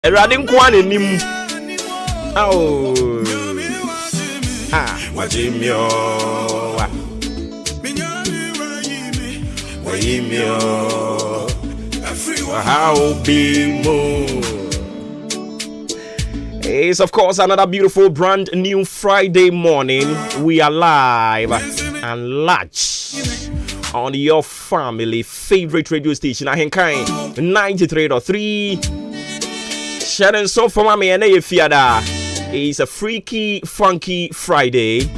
Eradin kwane nim. Oh. Wajimio. How be more. It's of course another beautiful brand new Friday morning. We are live and large on your family favorite radio station Ahenkan 93.3. Sharon so for mommy and Fiada. It's a freaky funky Friday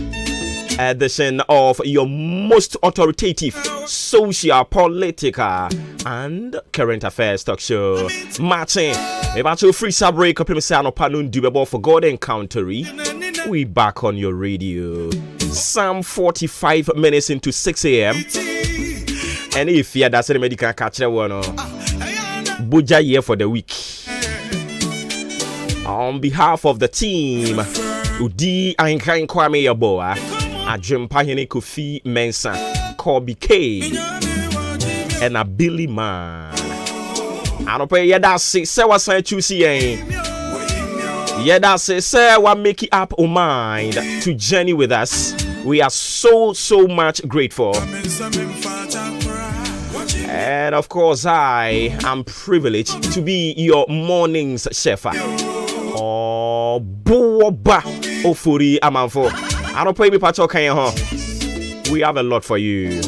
edition of your most authoritative social, political, and current affairs talk show. Martin, about to free sub break up himself on Panun Dubebo for God Encountery. We back on your radio. Some 45 minutes into 6 a.m. And if you that's the medical catch one, Buja year for the week. On behalf of the team, Udi Ahenkan Kwame Yaboa, Ajumpahene Kofi Mensah, Kobe K, and a Billy Man. I don't pay yada say what I choose here. Yada say what make it up our mind to journey with us. We are so much grateful. And of course, I am privileged to be your morning's chef. Oh, Boba Ofuri Amanfo. I don't pay me patch okay, huh? We have a lot for you.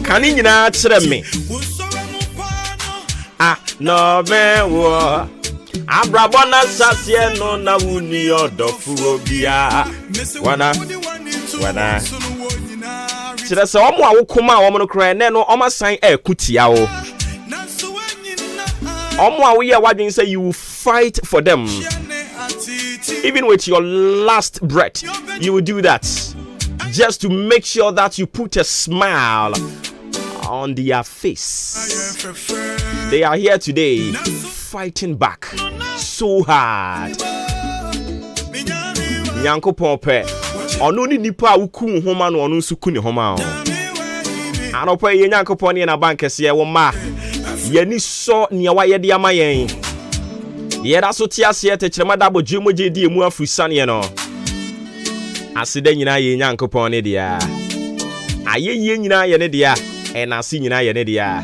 Can you not tell me? No man war. Abrabona Sasien no na wuni odofurobia. Wana. Chira se omo awokoma omo no kra ne no omo san kutia o. Omo awoye wadwen say you will fight for them. Even with your last breath, you will do that. Just to make sure that you put a smile on their face. They are here today fighting back so hard. Nyanko Pompe. Ono ni nipa uku homa no ono suku ni homa o. Anopa ye nyanko poni na bank se wo ma. Ye ni so ne wa ye de ama yen. Ye da so ti ase te kirema da bo dwemo je di emu afusane ye no. Asida nyina ye nyanko poni dia. Aye ye nyina ye ne dia. And I see you now, Yenedia.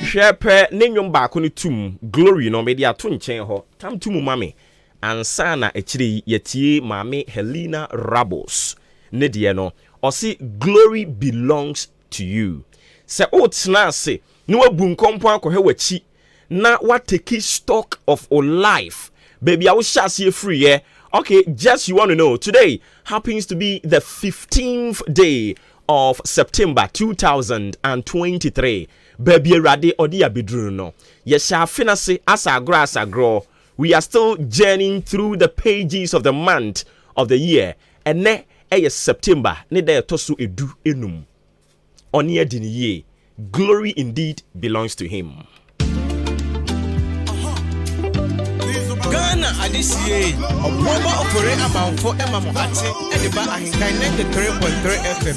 Shepe, Ninyum Bakuni Tum, Glory no media tun chain ho, Tam Tumu Mami, and Sana Echri Yeti Mami Helena Rabos. Nediano, or see, glory belongs to you. Se otsna se, no boom compound ko hewechi, na what take stock of our life. Baby, I will shall you free, yeah. Okay, just you want to know, today happens to be the 15th day of September 2023. Baby Rade Odia Bidruno. Yes, I finesse as a grass agro. We are still journeying through the pages of the month of the year. And ne is September. Ne de tosu edu enum. Onia diniye. Glory indeed belongs to him. Ghana adisiye oboba ofore amanfo emamo ate ediba Ahenkan 93.3 FM.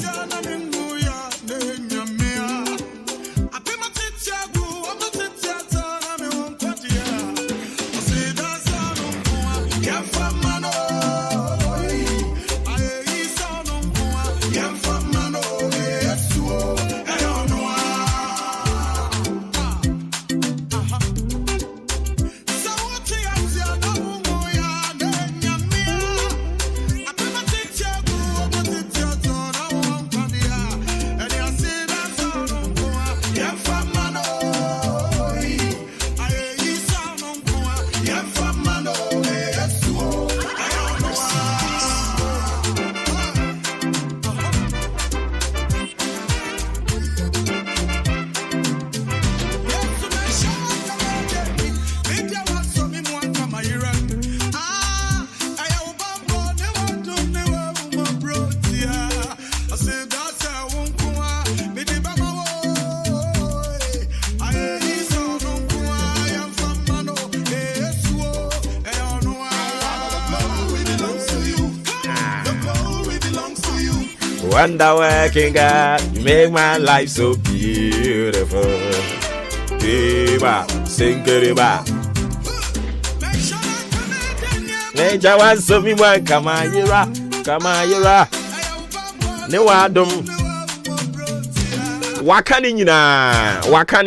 Wonder working God, you make my life so beautiful. Eba, sing eba. Neja wants so me one, come on, yira. Ne wadum. Wakani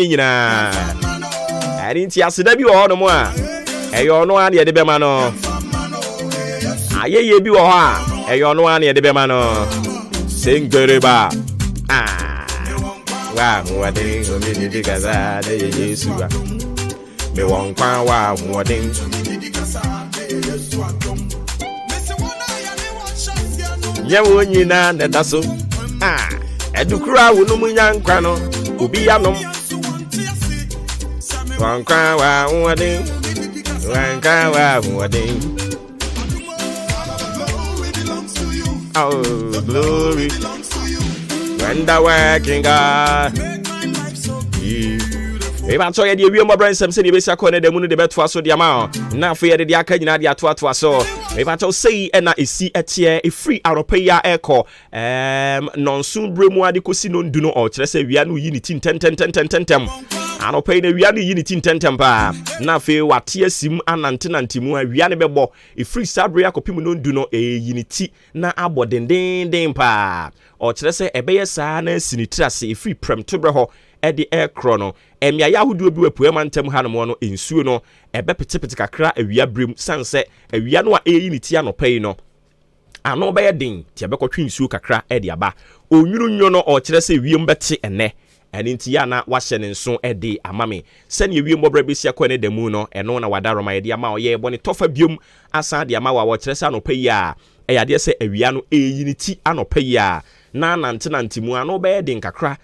nyina. I didn't ya sida bi wo no mo a. Eyo no ane de be ma no. Ayeye bi wo ha. Eyo no ane de be ma no. Singeriba. Wa muadin o mi di gaza de Yesu ba. Me won kwa wa muadin. Nyewo nyina na daso. Edukura wo no munyankwa no. Obi ya no. Wankwa wa muadin. Wankwa wa muadin. Oh, glory. When the working God. If I saw you, we are some city, we are calling the moon the bed for so the amount. Now for the Akanya, the Atwa so. If I say, and I see a tier, a free Aropaya echo, non soon bremo de cosino do no or say we are no unity 10. I don't pay the real unity 10 temper. Now for what tear sim and antenantimu, we are never a free sabria copimo no do no a unity na abo den pa. Or say a bear sana sinitrasi a free prem to breho. Edi air chrono emia yahudu obi wepuemantem hanom no ensuo no ebe petepete kakra awia brem sanse awia no a eyi ni tia no pay no ano be den tia be kotwe nsuo kakra edi aba onwuru nyo no o kire se wiem bete ene enti ya na wahye ne nso edi amame sene wiem bobra besia ko ne demu no eno na wadaroma edi ama oye bone tofa biom asa di ama wa wo kire se ano pay a eyade se awia no eyi ni ti ano pay a na nantenantimu ano be den kakra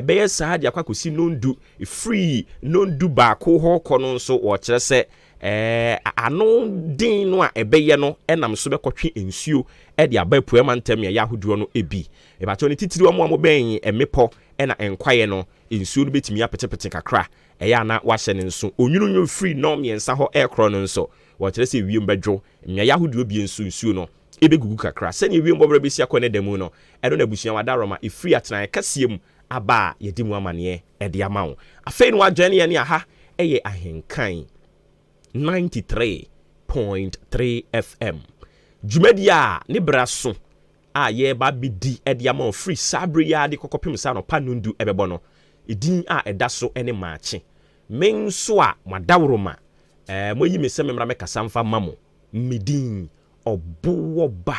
be sa dia kwakosi nondu free nondu ba ko ho kono so wo kire se ano din no a ebeye no enam so be kotwe ensuo e dia ba puemantem ya yahuduo no ebi e ba to ne titiri o mo ben emepo na enkwaye no ensuo no betimi apetepete kakra ya na wahye ne nso onwununwo free no miensa ho ekro no nso wo kire se wiem bedwo mia yahuduo bi ensuo no ebegugu kakra se ne wiem bobra besia ko ne demu no edo na busua wadaroma e free atena kasiem aba yedimu amane edi amawo afei no agene ye ne aha eye ahenkan 93.3 FM Jumedia ne braso a ye ba bidi edi amawo free sabre ya de kokopem sa no panundu ebebo no edin a edaso ene maachi menso a madawroma moyi mese memra mekasa mfa mamo medin obuwo ba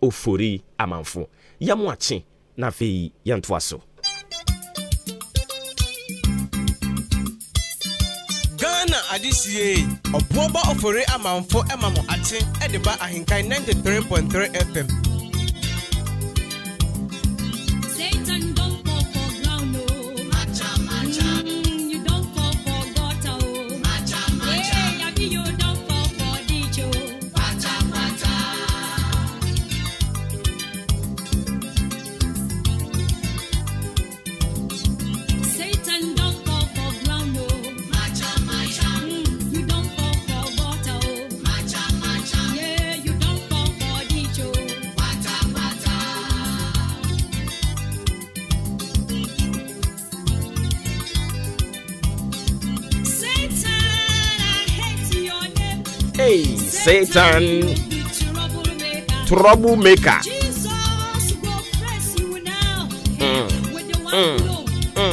ofori amanfo yamo achi na fei yantoaso Adisiye oboba ofore amanfo emamo ate edeba ahenkan 93.3 FM. Satan don't fall for ground no. Macha. You don't fall for gutter oh. Macha. Yeah, you don't fall for ditch oh. Pata. Satan don't fall for ground no. You don't fall for water, oh. Macha. Yeah, you don't fall for ditch, oh. Pata. Satan, I hate your name. hey Satan troublemaker Jesus will press you now. With the one blow,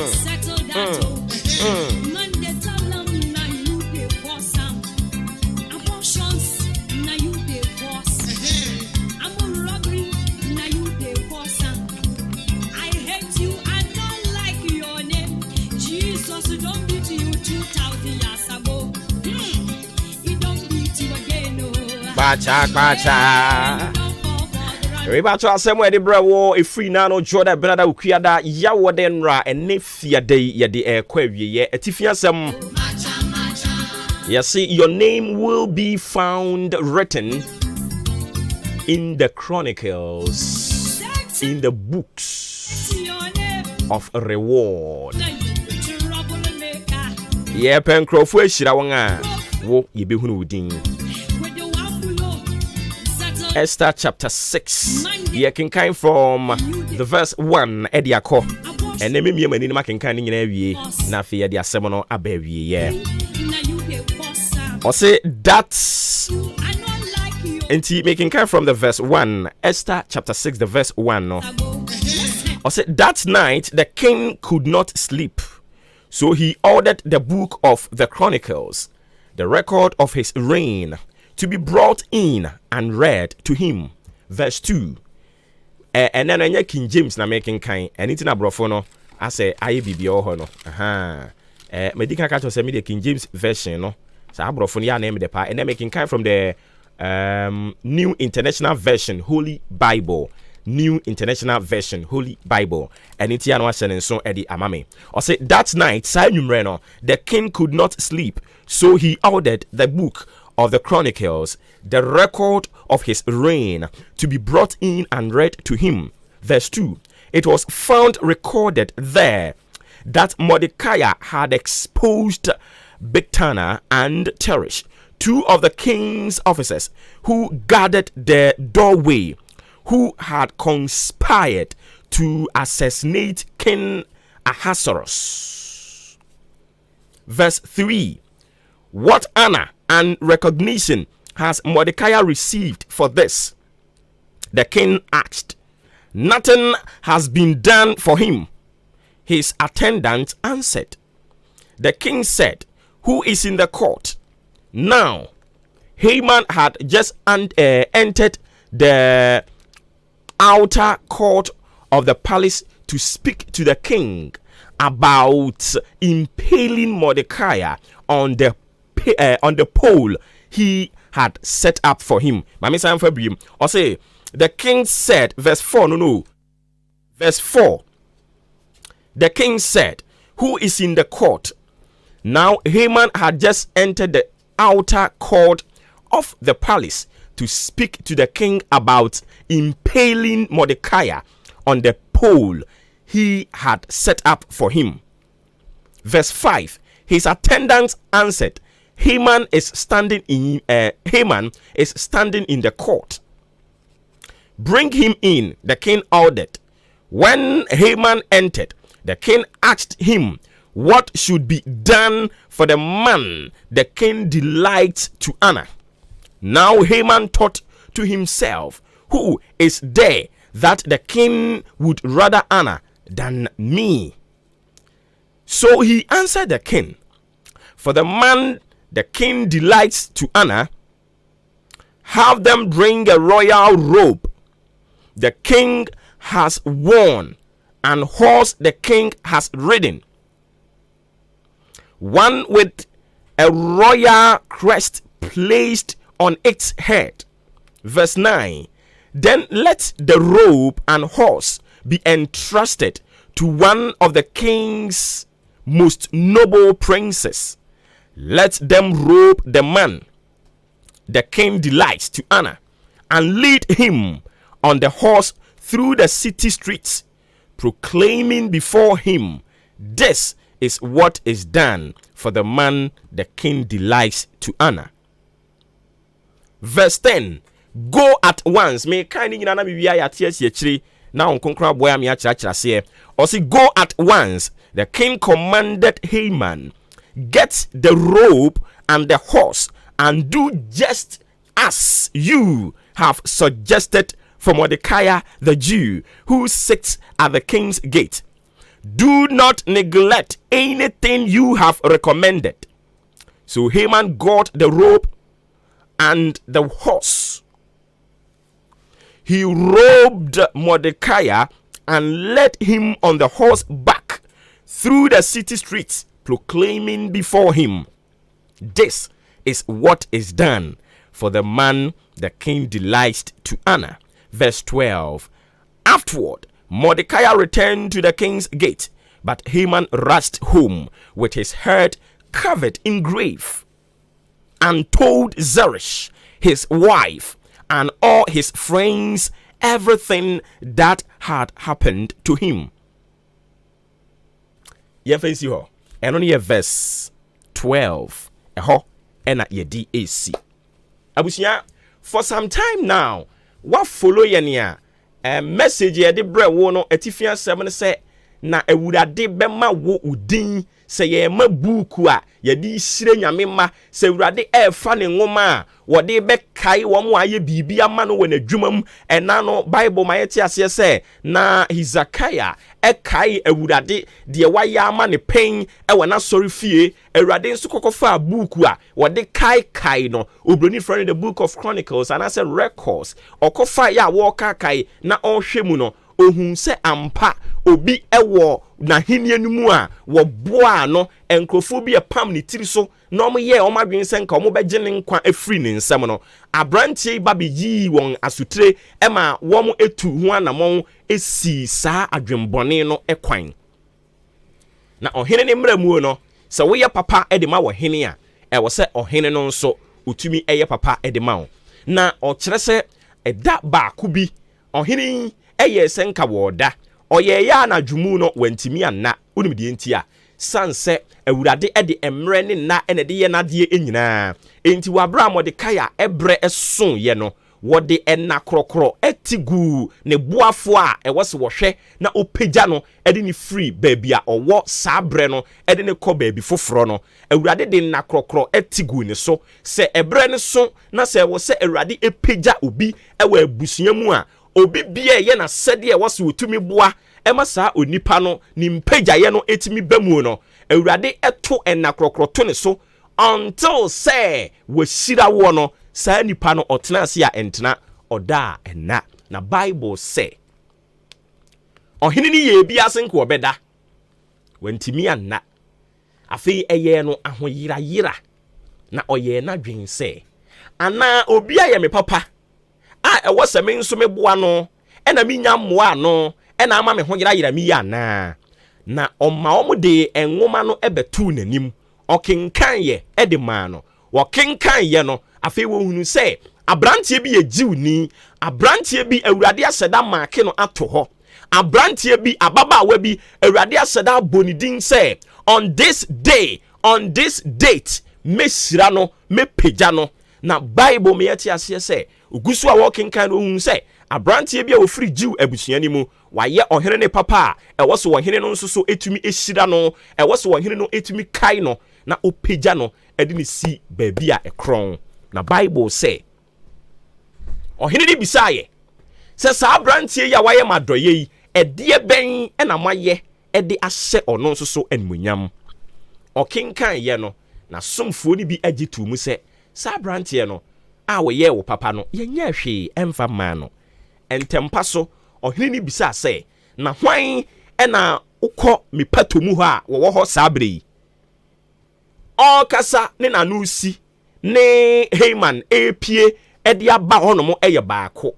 settle that, oh. Man, they tell them now you the boss. Abortions, now you the boss. I'm on robbery, now you the boss. I hate you, I don't like your name. Jesus don't beat you 2,000 years ago. He don't beat you again, no. Bacha Don't fall for the run. Rebato asemo ede brawo e free na no joda brada ukuada ya woden ra ene fiade ye de kwawie atifia asem. You see, your name will be found written in the chronicles, in the books Your name, of reward. now you troublemaker. Yeah, penkrofo ehira won a wo ye behunu udin. With the one below, settle Esther chapter 6. You can kind from the verse 1 Ediako. And then me mani ma can kind in every na fear the semono abewi. Yeah. Or say that's and making kind from the verse 1 Esther chapter 6 the verse 1 no. Or say that night the king could not sleep, so he ordered the book of the Chronicles, the record of his reign, to be brought in and read to him. Verse 2. And then I King James na making kind anything abroad no. I say I be ho no. Medical catch say me the King James version no. So abroad ya name the part and then making kind from the New International Version Holy Bible. New International Version Holy Bible. And it's here no so Eddie Amame. Or say that night, the king could not sleep, so he ordered the book of the Chronicles, the record of his reign, to be brought in and read to him. Verse 2. It was found recorded there that Mordecai had exposed Bigthana and Teresh, two of the king's officers who guarded the doorway, who had conspired to assassinate King Ahasuerus. Verse 3. What honor and recognition has Mordecai received for this? The king asked. Nothing has been done for him. His attendant answered. The king said, who is in the court? Now, Haman had just entered the outer court of the palace to speak to the king about impaling Mordecai on the pole he had set up for him. Or say, the king said, verse 4, verse 4. The king said, who is in the court? Now Haman had just entered the outer court of the palace to speak to the king about impaling Mordecai on the pole he had set up for him. Verse 5. His attendants answered, Haman is standing in the court. Bring him in, the king ordered. When Haman entered, the king asked him what should be done for the man the king delights to honor. Now Haman thought to himself, who is there that the king would rather honor than me? So he answered the king, for the man the king delights to honor, have them bring a royal robe the king has worn and horse the king has ridden, one with a royal crest placed on its head. Verse 9. Then let the robe and horse be entrusted to one of the king's most noble princes. Let them robe the man the king delights to honor and lead him on the horse through the city streets, proclaiming before him, this is what is done for the man the king delights to honor. Verse 10. Go at once. May kind in an now concrete boy me say. Or say go at once. The king commanded Haman, get the robe and the horse and do just as you have suggested for Mordecai the Jew who sits at the king's gate. Do not neglect anything you have recommended. So Haman got the robe and the horse. He robed Mordecai and led him on the horse back through the city streets, proclaiming before him, this is what is done for the man the king delights to honor. Verse 12. Afterward, Mordecai returned to the king's gate, but Haman rushed home with his head covered in grief and told Zeresh, his wife, and all his friends everything that had happened to him. And only verse 12. And at your DAC. Abusia, for some time now, wa follow yenia message ye de bre wo no atifia asem ne se na awurade bema wo udin se ye ma buku a ye di sire nyame ma se awurade fa ne ngoma a wo de be kai wo mo aye bibia ma no wo na dwumam ena no bible ma yeti ase se na Hezekiah kai awurade de waya ama ne pen wo na sori fie awurade nso kokofa buku a wo de kai no obroni friend the book of Chronicles and I said records okofa ya wo kai na onhwemu no ohun se ampa obi ewo na henie numu a wo boa no enkrofo bi pam ne tiri so na omoye omadwen se nka omobegye ne nkwa afri ne nsem no abrantie ba beyi won asutre ema wom etu ho anamon esi saa adwenbone no ekwan na ohene ne mramu no se wo ye papa edema wo hene a ewo se ohene no nso otumi eye papa edema wo na o kire se eda ba ku bi ohene eye senka woda oye ya na dwumu no wantimi anna unim de entia sanse awurade de emre ne na ene de ye na de enyina enti wabra Mordecai ebre eson ye no wode enna krokro etigu ne boafo a ewose wohwe na opagya no ede ne free baby a owo sabre no ede ne kɔ baby foforo no awurade de na krokro etigu ne so se ebre ne so na se wo se awurade epagya obi ewa abusua mu a obi bia ye na sede wose wotumi boa ema saa onipa no ni mpagyaye no etimi bamu no awurade eto enna krokro to ne so until say wasira wo no saa nipa no otena ase a entena oda enna na bible say ohene ni ye bia senko obeda wantimi anna afei eye no ahoyira na oye na dwen say ana obi aye me papa a ewo se me nso me boa no ena mi nya mmoa no ena ama me ho yira mi ya na oma omude enwoma no ebetu nanim okenkan ye edema no wokenkan ye no afei wo hunu se abrantie bi ye jiwni abrantie bi awurade aseda maake no ato ho abrantie bi ababaawa bi awurade aseda bonidin se on this day on this date mesira no mepagya no na bible me yeti ase se ogusu a wokenkan no hunu se abrantie bi a ofiri jiw abusuani mu waye ohene ne papa e woso ohene no nso so etumi ehira no e woso ohene no etumi kai no na opagya no edi ne si baby a ekron na bible say ohene ni bisaye se sa abrantie ya waye madoye yi ede ben e na maye ede ahye ono nso so animunyam okenkan ye no na somfo ni bi agitu mu se sa abrantie no a wo ye wo papa no ye nya hwe emfa ma no entempa so ohene ni bisa se na hwan ena ukọ mepatomu ho a wo ho sabre o kasa ne nanu si ne Haman epie ede aba honom eye baako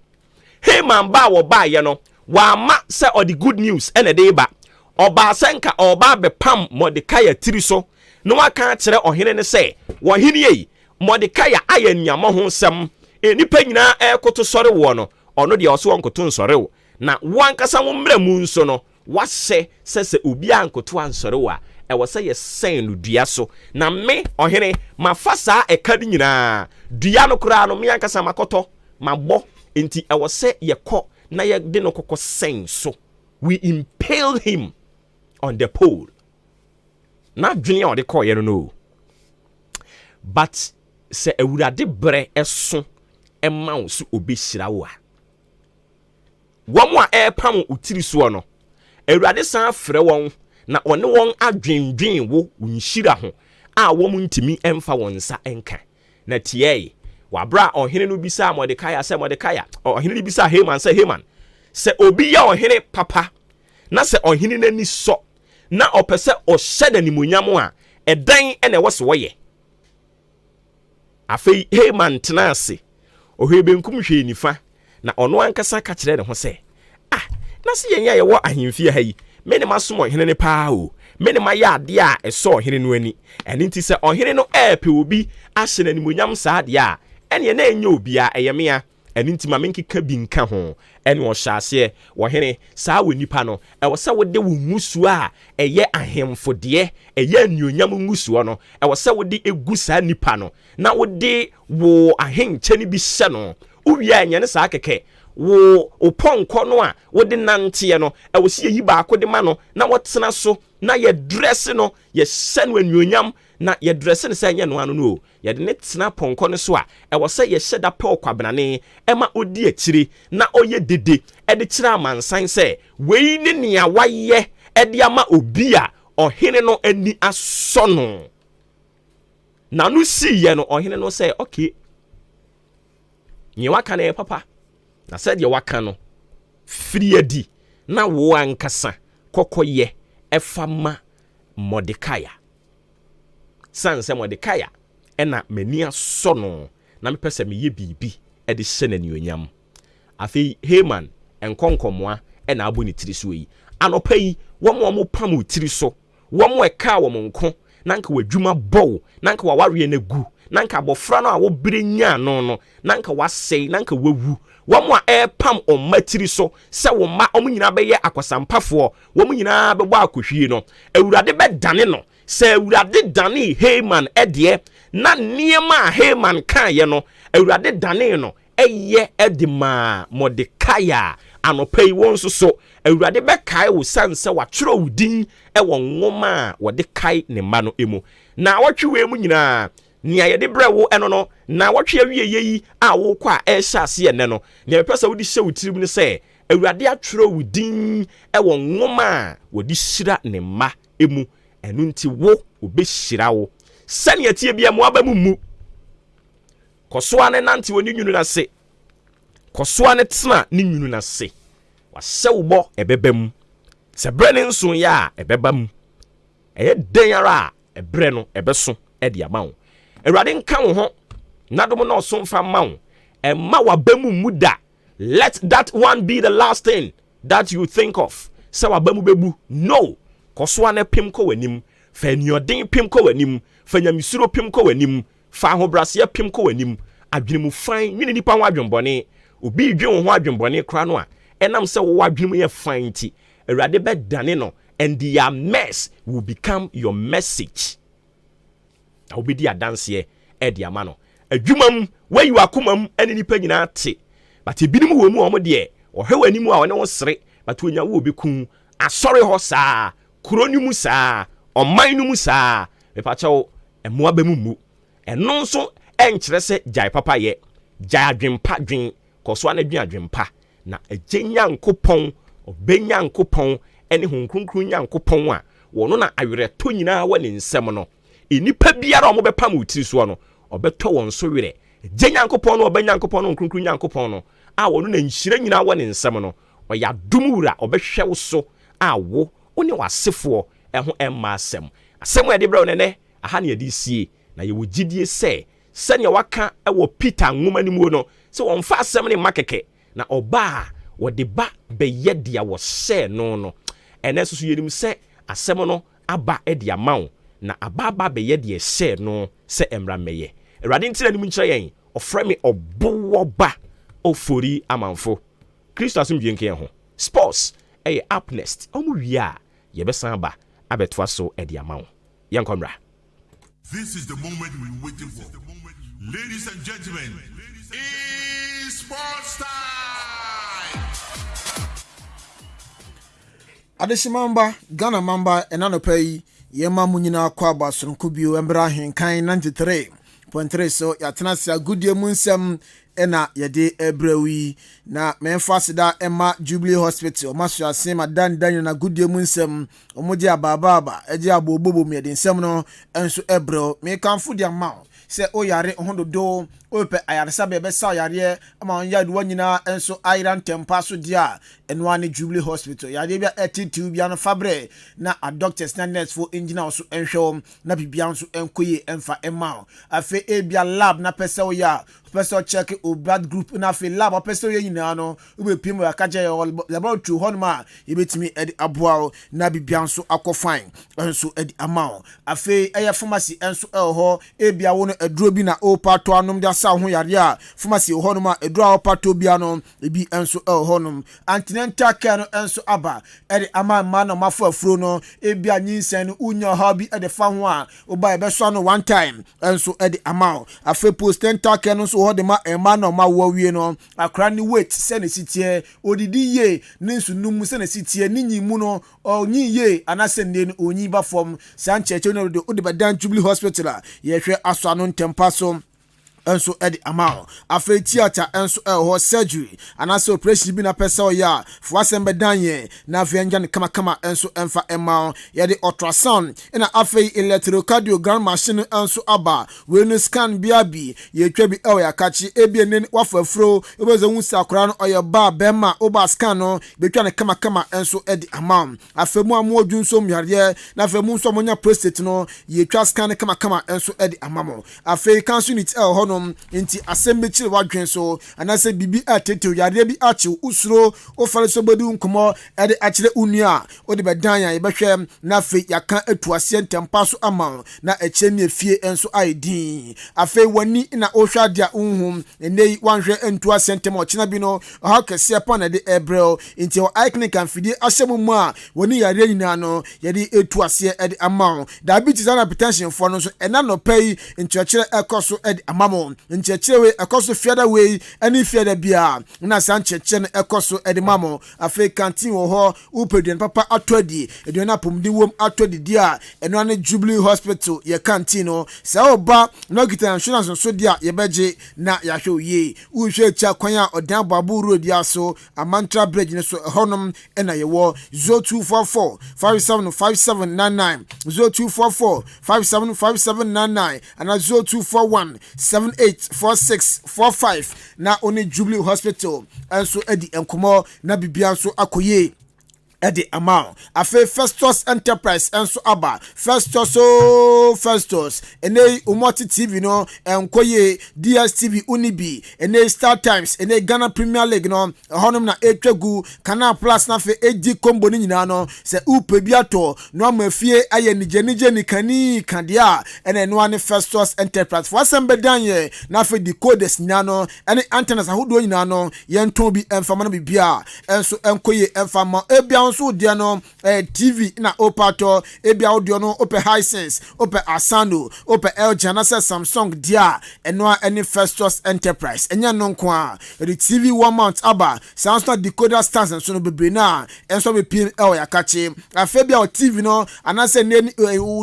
Haman ba wo ba ye no wa ma se o the good news ene de ba oba senka oba be pam Mordecai tiri so no waka kire ohene ne se wo hene yi Mordecai aya nyama ho nsem enipa nyina ekoto sore wo no ono de oso onkoto nsore wo na wankasa wo mra mu nso no wase sese obi ankoto ansore wo a ewo se ye sen no dua so na me ohene mafasa ekadi nyina dua no kura no me ankasa makoto mabọ enti ewo se ye kọ na ye de no kokọ sen so we impaled him on the pole na dwene o de kọ ye no but se awurade bre eso ema wo so obehira wo a womo a pam utiri so no awurade san frɛ won na one won adwendwen wo nhira ho a wom ntimi emfa won nsa enka na tie wabra ohene no bisa Mordecai se Mordecai ohene no bisa Haman se Haman se obi ya ohene papa na se ohene nani so na opese o hyeda ni monyam a edan ene wose woye afei Haman tenase ohwebenkum hwe nifa na ono ankasa ka kire ne ho se na se yenya ye wo ahemfie ha yi me ne masom ohene ne paa o me ne maya ade a eso ohene no ani ene nti se ohene no epe obi ahye na nimonyam saa de a ene na enya obi a eyemea ene nti ma menkeka bi nka ho ene wo hyase wo hene saa we nipa no e wo se wo de wo ngusu a eye ahemfode eye anuonyam ngusu no e wo se wo de egu saa nipa no na wo de wo ahenche ni bi hye no uwie anya ne saa keke wo oponko no a wo de nante no e wo se yi baako de ma no na wotena so na ye dress no ye sen wanuonyam na ye dress ne say nye no anu no ye de ne tena ponko no so a e wo se ye hyeda pe okwabenane e ma odi akire na oye dede e de kira amansan se wei ne nia waye e de ama obi a ohene no ani asono na no si ye no ohene no say okay nye waka na papa na said ye waka no firi adi na wo ankasa kokoye efama Mordecai sanse Mordecai ena mani asono na mepese meye bibi e de hye nani onyam afi Haman enkonkomoa ena abo ni tiri so yi anopa yi wo pam tiri so wo eka wo nko nanka wadwuma bow nanka waware na gu nanka abofra no a wo bire nya no nanka wasei nanka wawu wamo a pam matiri so se wo ma omunyina be ye akosampafo womunyina be bo akohwie no awurade be dane no se awurade dane Haman ede na niema Haman kan ye no awurade dane no eye edima Mordecai anopai won so awurade be kai wo sanse watwero wudin e wo nwoma wo de kai ne ma no emu na watwe mu nyina nia ye de brewo eno no na watwe awie yi a wo kwa e hyase ye ne no nia pesa wo di hye wutirim ne se awurade atwero wudin e wo nwoma wo di hyira ne ma emu enu nti wo obehyira wo sane tie bia mo aba mu kosoa ne nante woni nwunu na se kosoa ne tena ne nwunu na se wase wo bo ebebam se bre ne nso ya ebebam eye den ara ebre no ebeso e de ama wo awurade nka wo ho nadom na oso mfa ma wo e ma wabamu muda let that one be the last thing that you think of se wabamu bebu no kosoa ne pim ko wanim fa niodin pim ko wanim fa nyamisuro pim ko wanim fa ahobrase pim ko wanim adwenemu fan nwene nipa ho adwenbone obi dwen ho adwenbone kra no a enam se wo adwenemu ye fan ti awurade be dane no and their mess will become your message. Obedi adanse e de ama no adwumam wayi wakomam ene nipa nyina te but ebinim wo mu o de ohwe wanimu a one wo sere but onya wo obekun asore ho saa kronimu saa omannumu saa mepacho emoa bamumu eno nso enkyere se jai papa ye jai adwempa dwen koso ana dwen adwempa na agenya nkopon obenya nkopon ene honkunkun nya nkopon a wono na awereto nyina wa ne nsem no enipa biara o mo bepam utiri so no obeto won so were agenya nkopon no obenya nkopon no honkunkun nya nkopon no a wono na nhyira nyina wa ne nsem no oya dumura obehwe wo so a wo one wasefo eho emma asem ede bra ne aha ne ade sie na ye wogidie se sene waka ewo Peter nwoma ni mu no se won fa asem ne makeke na oba wode ba beye dia wo se no ene so yerim se asem no aba e dia mawo na ababa beye dia se no se emra meye erade ntira ni mu nkyere yen ofre me obowo ba ofori amanfo Kristo asem bienke ho sports up next omu wia ye besan ba abetwa so e dia mawo yankomra. This is the moment we waiting for. Ladies and gentlemen, it's sports time! Adesimamba, Ghana Mamba, and Anopai, Yema Munina Kwaba, Sunkubio, Embra Henkan 93.3. So, Yatanasa, good year Munsem, Ena, Yade Ebrewi, na Memphasida, Emma, Jubilee Hospital, Masha Sema, Dan Daniel, na good year Munsem, Omodia Baba, Edia Bobo, Medin Semino, and so Ebro, me come food your mouth. Se o yare hondo do ope ayaresa bebe sa yare ama yad wanyina enso iron tempa so dia enwane Jubilee Hospital yade bia attitude bia no fabre na a doctors na nurse for engineer so enhwe na bibia so enkoye emfa ema afi e bia lab na pese o ya pese check o blood group na afi lab pese o yina no ube pimo akaje laboratory honma yebetimi edi aboa na bibia so akofine enso edi ama afi eye pharmacy enso elho e bia wo no aduro bi na o pato anom dia sa ho yare a pharmacy honum a edura opato bia no ebi enso honum antenatal care no enso aba ede ama ma no mafo afuro no ebi anyinsen no unya ha bi ede fa ho a oba ebe so no one time enso ede ama afa postnatal care no so ho de ma ema no ma wo wie no akra ni weight se ne sitie odidi ye ne nsu num se ne sitie ni nyimu no onyi ye anase ne no onyi ba fom san cheche no de bedan Jubilee Hospital ye hwe aso anu ntempa so enso edi amao afa theater enso ho surgery anaso operation bi na pesa o ya fo asembe danye na afa nja ne kama enso emfa emao ye de ultrasound ina afa electrocardiogram machine enso aba we no scan biabi ye twa bi e ya kachi ebi ne wafa afro eboze hu sakora no oye ba bema oba scan no betwa ne kama enso edi amao afa mu amu odwunso myare na afa mu nso monya prostate no ye twa scan kama enso edi amamo afa cancer unit ho inti asembechire wadwen so anase bibi atete yare bi achi usuro ofare so bodu nkomo ede achire unua ode bedan ya yebehwe na fe yaka atuase ntempa so ama na eche ne fie enso aidin afe wani na ohwa dia unhum enei wanhwe entuase ntem ochina bi no ha kese pa na de ebrel inti o iconic amfidi ahyemu mu a wani yare nyina no yede etuase ede ama diabetes and hypertension for no so ena no pay ntuachire ekoso ede amamo nchechewe ekoso fiada we ani fiada bia na san cheche no ekoso edimamo afi canteen wo ho upeduen papa atodi eduen na pomdi wom atodi dia eno na Jubilee Hospital ye canteen no sa oba no gita insurance so dia ye beje na ya hwe ye uhwe cha kwan a odan babu road ya so amantra bridge ne so honom ena ye wo 0244 575799 0244 575799 ana 0241 784645 na oni Jubilee Hospital enso edi enkomo na bibia so akoye edi amount afe Festus Enterprise enso aba Festus ene umoti TV no enkoye DSTV Unibi ene Star Times ene Ghana Premier League no honum na etwegu Canal Plus na fe edi combo ni nyina no se upe biato no amafie aye nije nikani kandia ene no ane Festus Enterprise for asembe danye na fe decoders nyina no ene antennas ahodo nyina no yenton bi emfama na bibia enso enkoye emfama ebia so dia no TV na opato ebia audio no ope Hisense ope Asano ope LG na Samsung dia eno any Festus Enterprise enya no nko a the TV 1 month aba Samsung decoder stands so no bebre na enso be pin ya kache afa bia o TV no anase ne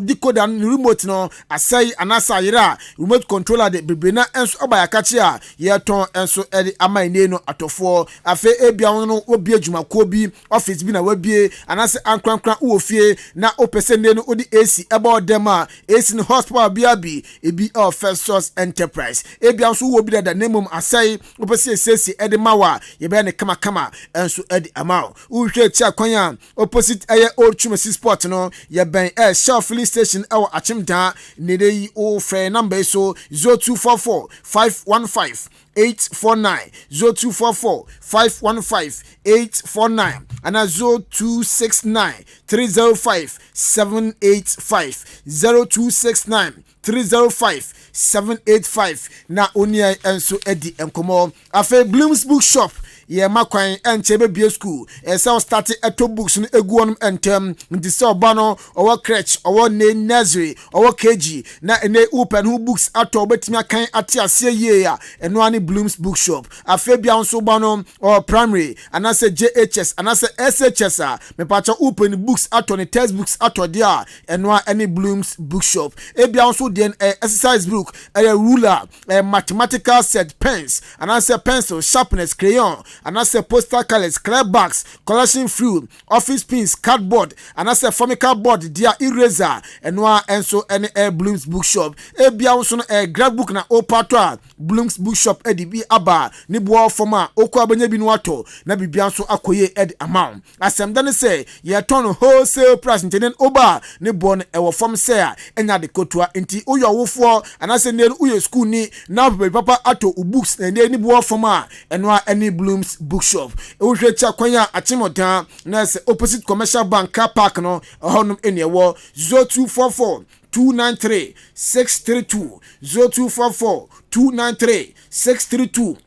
decoder remote no asai anasa yira remote controller de bebre na enso aba ya kache a ye ton enso edi amaine no atofo afa ebia no obi adwumako bi office bi na wabie anase ankrankran uofie na opese ne no odi AC eba dem a AC no horsepower biabi ebi of Festus Enterprise ebia so wo bi da nemum asai opese sesi edi mawa ye be ne kama enso edi amao uhwe tia kwan a opposite aye old Chumasi Sport no ye ben Shell filling station ewo Achimda ne dey o free number so 0244 515 849 0244 515 849 and 0269 305 785 0269 305 785 na onia enso edi enkomo afa Blooms Bookshop ye makwan enche be bie school ese start eto books no egu onum entem ndi se oba no owo crèche owo ne nursery owo kg na ene open who books ato obetimi akan ate ase ye ya eno ani Blooms Bookshop afa bia nso ba no or primary anase JHS anase SHS a me pacha open books ato ne textbooks ato dia eno ani Blooms Bookshop e bia nso den exercise book ruler mathematical set pens anase pencil sharpness crayon anase postal colors clear bags collection fluid office pins cardboard anase formica board dia eraser eno enso any Blooms Bookshop e bia nso no graph book na opato a Blooms Bookshop edibi aba ni bo forma okwa abanya bi no ato na bibia nso akoye ed amount asemda ne say ye ton wholesale price ntenen oba ne bo no ewo form say a enya de kotua nti oyo wofo anase ne uye school ni na papa ato books ne ni bo forma eno any Blooms Bookshop uhwe cha kwanya Achimodan na se opposite commercial bank car park no honum enewo 0244 293 632 0244 293 632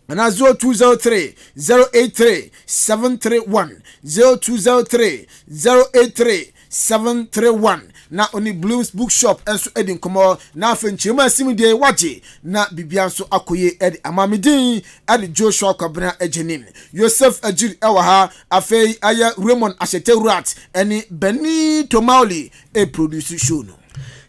and 0203 083 731 0203 083 731 na oni Blooms Bookshop enso edin komo na afenchema simide waje na bibia nso akoye edi amamedin edi Joshua Kwabena ejenim Joseph Ajiri ewa afei aya Raymond Ashete Rat eni Beni Tomauli e produce show no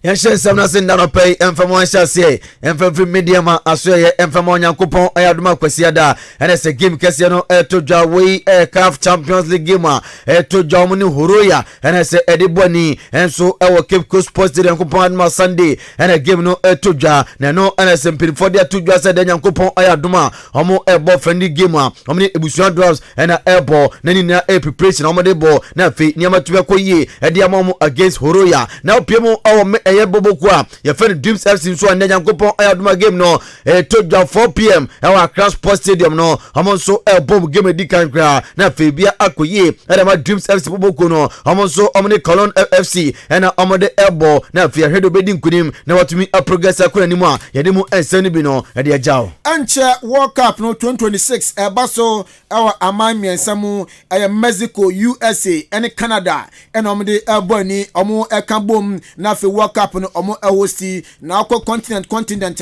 Yanshe semna sinda no pay enfamo anshase enfam medium asoye enfamo onyankopon ayaduma kwasiada ene se game kese no etodwa we CAF Champions League game etodwa mu ni horoya ene se ediboni enso ewo Cape Coast Sports Stadium yankopon aduma Sunday ene game no etodwa na no ene se mpirifo dia todwa se de yankopon ayaduma omo ebo friendly game omo ni ebusuan draws ene ebo na ni na preparation omo de bo na fe niama tube koye ede amomo against horoya na opiemu owo boboku a ye fan Dreams FC nso ande yankopon ayaduma game no todwa 4 pm ewa Accra Sports Stadium no omo nso bomb game di kankra na febia akoye edema Dreams FC boboku no omo nso omo ne Cologne FC ena omo de ebo na fe hedo bedi nkunim na watumi progress akona nimu a ye demu ensani bi no ede agyawo anche World Cup no 2026 baso ewa amami ensamu Mexico USA and Canada and omo de ebo ni omo ekabom na fe World Cup no omo hosti na akọ continent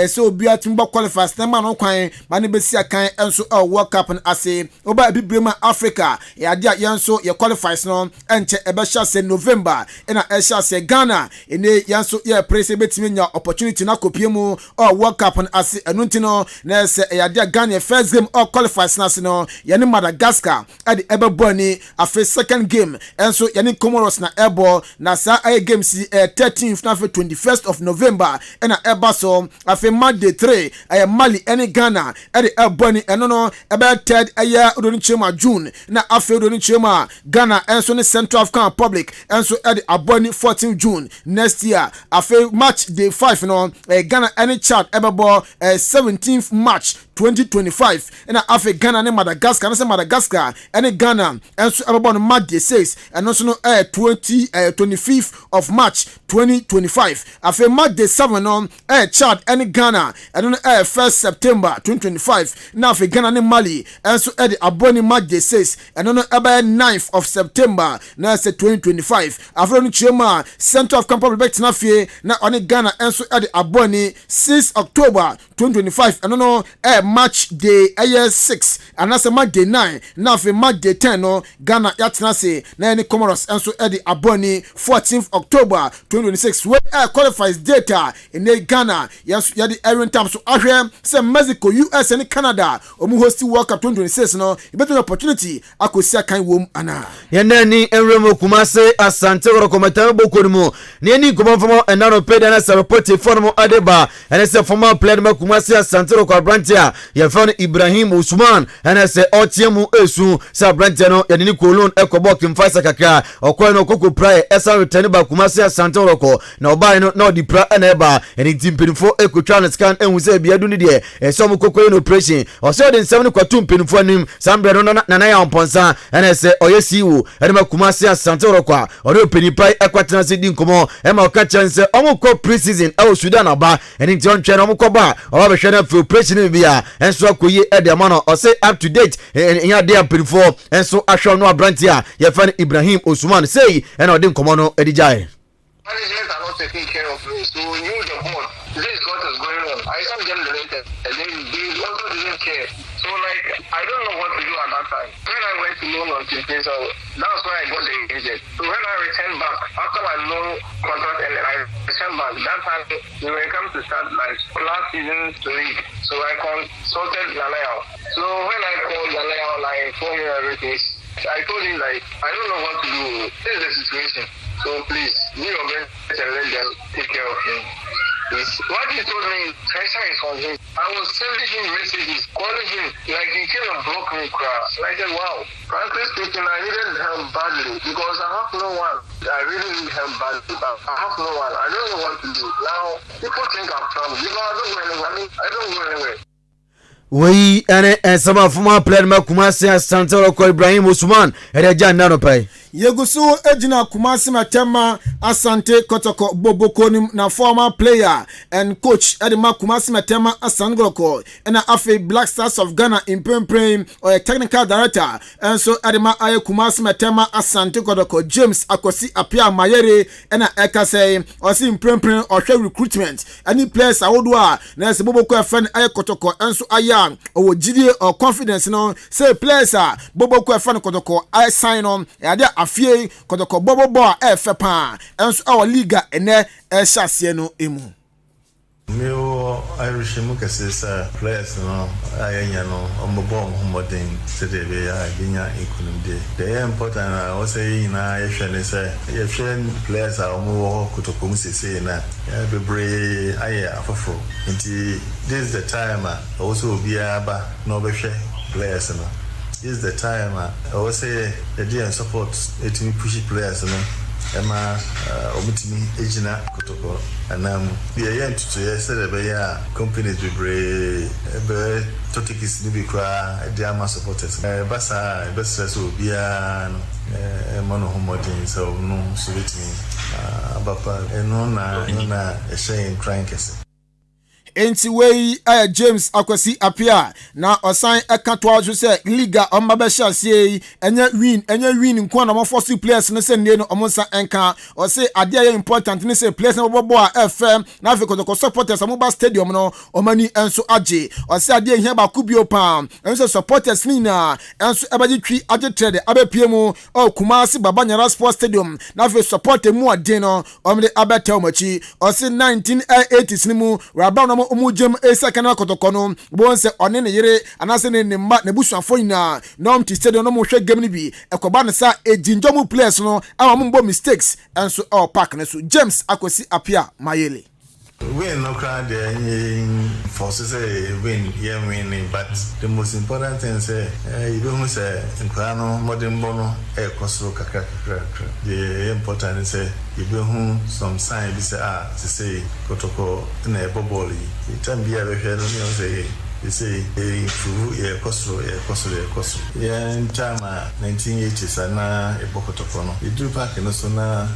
so bia timba qualifiers na ma no kwan ma ne besi akan enso World Cup no ase oba bibrema Africa ya dia yenso ye qualifiers no enche ebe sha November na sha se Ghana ene yenso ye press betimi nya opportunity na kopie mu World Cup no ase enunti no na se ya dia Ghana first game qualifiers na se no ye ne Madagascar ade ebe boni afi second game enso ye ne Comoros na ebo na sa games 13th na 21st of November ena ebaso afi Monday 3 Mali ene Ghana ede eboni eno no ebe 3rd odoni chema June na afi odoni chema Ghana enso ne Central African Republic enso ede aboni 14th June next year afi match day 5 no Ghana ene Chad ebebo 17th March 2025 ena afi Ghana ne Madagascar na se Madagascar ene Ghana enso ebebo no match day 6 eno so no 25th of March 2025 afi match day 7 no Chad and Ghana and on 1st September 2025 na afi Ghana ne Mali enso ede aboni match day 6 and on 9th of September na se 2025 afi no chema Central of Camp Republic na fie na on Ghana enso ede aboni 6 October 2025 and on match day 6 and na se match day 9 na afi match day 10 no Ghana yatena se na any Comoros enso ede aboni 14th October 2026 we qualifies data in Ghana yes ya the every time so ahwe say Mexico US and Canada omu host World Cup 2026 no e better opportunity akosi akan wom ana ye nani enremo kumase asante woro komata bokonumu ne ani komafo enano peda na report form adeba ene se former player ma kumase asante woro kwabrantia ye fon Ibrahim Usman ene se otiemu esu sa brantia no ye ni kolon ekobo kimfasa kakra okwa no koko prayer esa return ba kumase asante woro ko na oba no na di pra na eba ene timpinfo ekotwa na scan enwu se bia du ni de so mo koko no operation o se de nsem ne kwatum pinfo anim sambre no na ya mponsa ene se oyesiwu ene ma kumase asante woro kwa ore openipai ekwatena se di nkomo e ma oka chance omukọ pre-season e Sudan aba ene nti on twere omukọ ba oba be hwere for operation bia enso akoye e de ma no o se up to date ya de pinfo enso ahwe no abrantia ye fa Ibrahim Usman sei ene odi nkomo no edijae management are not taking care of me, so you the board. This is what is going on. I am them related, and then they also didn't care. So like I don't know what to do at that time. When I went to loan on Tuesday, so that's why I got the agent. So when I returned back after my loan contract and I returned back, that time we were come to start like last season's league. So I consulted Galeo. So when I called Galeo, like told him everything, I told him like I don't know what to do. This is the situation. So please, do your best and let them take care of him. Please. What he told me, pressure is on him. I was sending him messages, calling him, like he came and blocked me, crash. And I said, wow. Frankly speaking, I needed help badly because I have no one. I really need help badly, but I have no one. I don't know what to do. Now, people think I'm trouble because I don't go anywhere. I don't go anywhere. We and some of my player Makumasi Santoro Ibrahim Usman and a Jan Nanopai. Yegusu ejina Kumasi Matema Asante Kotoko Bobokonim na former player and coach Edema Kumasi Matema Asangoloko and Afe Black Stars of Ghana in Prem or a technical director and so Edema Aye Kumasi Matema Asante Kotoko James Akosi Apia Mayere and Ekase or see in Prem or share recruitment any players Awodwa na se Boboko fan Aye Kotoko and so Aya or GD or confidence no say players Boboko fan Kotoko I sign on afie kodoko bobo efepa enso our liga ene ehyasie no emu Meo Irish Mukasisa players no ayanya no ombobom humodin today be aginya ikunumde the important I was saying na yehwe say yehwe players are omo kotoko musese na bebre aye afofo nti this is the time also be aba no behwe players no. This is the time I will say the DN support it me pushy players no Emma Omutimi Ejina Kotoko and the end to yesterday by companies be brave totikis nibi kwa diama supporters basa best so bia mono homodin so no so with me abapa no na a shame trying kese enti wey James Akwasi apia na osan ekatwa so say liga on mabesha sie enya win nko na force players no say no omonsa enka o say ade ya important ni say players no bobo a FM na Africa the supporters amuba stadium no omani enso age o say ade hia ba kubio pam enso supporters ni na enso ebaji twi age trade abepie mu o Kumasi Babanyara Sports Stadium na Africa support mu ade no omde abetel machi o say 1980s ni mu raba no omujem esakana kotokono bonse one ne yere anase ne mba ne busuafo ina nom ti stadium no mo hwe game ni bi ekoba ne sa ejinjomu players no amambo mistakes enso all park ne so James Akwasi apia mayele win no crowd there forces win winning but the most important thing say you don't say in modern bono e kosro kakra the important is say you be some sign be say kotoko na e boboli time be a hwe no say they say they improve kosro yeah in time 1980s na e bokotoko no you do park no so na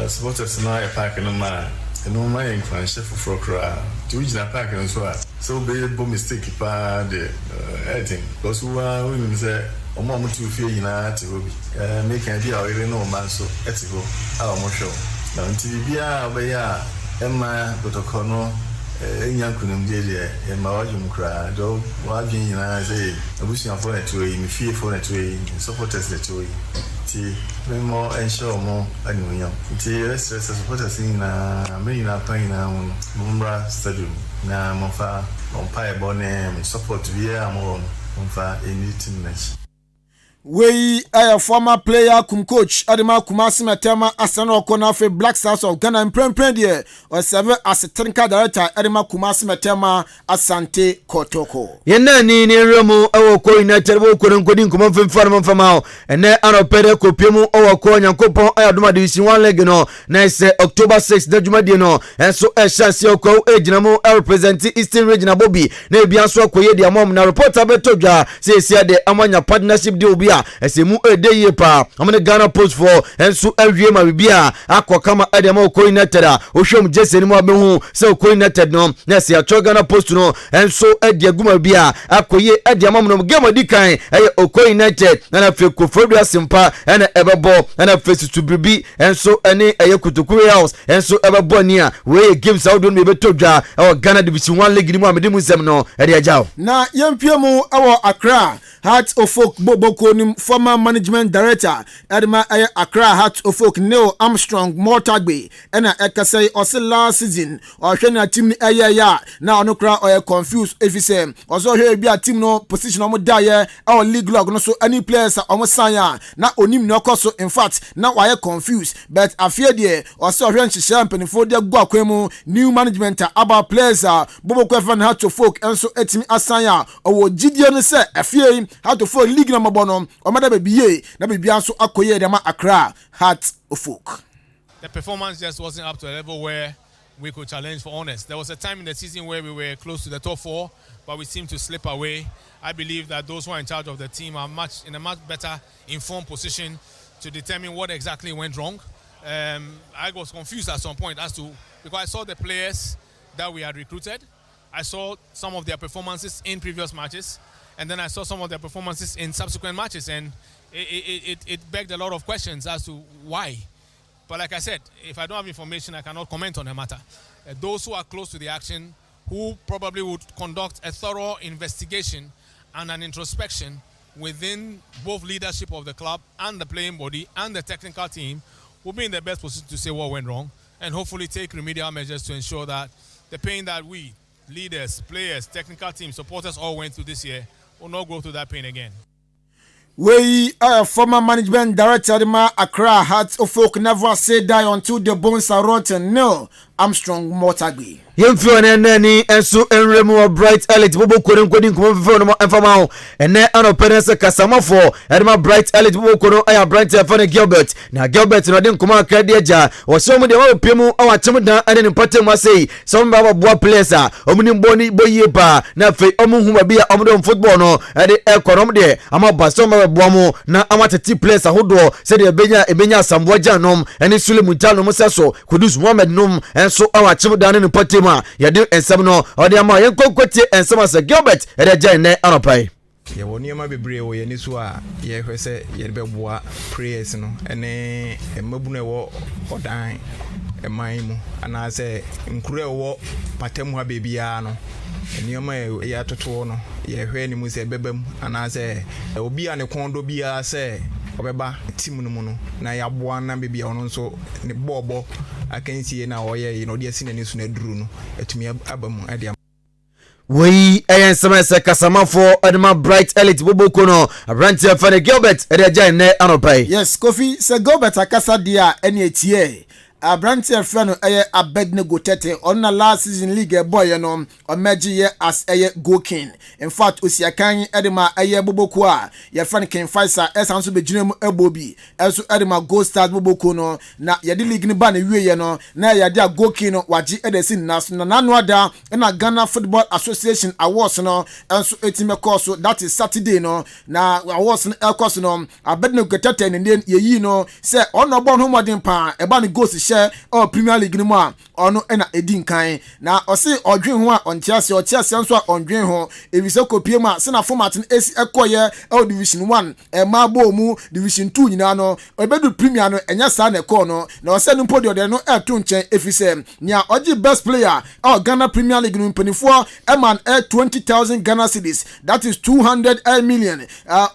supporters na e park no ma no my influence for crowd to which na park and so be mistake pa the editing because we say omo mo tu fie yina ati obi make an idea we no man so etigo our mo show now until bia be ya emma gotokono enya kunum de emma wajum kra do wajin yina say abusia for net we me fie for net we supporters net we ti more ensure more anyunyam ti rest supporters na me na pan na mumbra stadium na mofa on pie bonne support via mo mofa anything match wey a former player coach Adema Kumasi Matema Asano Okona fe Black Stars of Ghana in Prem there or serve as a technical director Adema Kumasi Matema Asante Kotoko yena ni remu awoko United wo ko nkodi nkomo femfara mfama ene anopere kopiemu awoko Nyankopon ayadoma division 1 league no na se October 6 da dwumadie no enso e chance okwo ejinamo represent Eastern Region Bobby na ebia so akoye dia mom na reporter betodwa se sia de amanya partnership de obi esemu edeye pa amene Ghana Post for enso awie ma bibia akokama adema Oko United a ohwem jese ni mo abehu se Oko United no na se acho Ghana Post no enso ade aguma bia akoye adema mo game dikan eye Oko United na fe Kofodua Simpa na ebebo na fe Tutubribi enso ene eye Kutukuri House enso ebebo nia we games out don me betodwa e Ghana Division 1 League ni mo amede musem no ade ajao na yempiemu awo Accra Heart of Oak Boboko ni former management director Edma Accra Heart of Oak Neil Armstrong Mortagbe ena ekasai ose last season or hwe na team ni ya na onokra or confused if you say oso hwe bia team no position omo daye our league log no so any players omo sanya na onim no koso in fact na why confused but afia de oso hwe nhihye mpanifo de go akwemu new management about players Boboko fan Heart of Oak enso etimi asanya owo gidie no se afia Heart of Oak league na mabono omada bebiye na bebia so akoye dem Accra Heart of Oak. The performance just wasn't up to a level where we could challenge for honest. There was a time in the season where we were close to the top 4, but we seemed to slip away. I believe that those who are in charge of the team are in a much better informed position to determine what exactly went wrong. I was confused at some point because I saw the players that we had recruited. I saw some of their performances in previous matches, and then I saw some of their performances in subsequent matches, and it begged a lot of questions as to why. But like I said, if I don't have information, I cannot comment on the matter. Those who are close to the action, who probably would conduct a thorough investigation and an introspection within both leadership of the club and the playing body and the technical team, will be in the best position to say what went wrong and hopefully take remedial measures to ensure that the pain that we, leaders, players, technical team, supporters all went through this year will not go through that pain again. We former management director ma Accra Hearts of Folk never say die until the bones are rotten. No, Armstrong Motagbi. Yemfio nani enso enremu Bright Elite bobo kodin ko mfo no enfama ho ene ano penese kasama for edema Bright Elite bobo kono aya Bright Fane Gilbert na Gilbert no den kuma akra de agya wo so mu de wa piemu awa chemu dan ene ni patem asei so mba ba boa players a omuni mboni boyie ba na fe omu huma bia omdo football no ede ekonom de ama baso mba boa mu na amateti players ahodo se de ebenya sambo agya nom ene Sulemu Jano musaso Kudus Mohammed nom enso awa chemu dan ni patem yade ensem no ode ama yenkokwete ensem asa Gilbert edeja ne anopai ye woni ma bebre wo ye ni so a ye hwese ye beboa prayers no ene emabunu ewo odan eman mu ana se nkure ewo patemu ha bebia no enioma ye atoto no ye hwe ni mu se bebam ana se obi a ne kondo bia se obeba team no mu no na ya boa na bebia ono nso ne bobo akansie na oye no de asine ni so na duru no atumi abamu ade we ayen semese kasama for edema Bright Elite boboko no Abrantia Fane Gilbert edeja ne anopai. Yes, Kofi se Gilbert akasa dia ene etie Abrantia Fane eye Abednego Tete on na last season league boy no omeji ye as eye goal king. In fact Osiakan edema eye boboko a ye Fane King Faisal esanso bejinem ebobi enso edema goal stars boboko no na ye de league ni ba na wie ye no na ye de goal king no waji edesi naso na nanu ada na Ghana Football Association awards no enso etime course that is Saturday no na awards no course no Abednego Tete ne ye no say on no bon homodin pa e ba no goals share Premier League ni mu a ono na edin kan na osi odwen ho a ontiase otiase nso a ondwen ho ebise kopie ma se na format no esi ekoye Division 1 mabo mu Division 2 nyina no obedu Premier no enya sa na ekọ no na ose no podio de no eto nchen efise nia oji best player Ghana Premier League no mpanifo eman 20,000 Ghana cedis, that is 200 million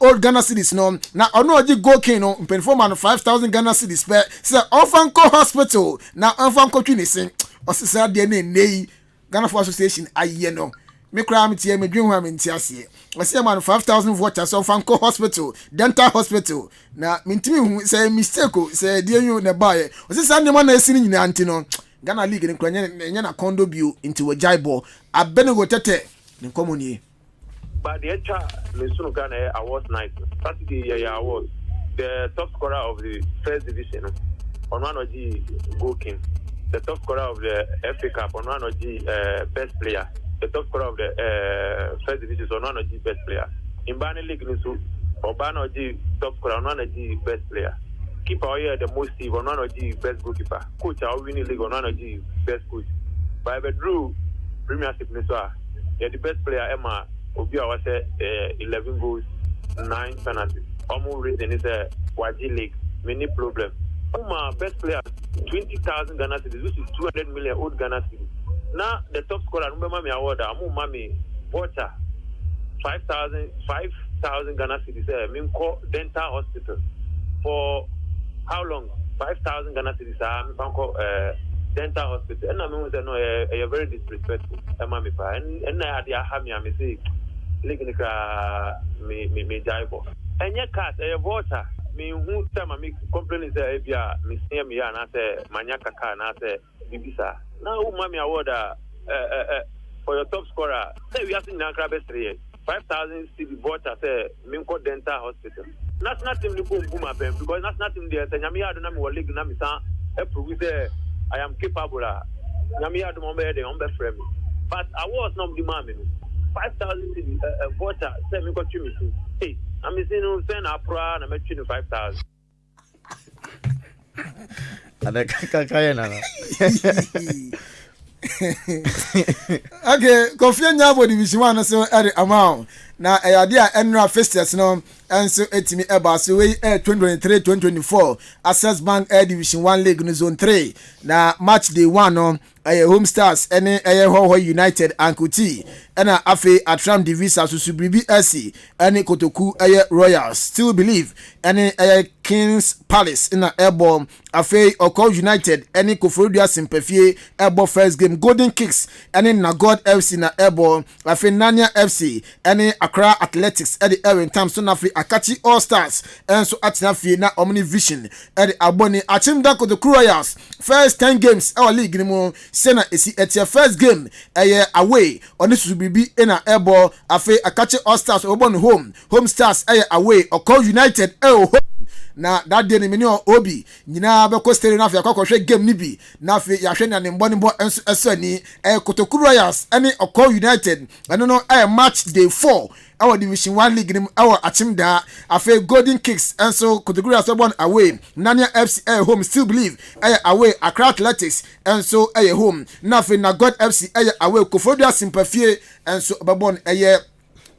old Ghana cedis no na ono oji goal king no mpanifo man 5,000 Ghana cedis pe se Ofanko Hospital na Ofanko Twinisi osisa de na nei Ghana Football Association aye no me kra am tie me dwen ho am ntiase ose man 5,000 vouchers Ofanko Hospital dental hospital na mintimi hu say mistake o say de yu na bae osisa de man na esi ni nyina anti no Ghana League ni kra nya na condo bio into Wajaibo Abednego Tete ni komoni but the HR Lesunu Ghana awards night Saturday awards the top scorer of the first division on one of the goal king, the top scorer of the FA Cup on one of the best player, the top scorer of the first division on one of the best player. In Bani League, Obano the top scorer on one of the best player. Keeper here the most Steve on one of the best goalkeeper. Coach our winning league on one of the best coach. But I drew Premiership Niswa. Yeah, the best player Emma Obia was 11 goals, 9 penalties. Almost reason is a Waji League. Many problems. Best player 20,000 Ghana cedis, which is 200 million old Ghana cedis. Now the top scorer, remember me award, Mami voucher 5,000 Ghana cedis. Minko Dental Hospital for how long? 5,000 Ghana cedis. Minko Dental Hospital. And I mean, no, you're very disrespectful. Mami pa. And I had the ahami. I say, Likinika me jaibo. And your cat, a voucher. Me who time I make complain is ebia me see me ya na say manyaka ka na say bibisa now mami award for your top scorer say we have in Accra best 3 5,000 cedi voucher say Minko Dental Hospital national team ni boom abem because national team there say nyame ya do na me league na me san prove say I am capable nyame ya do mo be dey on be frame but awards no be mami 5,000 cedi voucher say Minko Twinisi hey I'm saying no send a pro and I'm 5,000. Ada kakaya na. Okay, Kofi Nyabo Division 1 so ere amount. Na ade a enra festivals no enso etimi eba so we 2023-2024 Access Bank Air Division 1 League no zone 3 na match day 1 no Home Stars ene Ho United Ankuti ena afe Atram Divisa Susubribi SC ene Kotoku Royals Still Believe ene Kings Palace ina airborne afe Oko United ene Koforidua Simpefie airborne first game Golden Kicks ene Nagod FC na airborne afe Nanya FC ene Accra Athletics ede Erin Times so na afe Akachi All Stars enso atina fie na Omni Vision ede Aboni Achimda Kotoku Royals first 10 games our league ni mo sena esi etia first game away on Susubibi ina airborne afe Akachi All Stars obon home stars away Oko United home na that day ni meni obi nyina be ko stadium na afia kwakwohwe game ni bi na afia ya hwe na ne mbɔ enso ni Kotoku Royals ene Oko United eno no match day 4 our division 1 league ni our Achimda afia Golden Kicks enso Kotoku Royals born away Nanya FC home Still Believe away Accra Athletics enso home na afia Nagod FC away Koforidua Simpefie enso born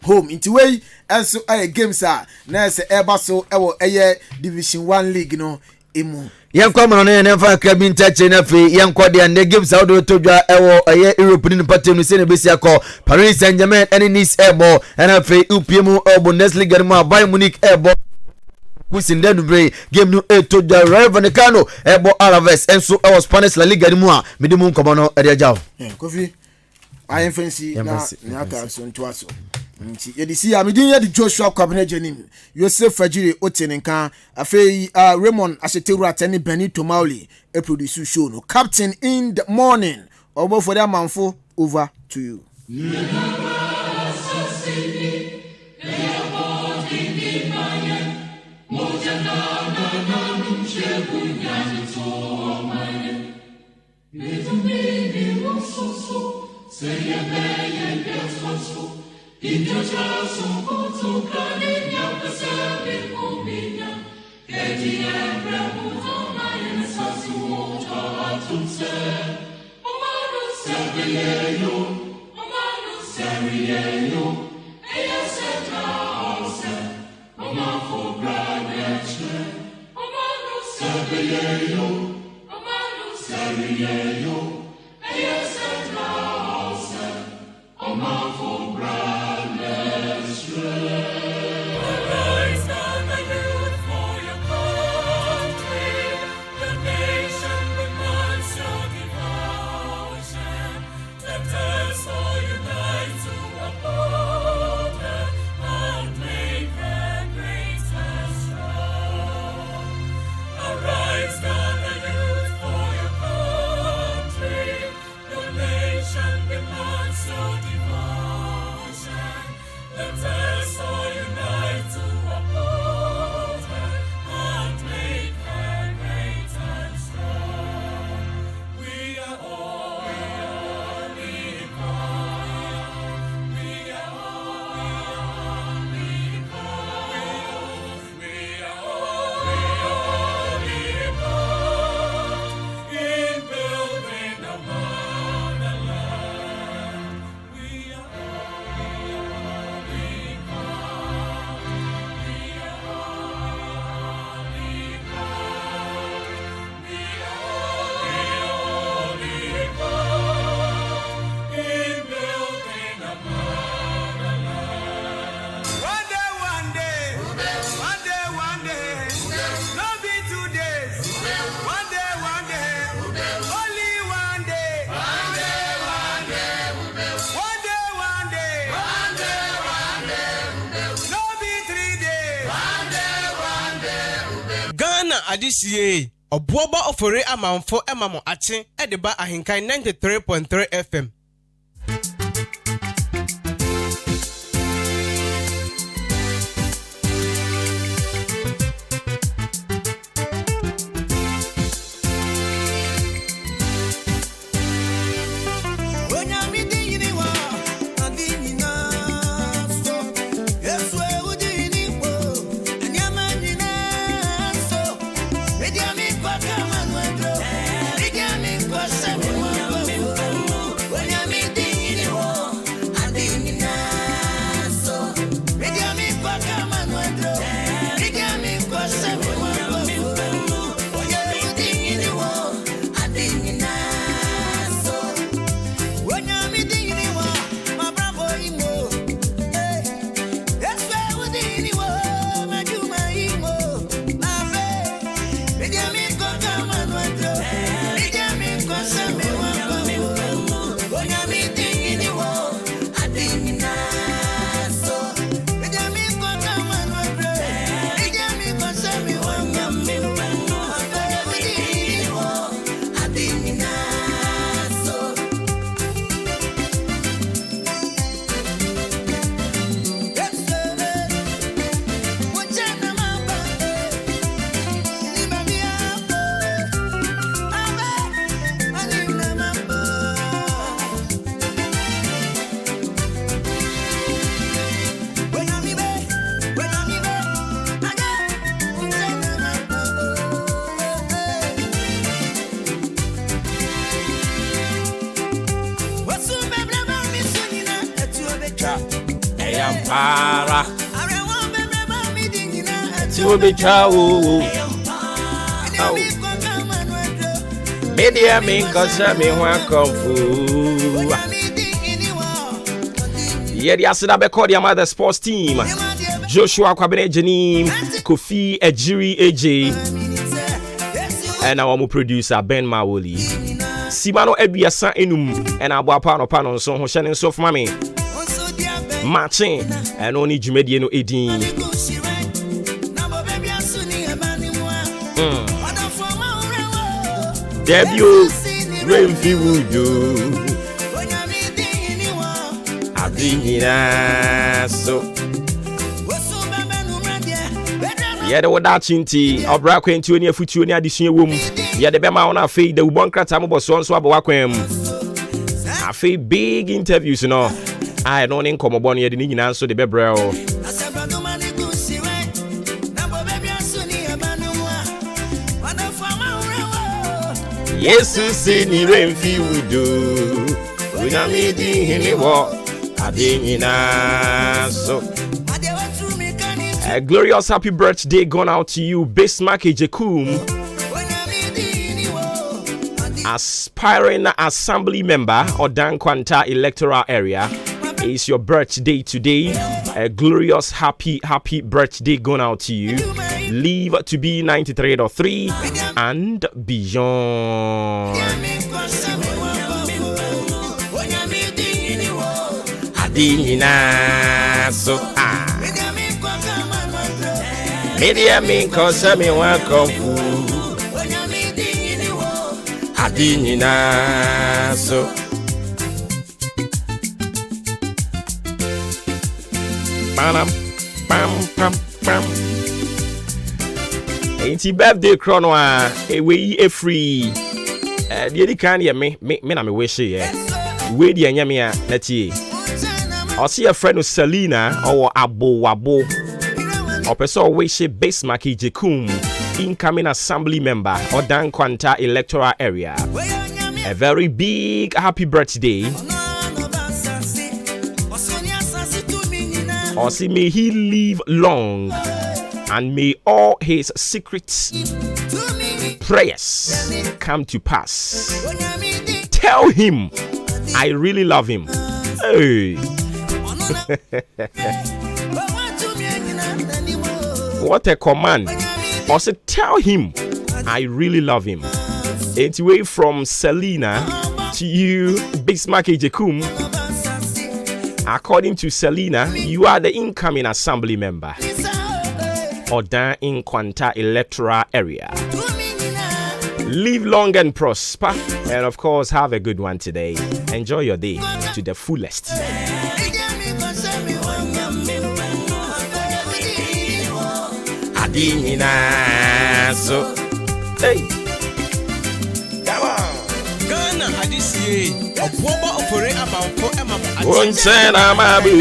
home into way enso games na se eba so ewo division 1 league no emu Yankwa mano ne nemfa krabi ntache na fe yankwa de ande games out do todwa ewo European party no se ne besi akọ Paris Saint-Germain and Nice ebo na fe UPM Bundesliga mo Bayern Munich ebo Kusinde nubre game no todwa Rayo Vallecano ebo Alaves enso ewo Spanish La Liga mu a medimu nkomo no ede ajaw Kofi I fancy na aka so ntoaso nti ye di si ya medin ye di Joshua Kwabena Jenim Yosef Fajiri Otenenka afei Raymond Aseteru atani Benito Mauli produce show no captain in the morning obo for the manfo over to you. Adisiye obuoba ofore amanfo emamo ache edeba Ahenkan 93.3 FM. Ready Ampara. To be chow. Media mean cause me want kung fu. Yeah, the Asida Beko, the mother sports team. Joshua Kwabene Janim, Kofi Ejiri AJ, and our producer Ben Mawoli. Simano Ebiasa Enum, and our pano so Hoshan so for mommy. Matching, and only Jumediano Edin. Debut, Rainfi Wudu. Adina so. Yeah, the word that chinty, or brack into any future near this year womb. Yeah, the Bema on a fade, the one cratam was so swabaquem. I feel big interviews, you know. I don't think come upon yet in answer the Bebrel. Yes, you see, ni Rainfi would do. When I'm meeting in the walk, I didn't so. A glorious happy birthday gone out to you, Maakye Jekum, aspiring assembly member or Dankwanta electoral area. It's your birthday today. A glorious happy birthday gone out to you. Live to be 93 or 3 and beyond. Adina so media mean cause me want kung fu. Adina so. Bam pam pam. Ain't he birthday chrono we free. The can hear me na me wish yeah. We the nyame na tie. I see a friend of Selena or Wabo. Or person wish Maakye Jekum, incoming assembly member or Dankwanta electoral area. A very big happy birthday. Or see may he live long and may all his secret prayers come to pass. Tell him I really love him. Hey. What a command. Also tell him I really love him. It's way from Selena to you, Maakye Jekum. According to Selena, you are the incoming assembly member or down in Kwanta electoral area. Live long and prosper, and of course have a good one today. Enjoy your day to the fullest. Adina so hey, come on. Ghana hadisi oboba ofore amamfo emam One ten amabu.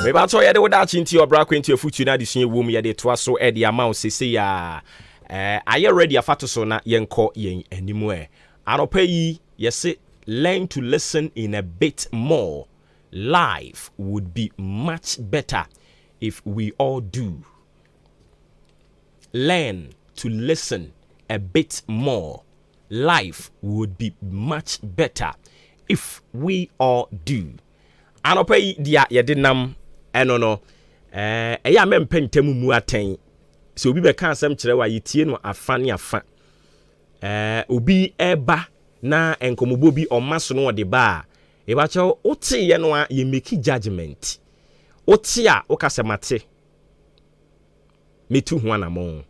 Me ba to ye de woda chinti obra kwenti afutu na adesua wom ye de toa so e de amount sese ya aye ready afato so na yenko yen animu anopa yi yese learn to listen in a bit more. Life would be much better if we all do. Learn to listen a bit more. Life would be much better if we all do. Anopa yi dia ye de nam eno eya mempentemu mu aten. So obi be kan asem kire wa yitie no afa ne afa. Obi eba na enkomobo bi omaso no de ba. Eba cho oti ye no a ye make judgment. Oti a okasemate. Metu ho anamon.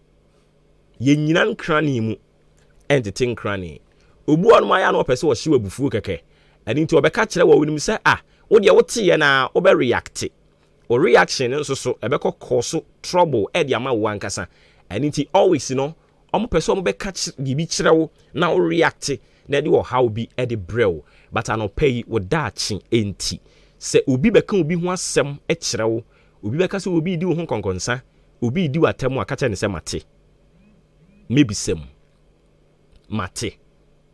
Ye nyina nkrani mu entity nkrani. Obu anu aya no pese wo hye wabufu keke. Ani nti obeka kire wa wonim se wo de oti ye na obe react. O reaction nso so ebeko cause trouble e de ama wo ankasa. Ani nti always no omo pese omo beka gibi kire wo na o react na de wo how bi e de brew. But I no pay with that chin enti. Se obi beka obi ho asem e kire wo. Obi beka se obi di wo ho konkonsa. Obi di watemu akacha ne se mate. Maybe sem. Mate.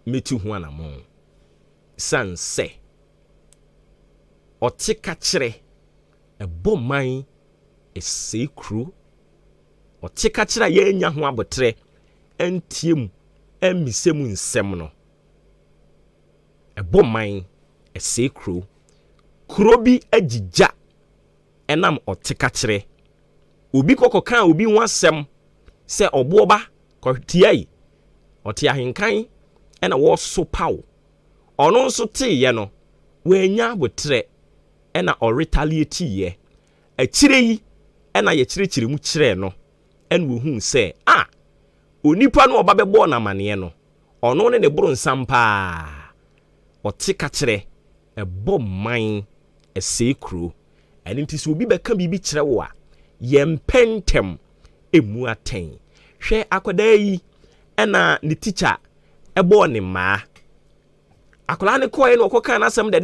Metu ho anamon. sanse otika kire eboman esekru otika kire ye nya ho abotre entiem emisemu nsem no eboman esekru krobi agija enam otika kire obi kokokan obi ho asem se oboba kotiai oti ahenkan ena wo so paw ono nso teye no wenya abotre ena o retaliate ye akire yi ena ye kirekire mu kire no ena wo hu se onipa no oba bebo na mane no ono ne buru nsampa otika kire ebo man esekru eni ntisi obi beka bibi kire wo a yempentem emu aten hwe akoda yi ena ni teacher ebo ne ma akola ne koye no okoka na asem de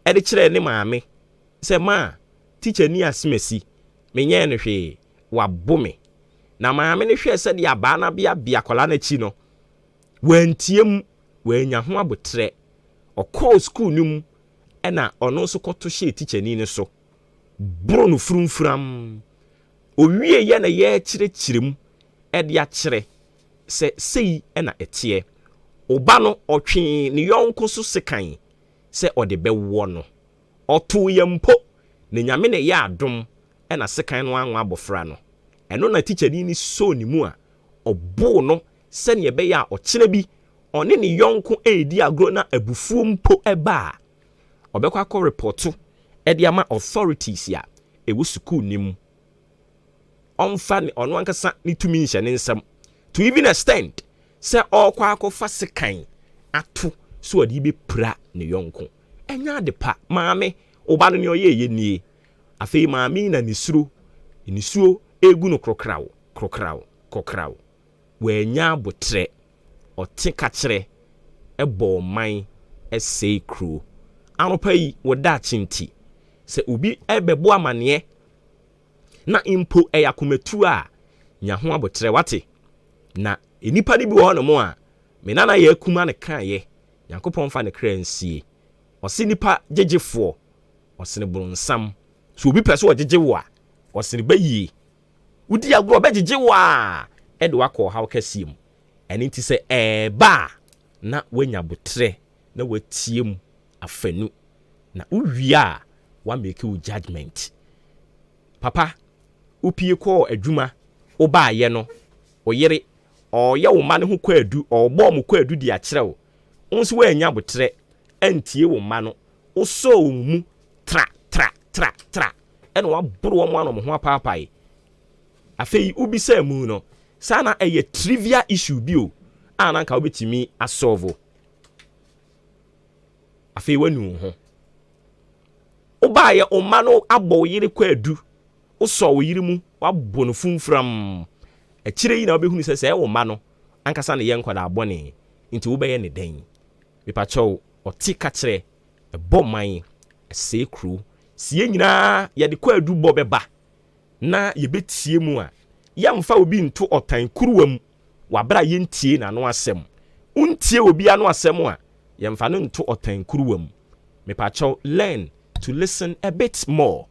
ede kire ne maame se ma teacher ni asemasi menye ne hwe wabome na maame ne hwe se de aba na bia akola na chi no wantiem wanya ho abotre okọ school num ena ono so koto hye teacher ni ne so bro no frumfram owie ye na ye kirekirem ede a kire se sei ena etie oba no otwe ne yonko so sekan se ode bewo no oto yempo ne nyame ne ya adom ena sekan no anwa abofra no eno na teacher ni so ni mu a obo no se ne be ya okire bi one ne yonko edi agro na abufuo mpo eba obekwa ko reporto ede ama authorities ya ewu school nim onfa ne ono ankasa ne tumi nhye ne nsam to even extent say okwa akofa sekan ato so odi be pra ne yonko enya de pa maame oba no ne oyeye nie afei maame na nisuo egu no krokraw wenya botre otika kire ebo man esekru anopa yi woda chinti se obi ebebo amane na impo eyakometu a nya ho abotre wate na enipa ni bi wo no mo a menana ye kuma ne kan ye yakopon fa ne kra nsie ose nipa jejefo ose ne bronsam so obi pese wo jejewo a ose ne bayi udi agro be jejewo a ede wakọ haw kasiem eni nti se ba na wanya botre na watiem afanu na uwia wa make you judgment papa upie ko adwuma oba ye no oyere oye wo ma ne ho kwadu obọ mo kwadu di akyerew onso wanya botre antie wo ma no oso wo mu tra eno wa boro wo ma no mo ho apaapai afei ubi sa mu no sana eye trivia issue bio ananka obetimi asolve afei wanu ho oba ye o ma no abo yire kwadu oso wo yire mu wabɔ no funfram akire yi na obehunu sɛ wo ma no ankasa ne yenkwada abɔne nti wo bɛyɛ ne den mepakyɛw ɔtika kire ɛbɔ man esekru sie nyina yɛde kwadu bɔ bɛba na yɛbetie mu a yɛmfa obi nto ɔtan kuruwam wabra yentie na no asɛm untie obi ano asɛm a yɛmfa no nto ɔtan kuruwam mepakyɛw learn to listen a bit more.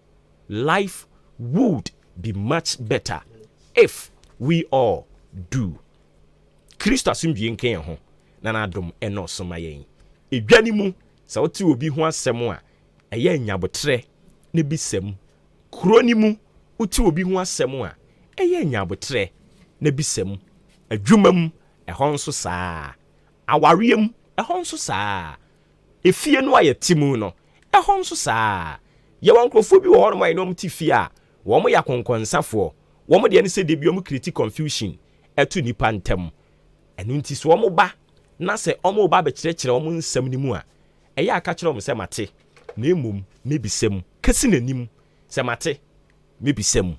Life would be much better if we all do. Christo asumdue nken ho na na dom eno soma yen. Edwani mu sa oti obi ho asem a eye nyabotre ne bisem. Kroni mu oti obi ho asem a eye nyabotre ne bisem. Adwumam ehon so saa. Awariem ehon so saa. Efie no ayetimu no ehon so saa. Ye wankrofo bi wo ho no mai no mtifie a wo mo ya konkonsafo wo mo de ne se de bi o mo create confusion etu nipa ntem enu nti so wo mo ba na se o mo ba be kirekire wo mo nsam ni mu a eya aka kire wo se mate na emom mebisem kasi nanim se mate mebisem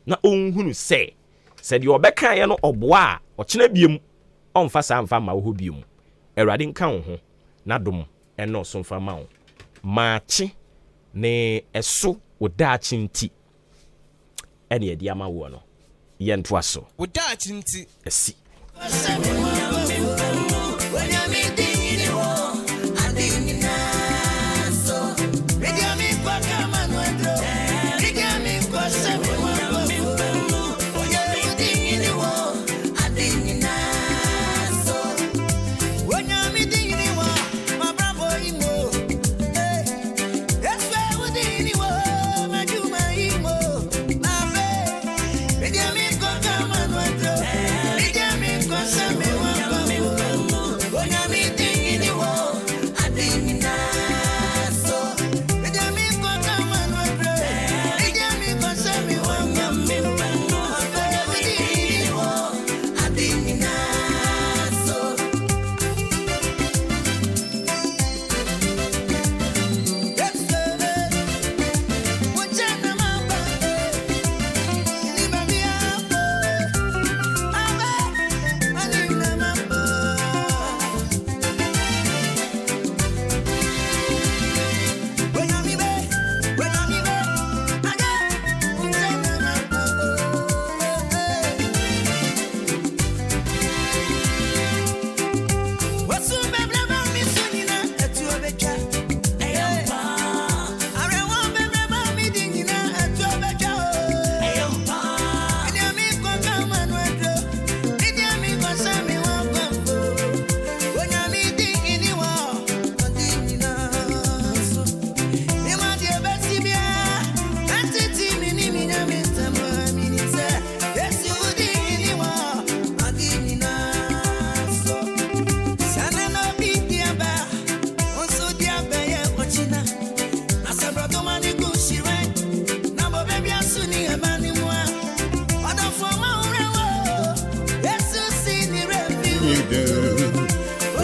na onhunu se de obeka ye no oboa a okena biem onfa sa mfa ma wo biem Awurade nka wo ho na dom eno so mfa ma wo maachi ne eso wodachi nti ene ye dia ma wo no ye nto aso wodachi nti esi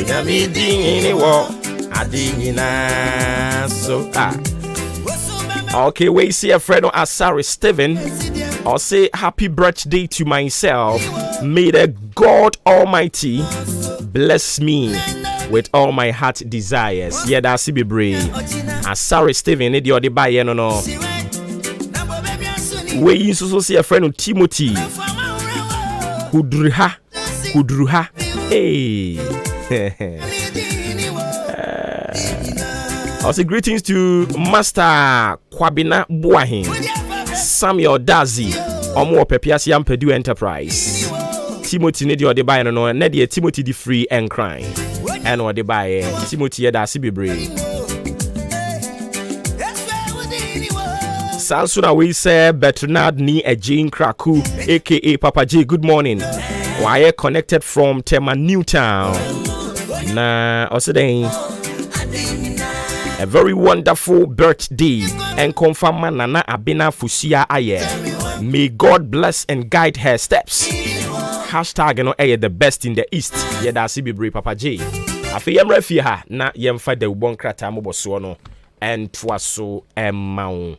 Nyame din ni wo adi na so Okay, we see a friend of Asari Steven. I'll say happy birthday to myself. May the God Almighty bless me with all my heart desires. Yeah, that's be brave. Asari Steven, need your buy no. We also see a friend of Timothy. Kudruha. Hey. I'll say greetings to Master Kwabina Buahin, Samuel Dazi, Omo Pepiasi Ampedu Enterprise. Timothy need your buy no, Nedia Timothy the free and crying. And what they buy Timothy Dasi be brave. Sansuna we say Bernard ni a Jane Kraku, aka Papa J. Good morning. Why connected from Tema Newtown. Na also then a very wonderful birthday and confirm Nana Abina Fusia Aye. May God bless and guide her steps. Hashtag no aye the best in the east. Yeah, that's be Papa J. Afi yam refi ha na yam fa the ubon krata mo boso no and twaso emma.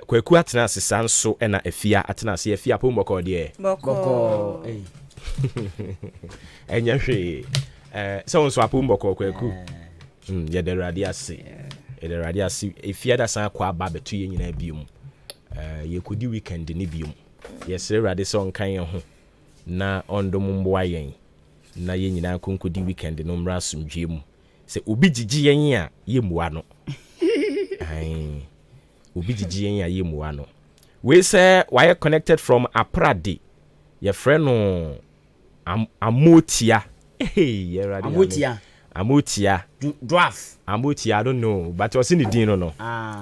Kweku atena sesan so na afia atena se afia po mboko de. Boko. Enya hwe. So nso apo mboko kweku. Yeah, the radiasi. The radiasi. If you san kwa ba betu ye nyina biom. Ye kodi weekend ni biom. Yes, radi so nkan ye ho. Na ondo mumboa yen. Na ye nyina konkodi weekend no mra sumdwe mu. Se obi gigi yen a ye muwa no. Ai. Obi gigi yen a ye muwa no. We say why connected from Apradi. Your friend no Amotia. Hey, ye radi. Amotia. Amotia. Dwarf. Amotia, I don't know, but what's in the dinner no?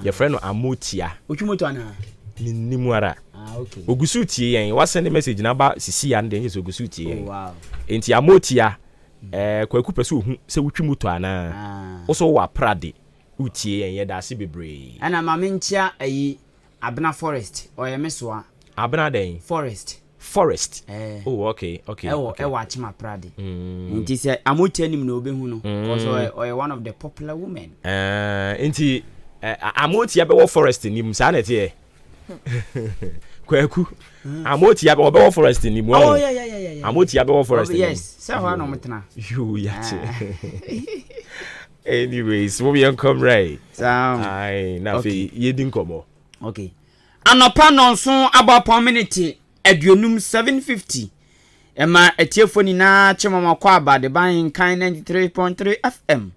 Your friend Amotia. Uchimoto ana. Nimuara. Okay. Ogusuti yen, what send a message na ba sisi and then Ogusuti yen. Oh wow. Enti Amotia kwaku pese hu se wutwimoto ana. Also wa Prade. Utie yen ye da se bebre. Ana ma mentia ayi Abena Forest or Yemeswa. Abena den. Forest. Oh, okay. Watch my Prade. Inti say Amotia nim no obehu no. Because one of the popular women. Inti Amotia be forest nim sa na tie. Kwaku. Amotia be forest nim. Oh yeah. Amotia be forest nim. Yes. Say ho na mutena. You yate. Anyways, what we come right. Aye, na fe yedin komo. Okay. Anopa nonso about minute aduonum 750. Ema etiefoni na chemama kwa aba de ban kan 93.3 FM.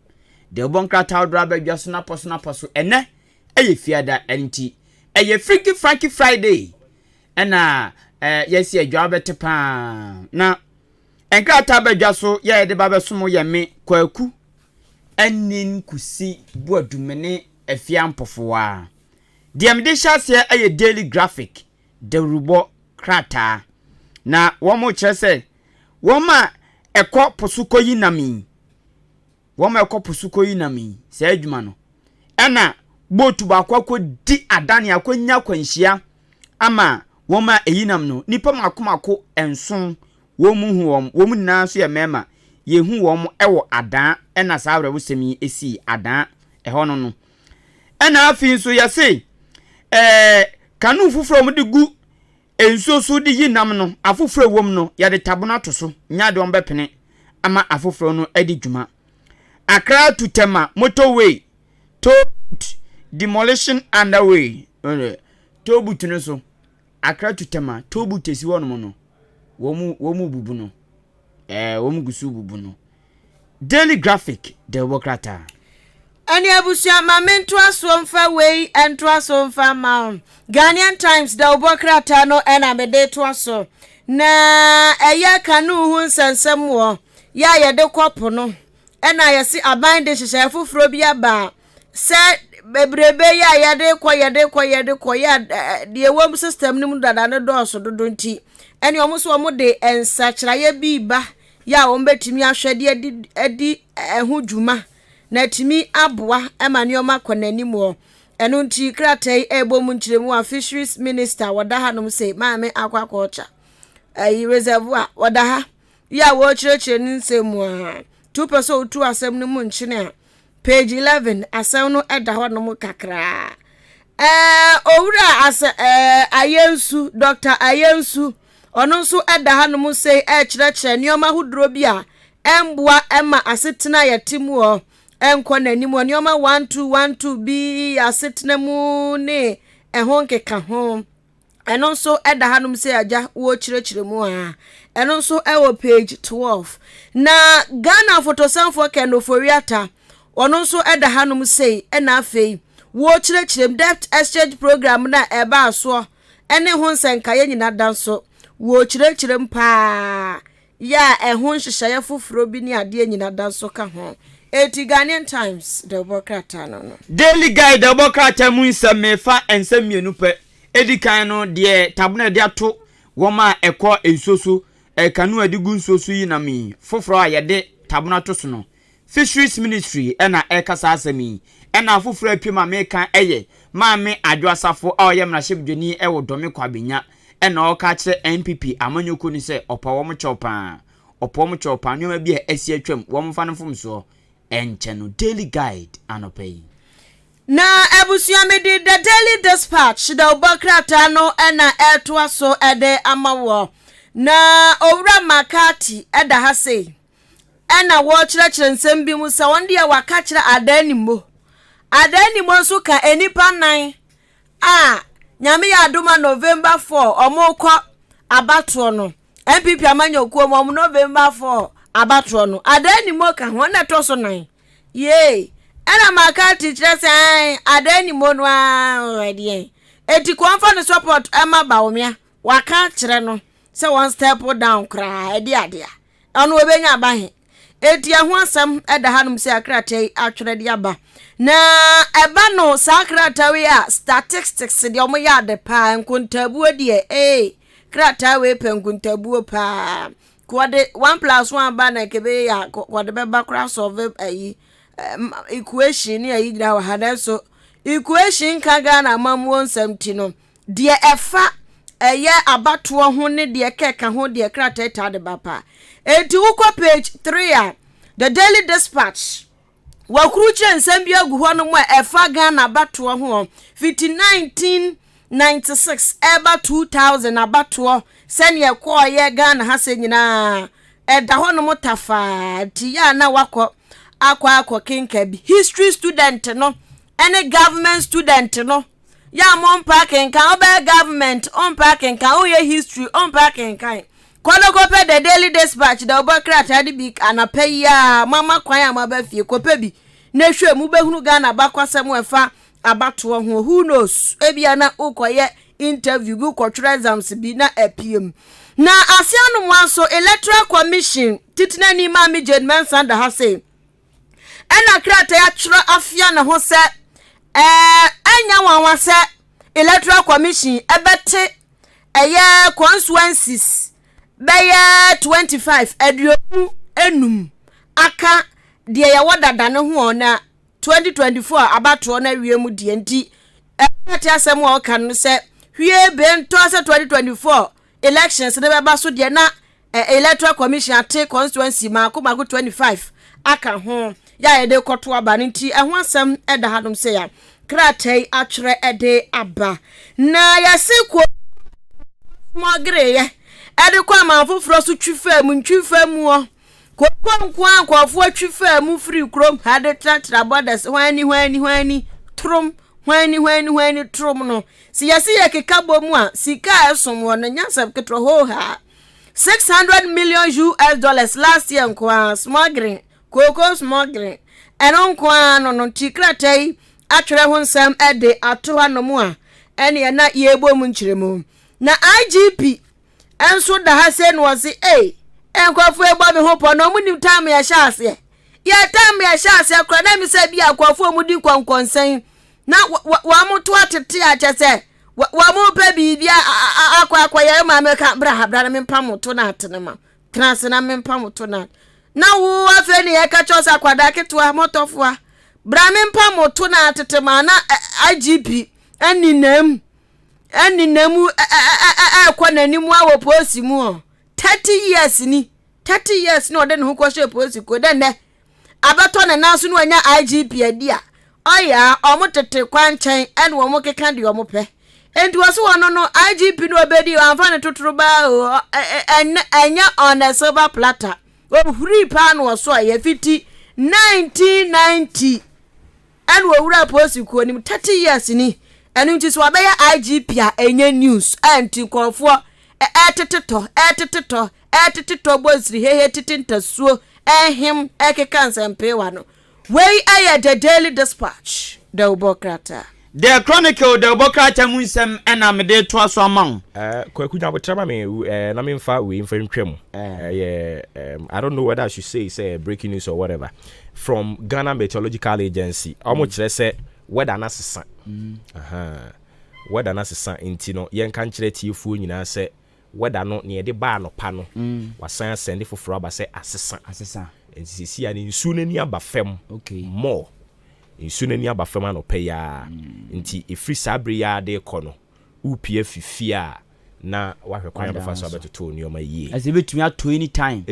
De obonkrata odra ba dwaso na poso ene eye fiada enti eye Frankie Friday. Ena yesi adwa betepa na enkrata ba dwaso ye de ba besomo ye me kwaku anin kusi buadumene afiampofoa. Diamde shase eye Daily Graphic de rubo krata na womo kyerese woma ekọ posuko yinami se adwuma no ena botu ba kwakọ di adane akwanya kwanhia ama woma eyinam no nipa makomako enson womu hu womu na so ye mema ye hu wom ewo adan ena saawre wosemi esi adan eho no ena afi so ye se kanu fufuro mu de gu enso di yinam no afoforo wom no ya de tabona to so nya de ombepene ama afoforo no adi dwuma Accra to Tema motorway to demolition underway to butuno so Accra to Tema to butesi wono no womu bubu no womu gusu bubu no Daily Graphic de Wokrata Ani abusia mamento asomfa wei ento asomfa ma Ghanaian Times da Wokrata no ena mede to aso na eya kanu hu nsensem wo ya ye de kopo no ena yesi aban de hyehyɛ foforo bi aba se bebrebe ya de kɔ ya de wom system nim dada ne dɔɔso dodo nti ene omo so omo de ensakyraye bi ba ya omo betimi ahwede edi ehu dwuma na timi aboa ema ne omo akɔnanim wo eno nti kratai ebom nkyeremu a fisheries minister wada hanom say maame akwakocha reservoir wada ha ya wo kyerɛkyerɛ nsɛm a 2 person to asem no mu nchine page 11 asem no eda ho no mu kakra owura as ayensu Dr. Ayensu ono nso eda ha no mu sei kire nioma huduro bia emboa ema asetena yetimu o enko nanimu nioma 1212 bi asetena mu ne ehon nkeka ho eno nso eda ha no mu sei aja wo kire mu a eno nso ewo page 12 na Ghana photosanfo kendo foriata ono nso eda ha no mu sei ena afei wo kire debt exchange program na eba aso ene ho nsenka ye nyina danso wo kire mpa ya ehun hyehyeye foforo bi ni ade nyina danso ka ho eti Ghanaian Times the bokrata no Daily Guide the bokrata mu nsamefa ensamienu pe edikan no de tabuna de ato woma ekọ ensoso kanu adigu nsoso yi na mi foforo ayede tabuna to so no Fisheries Ministry ena ekasa asemi ena foforo apima meka eye maame adwasafo a oyem na shebdweni ewo dome kwabenya ena oka kire NPP amanyoko ni se opawom chopa nyoma bi esi atwam wom fa no fom so encheno Daily Guide anopay na ebusia me di the Daily Dispatch the obokrata no ena eto so ede amawo na owura makati eda ha sei ena wo kire nsem bi mu sa wonde ya waka kire adanimo nso ka enipa nan nyame ya adoma November 4 omokọ abato no MPP amanyoku om November 4 abato no adanimo ka ho na to so nan ye ena makati kire se adanimo no already eti kwamfa no support ema baomia waka kire no se one step down kra edi ade ono obenya abahe eti ho asem eda hanum se akrate atwere de aba na eba no sakrata we a statistics de omo ya de pa nkuntabuo de krata we pe nkuntabuo pa kwade 1+1 ba na kebe ya kwade beba kra solve equation ya yira wa hada so equation kaga na mamuo nsamti no de efa eye abato ho ne de keka ho de krata ta de bapa eti uko page 3 the Daily Dispatch wakruche nsambia gu ho no mo efa Ghana abato ho 1996 eba 2000 abato sene ko ye Ghana ha se nyina eda ho no mutafa ti ya na wakọ akọ kinka bi history student no any government student no ya mon parking kan oba government on parking kan o ye history on parking kan kono kope the Daily Dispatch the obokrata de big anape ya mama kwan amaba fie kope bi na hwe mu behunu Ghana bakwasem efa abato ho who knows ebia na ukoye interview gu kotwere exams bi na apm na asianu mwanso electoral commission titina ni ma mi Jane Mensanda ha say ena krata ya twere afia na ho se anya wanwa se electoral commission ebete eye constituencies beye 25 aduomu enum aka de ya wodada ne ho na 2024 abato na wiemu de nti ati asem o kan no se hwie bento ase 2024 elections ne beba so de na electoral commission ate constituency mako 25 aka ho ya ye de koto aba nti ho asem eda hadom se ya kratai atwere ede aba na ya siko mogre ye ede kwa manfoforo so twifa mu o kokwankwa akwafo atwifa mu free krom hade tratra borders hwani trum hwani trum no si yesi ye kekabo mu a sika esom won nyansam ketro ho ha $600 million last year nkwa smuggling cocoa smuggling enon kwa no tikratai atwere ho nsam ede ato anomu a ene na yebo mu nkyeremu na IGP enso da ha se no se enkwafu egba me hopo no mu nim time ya hyase ya time ya hyase akra na mi se bia akwafu mu di kwankonsen na wa moto atete a chese wa mu pe bibia akwa ya ma me ka bra na me pamoto na atene ma transe na me pamoto na wo afa ni e ka chose akwada keto motofo bra me pamoto na atete ma na IGP aninam kwa nanimu awo posi mu 30 years ni ode ne ho kwhye posi ko den ne abato ne naso no anya IGP adia oya omotete kwanchan ene wo mokeka de omope enti wo so wono no IGP no obedi amfa ne totoro ba o enya on a silver platter wo huri pa no wo so ya fiti 1990 ene wo wura posi ko ni 30 years ni ene nti so abeya IGP a enye news enti konfo eteteto bozri hehe titintasuo ehim ekeka nsempe wa no wey aye the Daily Dispatch the Obokrata The Chronicle the Obokrata munsem ena mede to aso amon kwaku nya botrama me na me mfa we mfa ntwam I don't know whether I should say breaking news or whatever from Ghana Meteorological Agency almo kire say weather na sesa weather na sesa intino yen kan kire tiefu nyina say weather no ne de ba no pa no wasan send foforo aba say asesa nsisi ya ni nsu nani aba fam more nsu nani aba fam anope ya nti efri sabre ya de kɔ no upie fifia na wahwe kwan ba fa so abetoto ni oma yie as betumi ato any time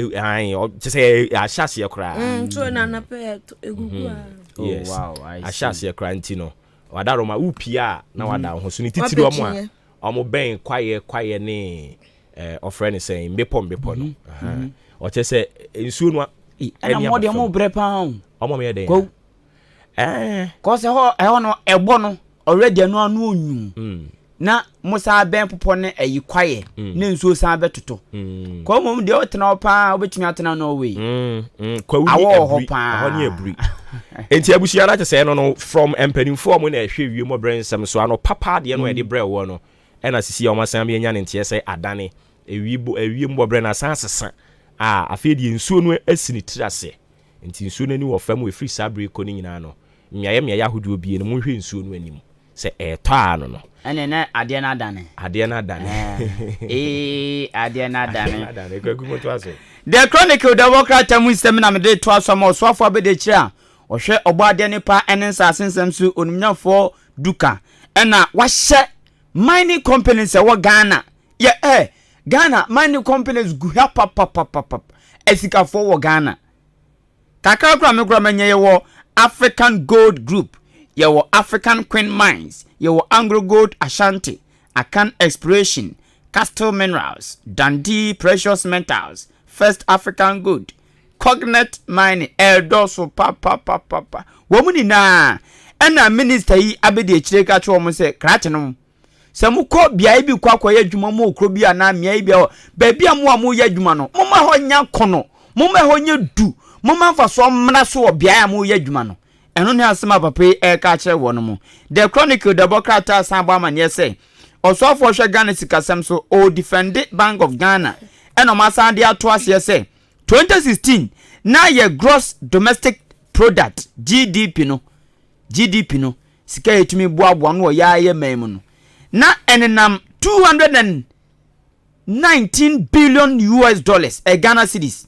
say ashase ya kra to na na pe egugu yes wow ashase ya kra nti no wadaro ma upia na wada ho so ni titiri omo ben kwaye ne offering saying mbepo no o che say nsu no ana mode mo brepa omo me dey ko cause ho no ebo no already anu onyu na musa ben popo ne ayi kwaye ne nsuo san betoto ko mom de otena opa obetumi atena no we kwawu ni abri enti abusia na say no from empanimfo mo na ehwe wie mo brensem so ano papa de no e de bre wo no ena sisi o masan be nya ne ntie say adane ewie mbo bre na san sesa afedi nsuo no asini tirase enti nsuo no ni wo fam we free sabre ko ni nyina no miaye ahodo obie no mo hwe nsuo no anim se eto ano no ene na ade na adane ade na adane kwaku moto aso The Chronicle the Obokrata munsem na mede to aso ma osofo abede kira ohwe obo ade ne pa ene nsasensem su onumnyafo duka ena wahye mining companies wo Ghana Ghana mining companies gu pap esika for wo Ghana kakra me kra menye ye wo African Gold Group ye wo African Queen Mines ye wo Anglo Gold Ashanti Akan Exploration Castle Minerals Dundee Precious Metals First African Gold Cognet Mining Eldoso papa wo muni na ena minister yi abede chire ka cho mo se krache no samuko bia bi kwa kwa adwuma mo okro bia na mia bia ba bia mo amu ya adwuma no mo ma ho nya kono mo ma ho nya du mo ma fa so mna so bia amu ya adwuma no eno ne asema papa ka kire wo no mo The Chronicle the Obokrata san ba mane say osofo hwe Ghana sikasem so o defend Bank of Ghana eno ma san de ato ase say 2016 na ye gross domestic product GDP no sika etumi boaboa no ya ye mem no na enenam 219 billion US dollars Ghana cedis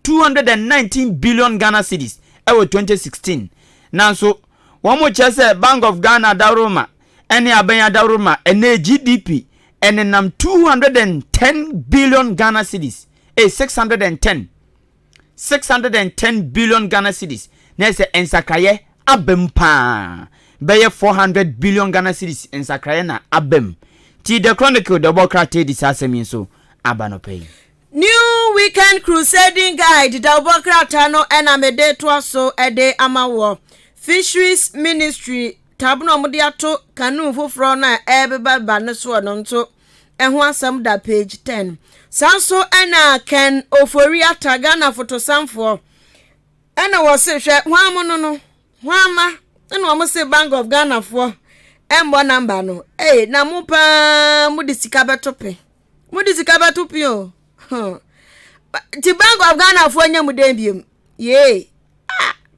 219 billion Ghana cedis ewo 2016 nanso womo chese Bank of Ghana daruma ene abanya daruma ene GDP enenam 210 billion Ghana cedis 610 billion Ghana cedis na se ensakaye abempa beye 400 billion Ghana cedis ensakaye na abem ti The Chronicle the Obokrata disasemi so abanopay New Weekend Crusading Guide the Obokrata no enamede to aso ede amawo Fisheries Ministry tabuno mudi ato kanu foforo na ebeba ne so no nto eho asam da page 10 sanso ena Ken Ofori ataga na fotosamfo ena wo se hwe hwamu no hwama ena wo se Bank of Ghana fo embo number no na mupa mudi sika betope o ti Bank of Ghana fo nya mudembiem ye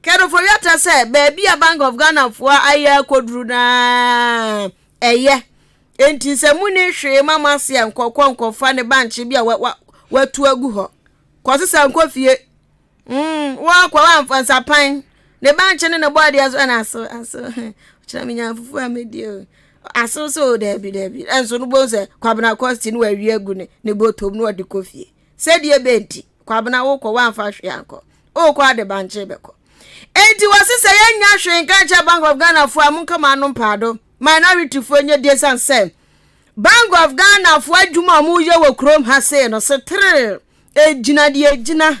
Ken Ofori ata se baby a Bank of Ghana fo aya kodru na enti se muni hwe mama se nkokɔ fa ne banche bia watu agu ho kwosesa nkofie wa kwa wanfansa pan ne banche ne body aso na aso kira minya fufu amedio aso so debi enso no bonse kwabena cost ni wawie agu ne botom no de kofie se die benti kwabena wo kwa wanfa hwe anko o kwa de banche beko enti wase say nya hwen kancha Bank of Ghana fo amunka manom pado minority fo nya de sanse Bank of Ghana fo adwuma mu ye wo krom ha say no se tre ejina de ejina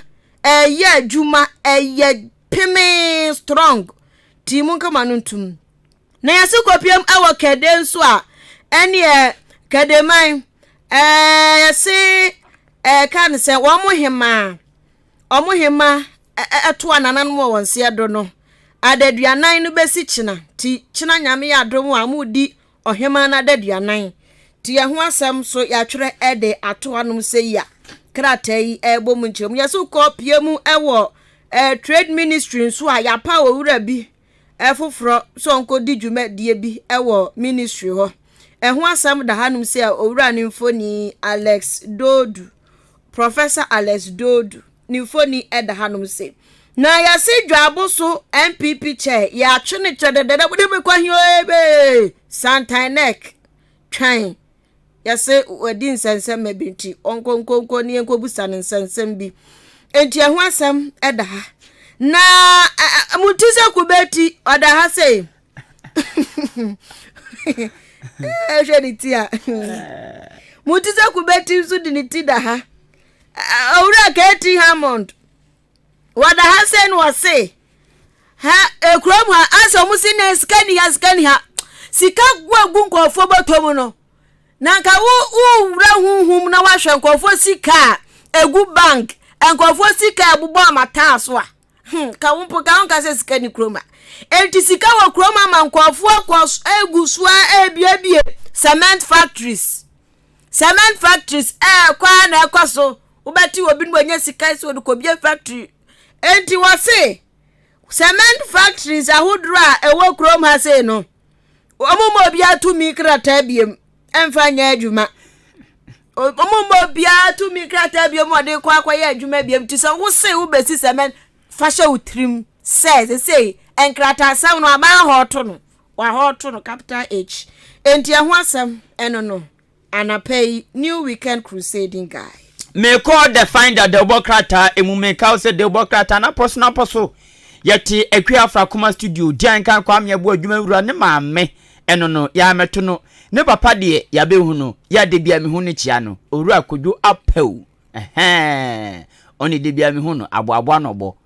ye adwuma ye peme strong ti munka manuntum na yase kopiem awo kede nso a ene kademan yase kan se wo mo hema eto ananan mo wonse do no adaduanan no besi china ti china nyame ya dom amudi ohema na adaduanan ti ye ho asem so ya twere ede ato anum se ya kratai ebom nchom yase kopiem ewo trade ministry nso a ya pa owura bi efoforo so nko di dwuma die bi ewo ministry ho ho asem da hanum se owura ni mfoni Alex Dodu Professor Alex Dodu ni mfoni eda hanum se na ya si dwabo so MPP chair ya twene twedede bude me kwa hio ebe Santanek twan ya se wadi nsensem mebinti onkonkonko ni enkobusa nsensem bi enti ho asem eda ha na mutise kubeti oda ha se tia mutise kubeti su diniti da ha owura keti Hammond wada ha se no se ha ekrom ha aso musi na skani ha sika gwagu nkofo botom no na ka wo wura hunhum na wahwe nkofo sika egu bank nkofo sika ebubo amata so a ka wumpo ka onka se sika ni kroma enti sika wo kroma ma nkofo akos egu so ebiebie cement factories kwa na kwaso ubeti obi no nya sika so de kobie factory enti wo se cement factories ahudra ewo krom ha se no omumo obi atumi krata biem emfanya adwuma omumo obi atumi krata biem ode kwa akwa adwuma biem ti so wo se wo besi cement fasha utrim say enkrata sam no aba hoto no wa hoto no capital H enti ho asem eno no anapay new weekend crusading guy me call the finder the Bokrata emume ka say the Bokrata na personal yeti Akwiafra Kuma studio dian kan kwa me abo adwuma wura ne maame eno no ya meto no ne papa de ya behu no ya de bia me hu ne chia no owura kodwo apew oni de bia me hu no abo no bo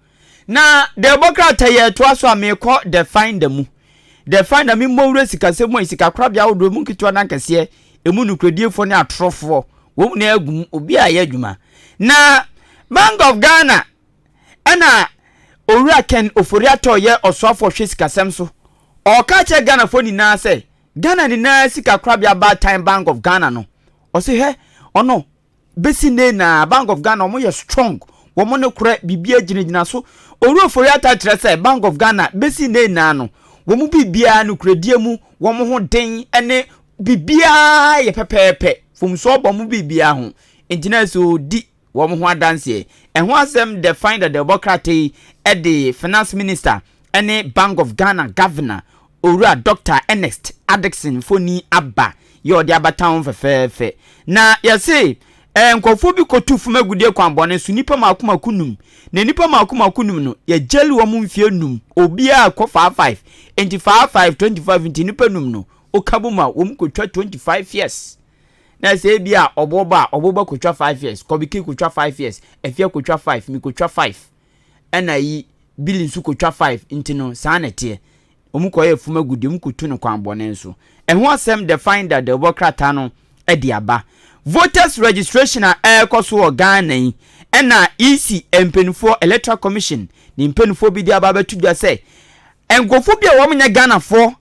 na the Bokrata ye to aso a me call the finder mu the finder me mo wura sika se mo sika kra bia wodo mu nkitwa na nkese emu nukrediefo ne atrofo wo na agum obi a ya dwuma na Bank of Ghana ana owura Ken Oforiato ye osofo hwesika sem so o ka che Ghana fo ni na se Ghana ni na sika krabia bad time Bank of Ghana no o se he ono besi ne na Bank of Ghana mo ye strong wo mo ne kura bibia ginigina so owura Oforiato tre se Bank of Ghana besi ne na no wo mu bibia no kuradie mu wo mo ho den ene bibia ye pepepe fum so bo mu bibia ho entina so di wo mo ho adanse ho asem the finder the Bokrata at the finance minister ene Bank of Ghana governor owura Dr. Ernest Adixon foni abba ye odi abatown fefefe na ye say nkofo bi kotu fuma gudie kwambone so nipa makoma kunum na nipa makoma kunum no ye jeli wo mu mfie num obi a ko 55 25 nti nipa num no okabuma wo mu kotwa 25 years na say bia oboba kotwa 5 years kobiki kotwa 5 years efia kotwa 5 mi kotwa 5 ena yi billing su kotwa 5 nti no sanete omuko ye fuma gudie mu kotu no kwambone nso ho asem the finder the Bokrata no ediaba voters registration a koso Ghana yi ena EC empenfo electoral commission ni empenfo bi dia baba tudwa say engofo bia wo mnya Ghana for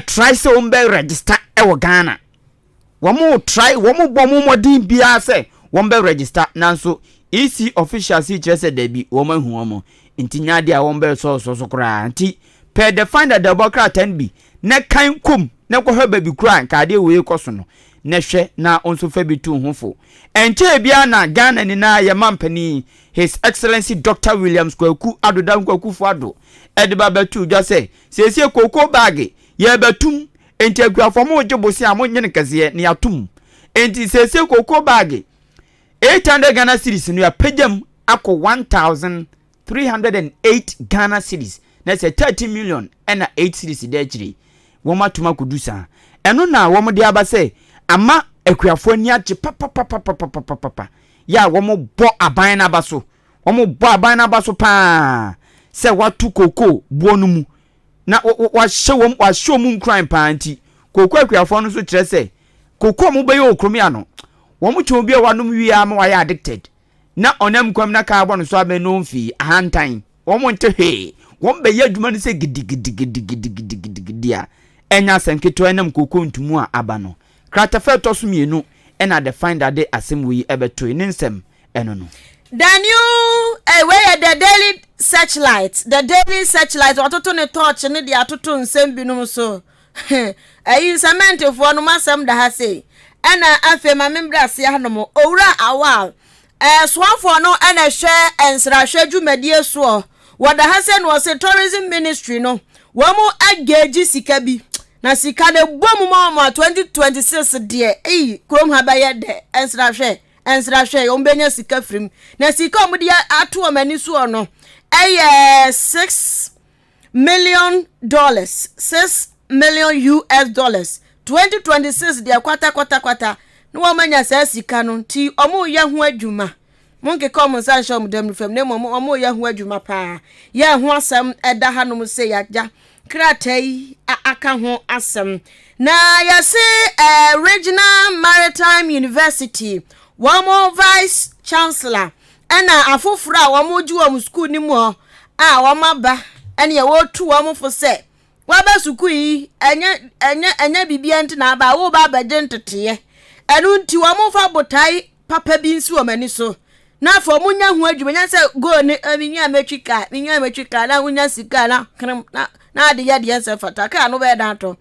try say wo be register wo Ghana wo mo try wo mo bom modin bia say wo be register nanso EC officials see say da bi wo mahu wo mo ntinya dia wo be so kra nti per the finder the Bokrata bi na kan kom na ko haba bi kra ka de we koso no na hwe na onso fa bi tu hofo enche bia na Ghana ni na ye mampani His Excellency Dr. Williams Kwaku Adodam Kwaku Fuado ediba batu dwa say sesie koko bag ye batum enti akuafo mo jebosi a mo nyene kase ne atum enti sesie koko bag 800 Ghana cedis no ya pejam akọ 1000 308 Ghana cedis na say 30 million and 8 cedis de achiri woma tuma kudusa eno na womo de aba say ama akuafo ni ache papa ya womo bo aban na baso pa say watu koko buonu mu na wa show mu crime panti koko akuafo no so kire say koko mu be yo okromi ano womo che obi e wanom wi ama wa ya addicted na onam kwam na ka abon so abe no mfi ahantan womo nte he won be ya adwuma no say gidi a enya senketo enam koko ntumu a aba no kratafa to so mienu ena the find that they asem we ebeto nsem eno no Daniel where the daily searchlight watoto ne torch ne dia atoto nsem binum so ayi cement fo no masem da ha sei ena afa ma membra se ha no mo owura awal swafo no ena hwe ensra hwe dwumadie so wada ha se no se tourism ministry no wo mu ageji sika bi na sika de bom mo 2026 de krom ha ba ye de ensra hwe ombenya sika frim na sika omudi ato amani so no 6 million US dollars 2026 de kwata no wamanya sa sika no ti omo ya ho adwuma monke come san show dem fam ne omo ya ho adwuma pa ya ho asam eda ha no se yaja kratai aka ho asam na ya se Regional Maritime University wamo vice chancellor ana afofura wamo ju wamo school ni mu wamaba ene ye wotu wamo fo se waba suku yi enya bibia nti na aba wo ba baje ntete enu nti wamo fa botai papa bi nsi wo mani so na fo munya ho adwuma nya se go ni minya metwika na munya sika na ade ya de se fata ka no be da to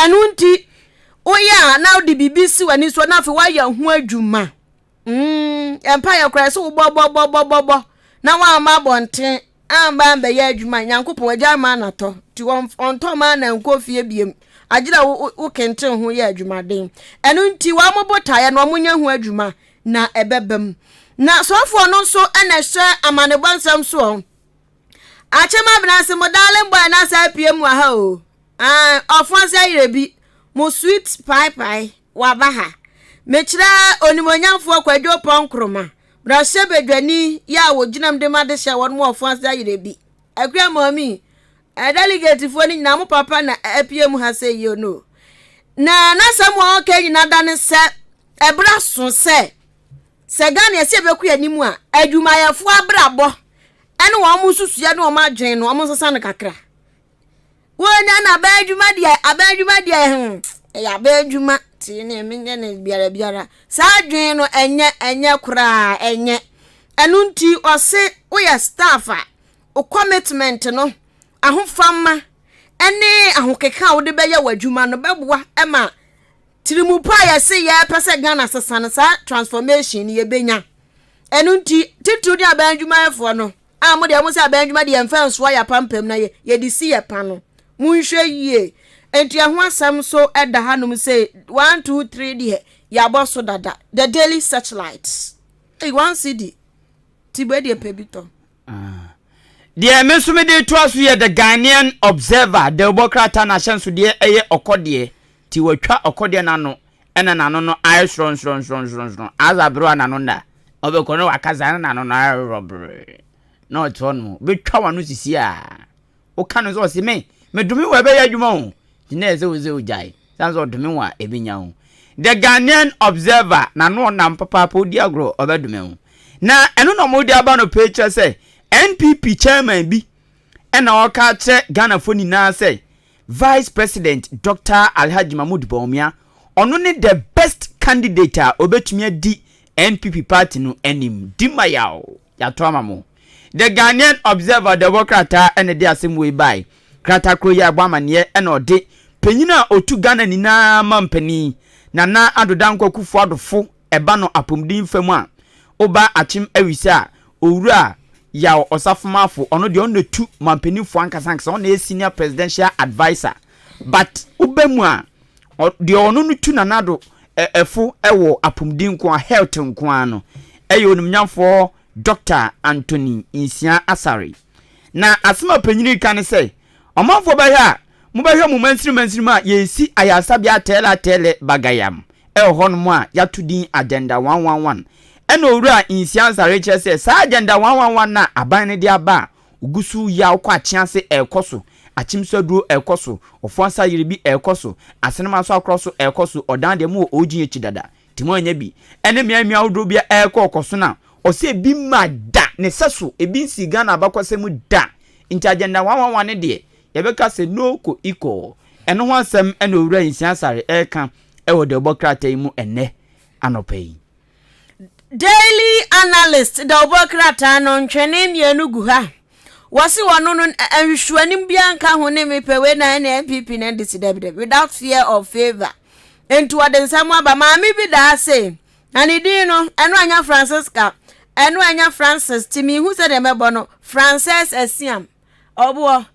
enu nti oya na odi bibisi wani so na fe wa ya ho adwuma empire cry so bo na wa ma bonten amba mbe ya adwuma nyankopon agya ma na to ti on to ma na nkofie biem agira wo kenten ho ya adwuma den enu nti wa mo botaye no munya ho adwuma na ebebem na sofo no so ena hye amane bansam so achema binase modale boy na sa piem wa ha o ofonse ayerebi mo sweet pie wa baha mechira onimonyamfo kwadwo ponkroma brashe bedwani ya woginam de madehya won mo ofonse ayerebi akua mami delegate fo ni na mo papa na apiem ha say you know na samu okay na dane se ebra so se Gani ese beku animu a adwumayefo abrabo ene wo mu susuye ne wo madwen no wo sesa ne kakra wonya na abadwuma dia ya abadwuma ti ne menye ne biara sa adwen no enye kura enye enu nti ose wo ya staff a o commitment no ahofama ene ahokeka wo de beye wadwuma no beboa ema tirimupa ya se ya pese Ghana sesane sa transformation ye benya enu nti titu dia banjuma efo no mo de mo se banjuma de emfa so ya pampam na ye di si ye pa no munhwe yie enti ho asam so eda hanum se 1 2 3 de ya boso dada the daily searchlight 1 cd tibe de pebito de mesume de to aso ye the Ghanaian Observer de obokrata na hyenso de eye okode ti watwa okode nano ena nano no aye stron azabro anano nda obekono wakaza nano no robbery no tono betwa wano sisi a o kanu so se me dumi wa be yadwuma ho dina eze oze ojai sanzo dumi wa ebinya ho the Ghanaian Observer nano nam papa podi agro obedume ho na eno no modi aba no page say NPP chairman bi ena oka che Ghana foni na say Vice President Dr. Alhaji Mahmoud Bawumia ono ne the best candidate obetumi adi NPP party no enim dimayao ya to amamo the Ghanaian Observer the Wokrata ene de asem we by krata kro ya gbamane ene ode penyina otu Ghana ni na mampani na adodan kwakufu adofo eba no apomdin famu a oba achim awisa owura ya osafumafo ono de on tu mampanifu ankasanka on senior presidential advisor but ubemu a de ono no tu nanado efo ewo apomdin ko health nko ano eyo onimnyamfo Dr. Anthony Insia Asare na asema panyini kan say omanfo ba ha mo ba hwa mo mansiri ma yesi ayasabia tele bagayam hono a yatudin agenda 111 ena owura Insia Asare che say sa agenda 111 na aban ne dia ba ugusu ya kwa chiase ekoso achimsaduro ekoso ofansa yiribi ekoso asenema so akroso ekoso odan de mu oji echidada timo anya bi ene miamia wodro bia ekokoso na ose bi mada ne seso ebi nsi Ghana abakwasem da inti agenda 111 ne de yebeka se no ko iko eno ho asem ene owura Insia Asare eka ewo de obokrata yi mu ene anopai daily analyst de obokrata no ntwene mienu gu ha wasi wano no ahwehwanim bia nka ho ne mepewe na NPP na decided without fear of favor ento adensam aba maami bi da say na ne din no eno anya Francisca eno anya Francis timi hu se de mebo no Frances Asiam obo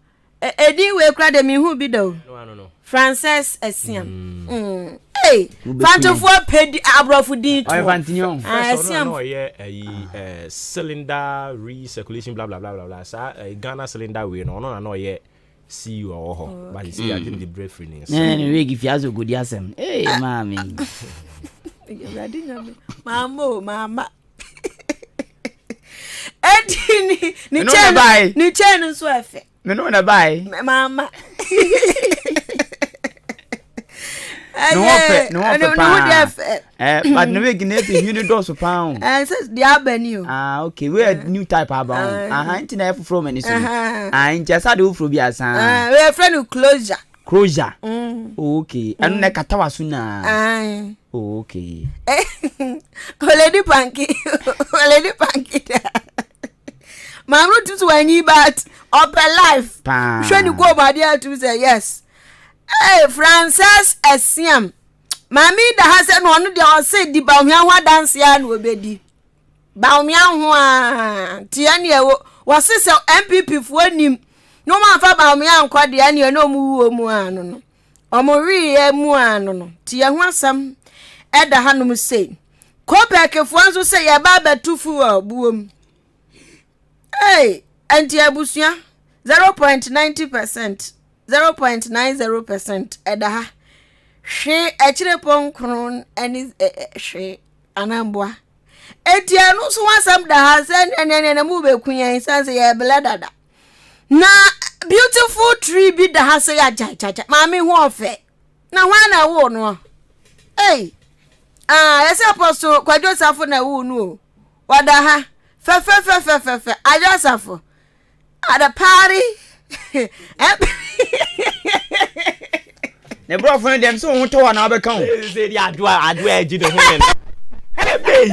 edi we kra de mi hu bi do no Frances Asiam hey fantofo pedi abrofu din to Asiam no ye cylinder recirculation blah blah blah blah sa Ghana cylinder we no no ye see you or but you see I didn't the bread free we give you as a good yasem hey mami mama edi ni chen so efe me no na buy mama no but no we gina be $100 pound says the avenue okay we a new type about inti na from many so inti asa de fro bi asa we friend closure okay anu na katawa so na okay lady panky mamru tutu anyi but up life shey go my dear to say yes. Hey, Frances Asiam. Mami da ha se no no de o se di ba hwa hwa dance ya no obedi. Ba hwa hwa ti ane e wo se se MPP fo anim. No ma fa ba hwa anko de ane no mu wo mu anu no. Omo wi e mu anu no. Ti ya hwa sam e da ha no mu se. Ko peke fo anso se ye ba batufu wa buom. Hey, anti abusua 0.90%. 0.90% edaha hwe echire ponkron ani hwe anambwa etia no so wasam da ha se ne mu be kunyan sanse ye bledada na beautiful tree bi da ha se ya cha mami ho ofe na hwa na wo no eh yesi apostle kwadwo safo na wo no wada ha fe ajosafo at a party ne bro friend dem so ho to wa na be kan say di adwa eji de ho men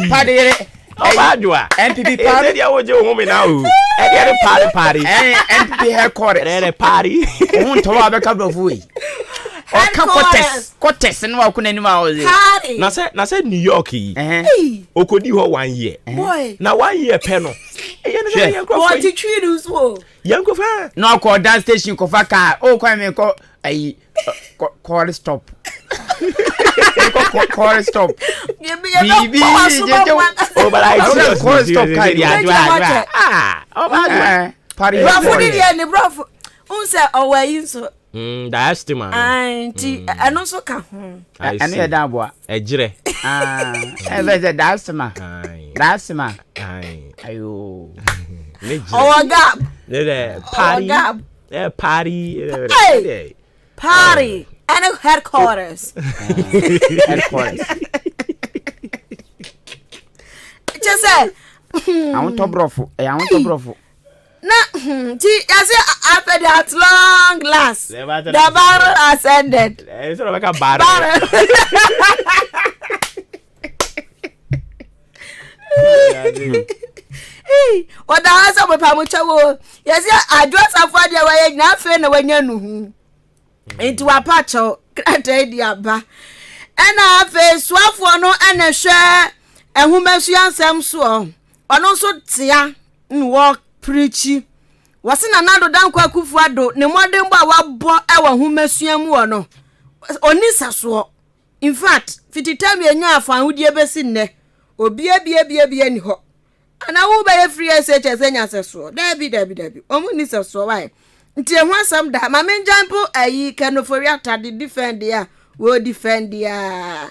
padere adwa MPP party say di awoje ho men na o e dey party MPP headquarters party ho to wa be ka bro fu yi o ka contest no wa ku nani ma o na say New York yi okodi ho 1 year na 1 year pe no what the tree so yanko fa no ko dance station ko fa ka o kwa me ko ai call stop call stop bibi oh but I call stop kai dia oh my party bro di ni bro unse owayi so diastema anti eno so ka ho eno ye da boa ejire e diastema ayo our gap party and headquarters just say I want to brofo na ti yase after that long last the barrel has ended so like a barrel hey oda hasa papa mo chawo yase address afọ de wa ye na fe na wanya nu hu enti wa pa cho krata di aba ena afe suafo no ena hwe ehumasu ansem so ono so tia nwo preachi wase na nado danko akufu ado ne modern ba wabo ewa humasu mu ono onisa so in fact fititam enya afan hudie besi nne obia bia ni ho ana wo be free SHS enya seso dabi omu ni seso why nti ehwa asam da ma men jampo ayi kanofori atade defend ya wo defend ya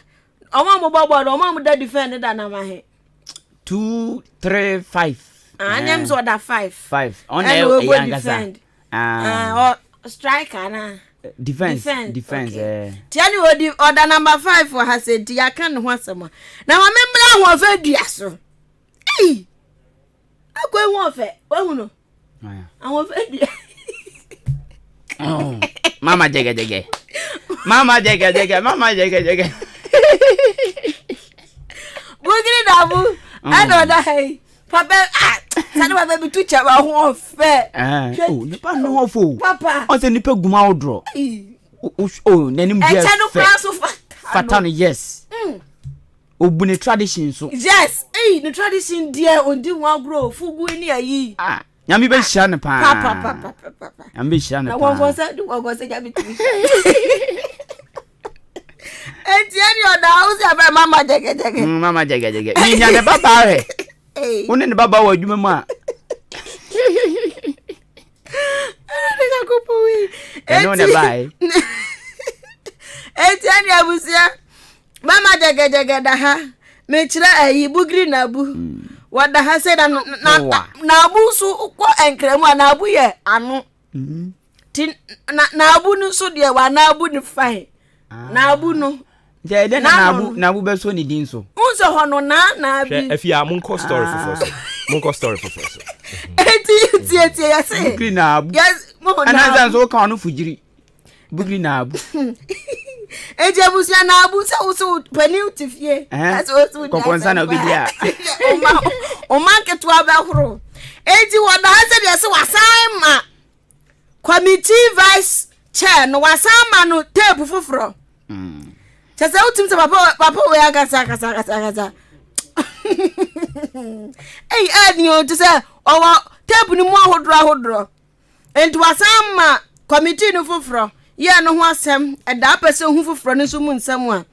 omo mo bobo omo mo da defend da na ma he 2 3 5 anyam so da 5 on the defend or striker na defense tiani odi order number 5 for hasenti ya kan ho asem na ma membra ho fa dua so eh akwa ho fa wahu no awon fa dua mama jege bugiri dabu ano da hey papa sanu papa bi tu cha ba ho fe ne pa no ho fo papa o se ni pe guma odro nanim je e chanu class fatano yes obune tradition so yes the tradition there on di one grow fugu ni ayi nyame be hia ne pa papa nyame be hia ne pa wo se jabi tu entiani oda house aba mama jege ni nya ne baba he woni ne baba wa adwuma mu a ana ko powi no ne bai entiani abusia mama jege da ha me kira ayi bugri na bu wada ha se da na abu su ko enkremu na abu ye anu tin na abu nu so de wa na abu ni fine na abu no je de na abu be so ni din so unso hono na abi afia monko story for first eti ya say bugri na abu yes mo na ananza so ka onu fujiri bugri na abu eje busia na abu se uso pani utifie aso kokonsa na obidia o market wa ba horo eji wada hase de se wasan ma committee vice chair no wasan ma no tape foforo chese utim se papa we agasa ei ani o to se o tape ni mu ahodro enti wasan ma committee no foforo ye no ho asem eda pese hu foforo no so mu nsam a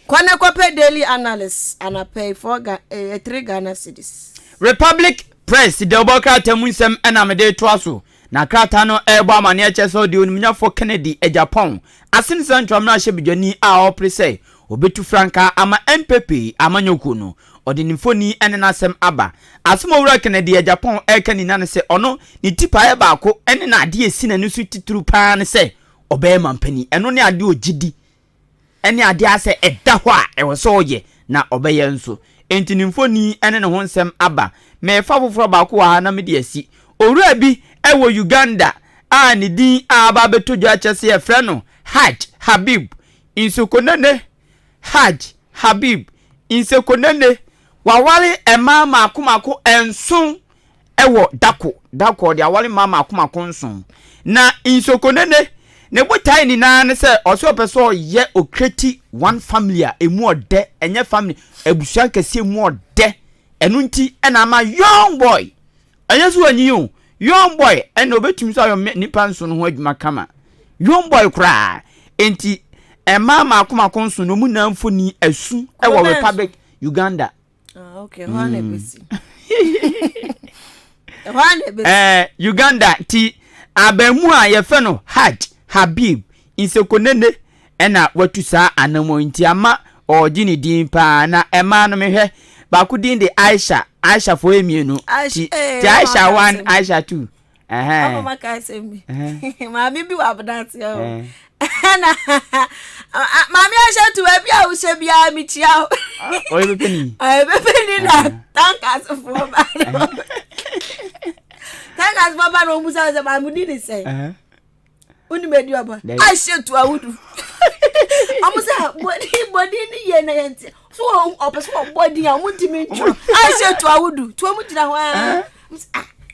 kwana kwape daily analyst and I pay for 3 Ghana cedis. Republic Press de oboka temunsem na mede toaso na krata no ebo amane echeso de onimnyafo Kennedy e Japan asin sentrum na hye bidwani a opre obetu franka ama MPP amanyoku no odinifoni ene na asem aba asem owura Kennedy e Japan e kanina ne se ono ni tipa e baako ene na ade esi na nusu tituru pa ne se obe mampani eno ne ade ogidi ene ade ase eda ho a e wo so ye na obeye nso entinimfoni ene ne ho nsem aba me fa foforo baako wa na me de asi owura bi e wo Uganda a ne din aba betojo achese e frɛ no Habib insokonene Habib insokonene wawale mama akomako enson ewo dako de awale mama akomako nson na insokonene ne botai ni na ne se oso peso ye okreti one family a emu ode enye family ebusua kese emu ode enu nti na ama young boy enye so anyi young boy ena obetumi so ayo nipa nso no ho adwuma kama young boy kra enti mama akomako nson no mu na mfoni asu ewo Republic Uganda okay hone besi Uganda ti abamu a ye fe no Habib insekonene ena watusa anamo nti ama ojini din pa na ema no mehwe ba ku din de Aisha fo emienu ti Aisha 1 Aisha 2 Papa makase mi mami bi wa abdati o na mami Aisha 2 bi a wo se bia mi tia o ebepeni na tankas fo ba tankas baba no musa se ba mu di say uni medi oba Aisha 2 awudu amusa body ni ye na yenti so opeso body a mutimi ntro Aisha 2 awudu to mu gina ho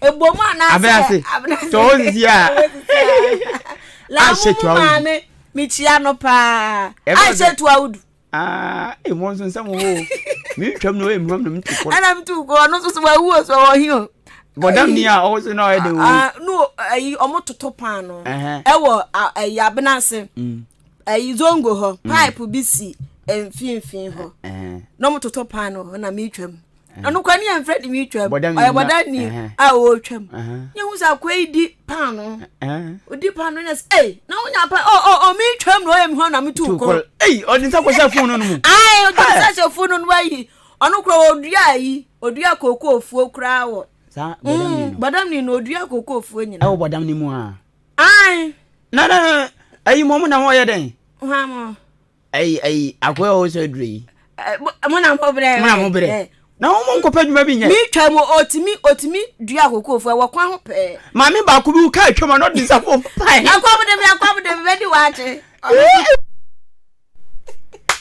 ebomu ana abase to zia Aisha 2 awudu mi chia no pa Aisha 2 awudu monso nsam ho mi twam no emram no mtiko ana mtuko no so wa wu so wo hio bodam ni a o se no e de wo no ayi omototo pan no ewo ayi abenase ayi zongo ho pipe bi si mfimfin ho no mototo pan no na mi twam anu kwani en Fred mi twam bodani a o twam nye hu sa kwai di pano odi pano na na unya pa o mi twam no em ho na mi tu ko odi nsa ko sa phone no mu odi nsa sa phone no bayi anu kro odua koko ofuo kra wo sa bodam ni no odua koko ofuo nyina e bodam ni mu a na ayi mo na ho ye den ha mo akwa o so dri mo na mo bre na wo mo nkopa dwuma bi nye mi twam otimi dua koko ofuo wo kwa ho pe ma mi ba ko bi ka twam no di sa fo pai akwa de be di wache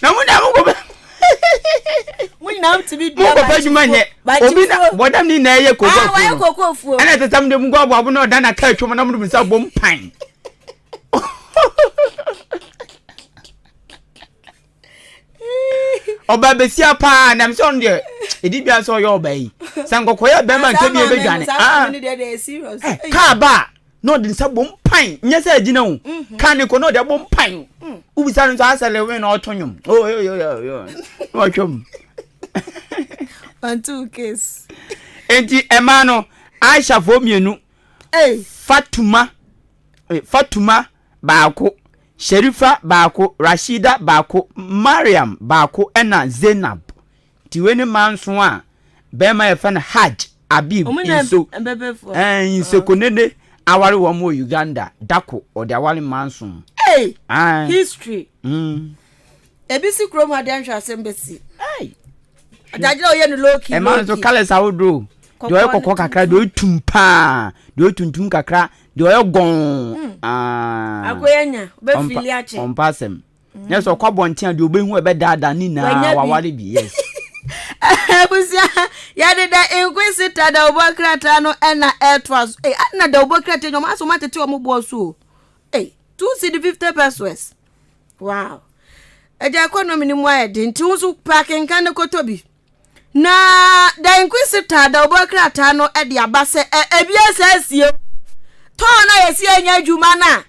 na mo na mo ko we now to be do ko pajuma nye obi na bodam ni na ye koko fu ana tetam de mugwa abo na oda na ka twom na mo bisa bom pan oba besia pa na mso nde edi bia so yo oba yi sankoko ya be man kebi e be dwane ka ba no de nsa bom pan nya sa agina wo ka ne ko no de bom pan ubisa no asale we na otonyum yo watchum and two case enti emano Aisha fo mienu Fatuma baako Sherifa baako Rashida baako Mariam baako ena Zainab tiweni manso a bema ye fa na Hajj Abib inso konene awari wo mo Uganda dako ode awari manso history ebisi krom adan hwa sembesi adajira oye no loki manso kale sawdo do e kokko kakra do tumpa do tuntum kakra do e gon akoyanya be fili ache ompasem yes okwabontia do obehu ebe dada ni na wawale bi yes ebusia ya de da inquisitor da obokrata no na etwas na da obokrata nyoma aso matete o mo so 250 pesos wow eja economy ni mo ede nti unsu parking kan kotobi na da inquisitor da obokrata no e de abase ebiasa asie to na yesi anya adwuma na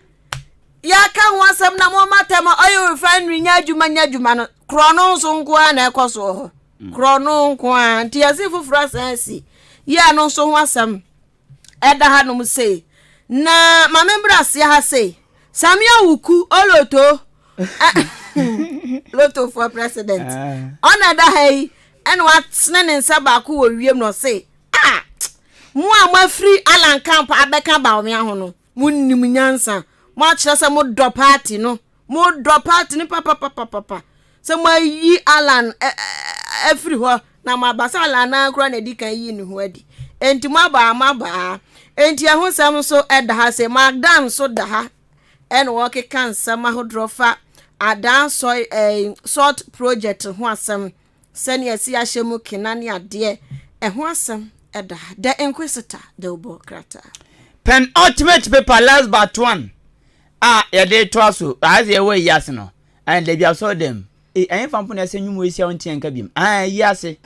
ya ka ho asem na mo matem oyo refinery nya adwuma no krono nso nko na ekoso ho krono nko anti yasi fufura asansi ya no nso ho asem eda ha no say na mamembra se ha say Samia Wuku oloto loto for president ona da hey en wat snene nsa ba ko wo wiem no say mu ama free Alan Camp abeka ba o me ahono munnim nyansa mo akira se mo do party no mo do party ni papa se mo yi Alan free ho na ma basa Alan na kura na di kan yi ni ho adi enti mo ba enti ehun sam so eda ha se magdan so da ha en work cancer mahodrofa adan soy sort project ho asem sene yesi ahemu kinane ade ho asem eda the inquisitor the obokrata pen ultimate paper last but one ya dey twaso as ye way yas no and they be saw them fampo na senwum esi on tienka bim yase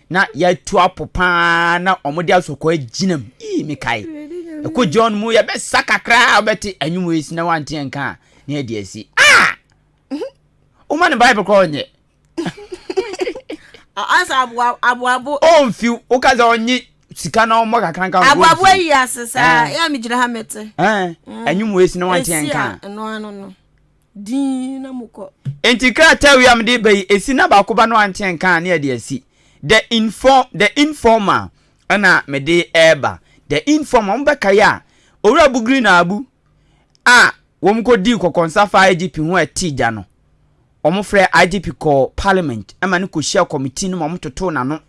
na ya tu apopa na omode asoko aginam me kai ko John mu ya be sakakra obeti anwum esi na wan tienka na e de asi o man Bible ko onye asa abu on fi o kaza onye sika na omo kakranka abu yase sa ya mi jira ha mete anwum esi na wan tienka no din na muko enti krata wi am de bai esi na ba ko ba no wan tienka na e de asi the informer ana me de eba the informer mbeka ya owura bugri na abu wom ko di ko konsafa IGP ho atija no omofre IGP ko parliament ama ne ko share committee no mototo na no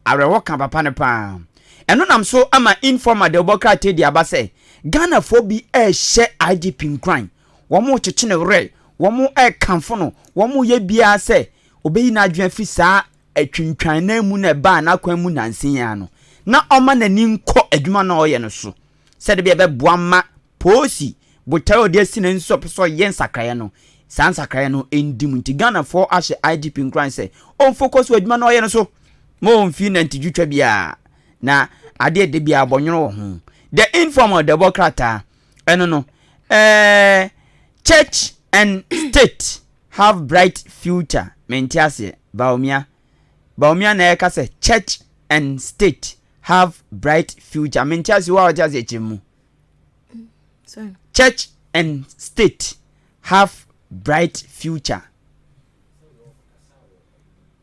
arewo kan papa ne pa eno nam so ama informer de obokrate di abase Ghana fo bi share IGP nkran womo cheche ne re womo kanfo no womo ye bia se obeyi na adwen fi saa atwintwan na mu na ba na kwan mu nansen ya no na oma nani nko adwuma na oye no so se de be boama posi botayo de sine nso so yen sakraya no san sakraya no endim nti Ghana for ashe IGP nkran se on focus adwuma na oye no so mo mfi na ntidwutwa bia na ade de bia abonworo ho the informal democrat eno no church and state have bright future mentiase baumia na eka se church and state have bright future. I mean, just what just a chimu. Church and state have bright future.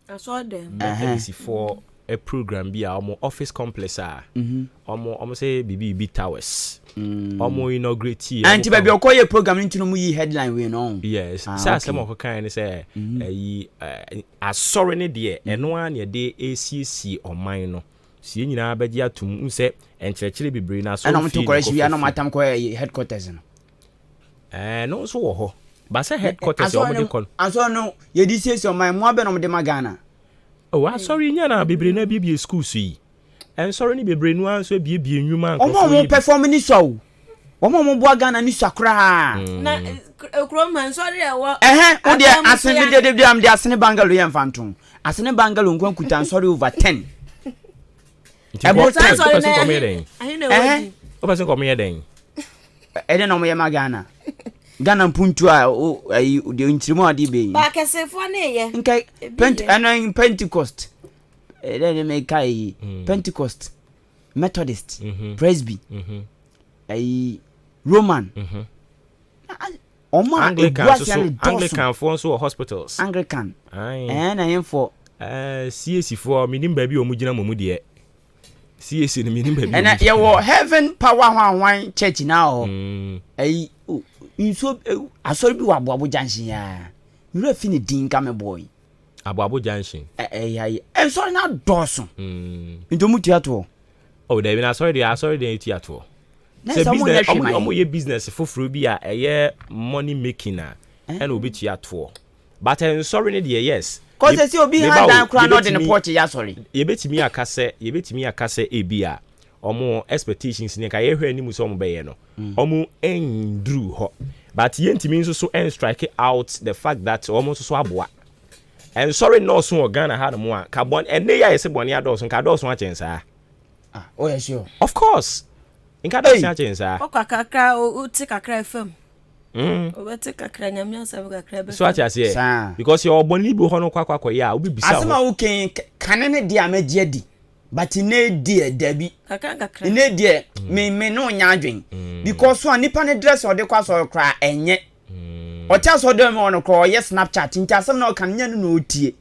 I saw them. For a program be our office complex almost say BB Towers. Almost inaugurate. And to be a program into the headline we know. Yes. So some of kind say a sorry ne dear and one your day ACC or mine. See you now bedia to say and churchly be brain as and I'm to correct you. I know my time headquarters. No so but say headquarters I saw no you this is on my mobile on the Magana. Oh, I'm sorry, Yana, be brain a school see. And sorry, be brain one so be human. Oh, performing so. Oh, Boagana ni sakra. Crowman, sorry, oh, dear, I sent the damn the Asane Bangalore and Phantom. Asane Bangalore won't put down sorry over 10. About 10 person come here then. I don't know where Magana. Ghana Puntua, the Intrimo DB. Back as if one year. Okay, Pentecost. Then make Pentecost, Methodist, Presby, a Roman, Anglican for so hospitals. Anglican, and I am for CAC for meaning baby or Mujina Mumudia. CAC in the meaning baby. And you were heaven power wine church now. So I saw you Abu Junction. You have finished Dinka, boy. Abu Junction. And so now Dawson. Into Mutiato. Oh, they been sorry, they theater. Business for Frubia, a year money making and will be theater. But I'm sorry, yes. Because you'll be hard crown in the port, sorry. You bet me a casse, a beer. Or more expectations in a hear any musom bayano. Omu en drew hot. But yet means so and strike it out the fact that almost swabwa. And sorry, no so Ghana had more carbon and they are a bonia dawson, Cardos watching, sir. Oh, yes, sure. Of course. In Cardos watching, sir. Oh, take a cry film. Take a cry, so I say, because you're bonibu hono kwa ya, will be beside. Asama okay, cannon dear me jedi. But in a dear Debbie, in a dear me no nyadwin because one nippon dress or the cross or cry and yet or tell so them on a call, yes, Snapchat, in Tassom no can no tea.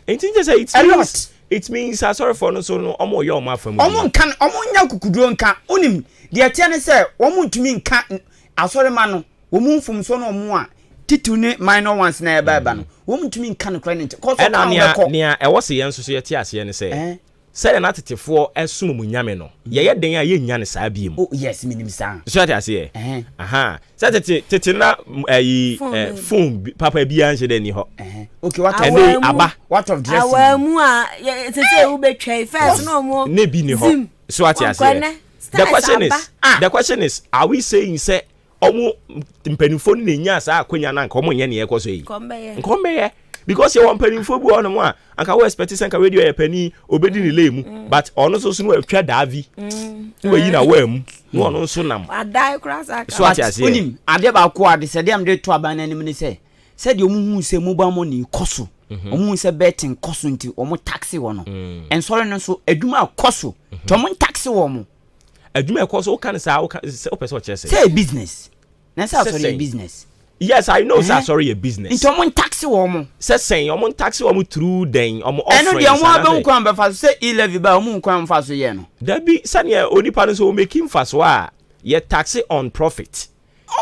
It means I'm sorry for no so no more your ma from Omon can Omon Yakudron can unim. The attorney said, Omon to mean can't. I saw the man who moved from son or more. Titune minor ones near Baban. Woman to mean can credit. Cause near I was a young society as you say. Say an attitude for as soon munyameno. Ye den ye nyan sa biem. Oh yes, minim sa. So that I say. Aha. Say tetina phone papa bi anse den ni ho. Okay, what aba? What of dressing? Awemu a say we betway first no more. Ne bi ni ho. So what I say. The question is, are we saying say omo mpanimfo ni nya sa akwanya na nka omo nye ne yekoso yi. Nkombe because you want mpanimfo bu ono mo a anka we expect say nka radio e pani obedi ni lemu but ono so no atwa davi. We yi na wam no ono so nam. Adai krasa. So what I say. Onim ade ba ko ade se dem de to aban anim ni say. Said you hu se mobile money koso. Omu se betting koso nti omo taxi wo no. En sorry no so aduma koso. To omo taxi wo mo. Aduma koso o kan say o person chese. Say business. Na say sorry business. Yes, I know sir, sorry a business. Into omo taxi wo mo. Say omo taxi wo mo through den omo offering. Eno de omo abe nkwan be fa say 11 ba omo nkwan fa so ye no. There be sane onipa no so making fa so a ye taxi on profit.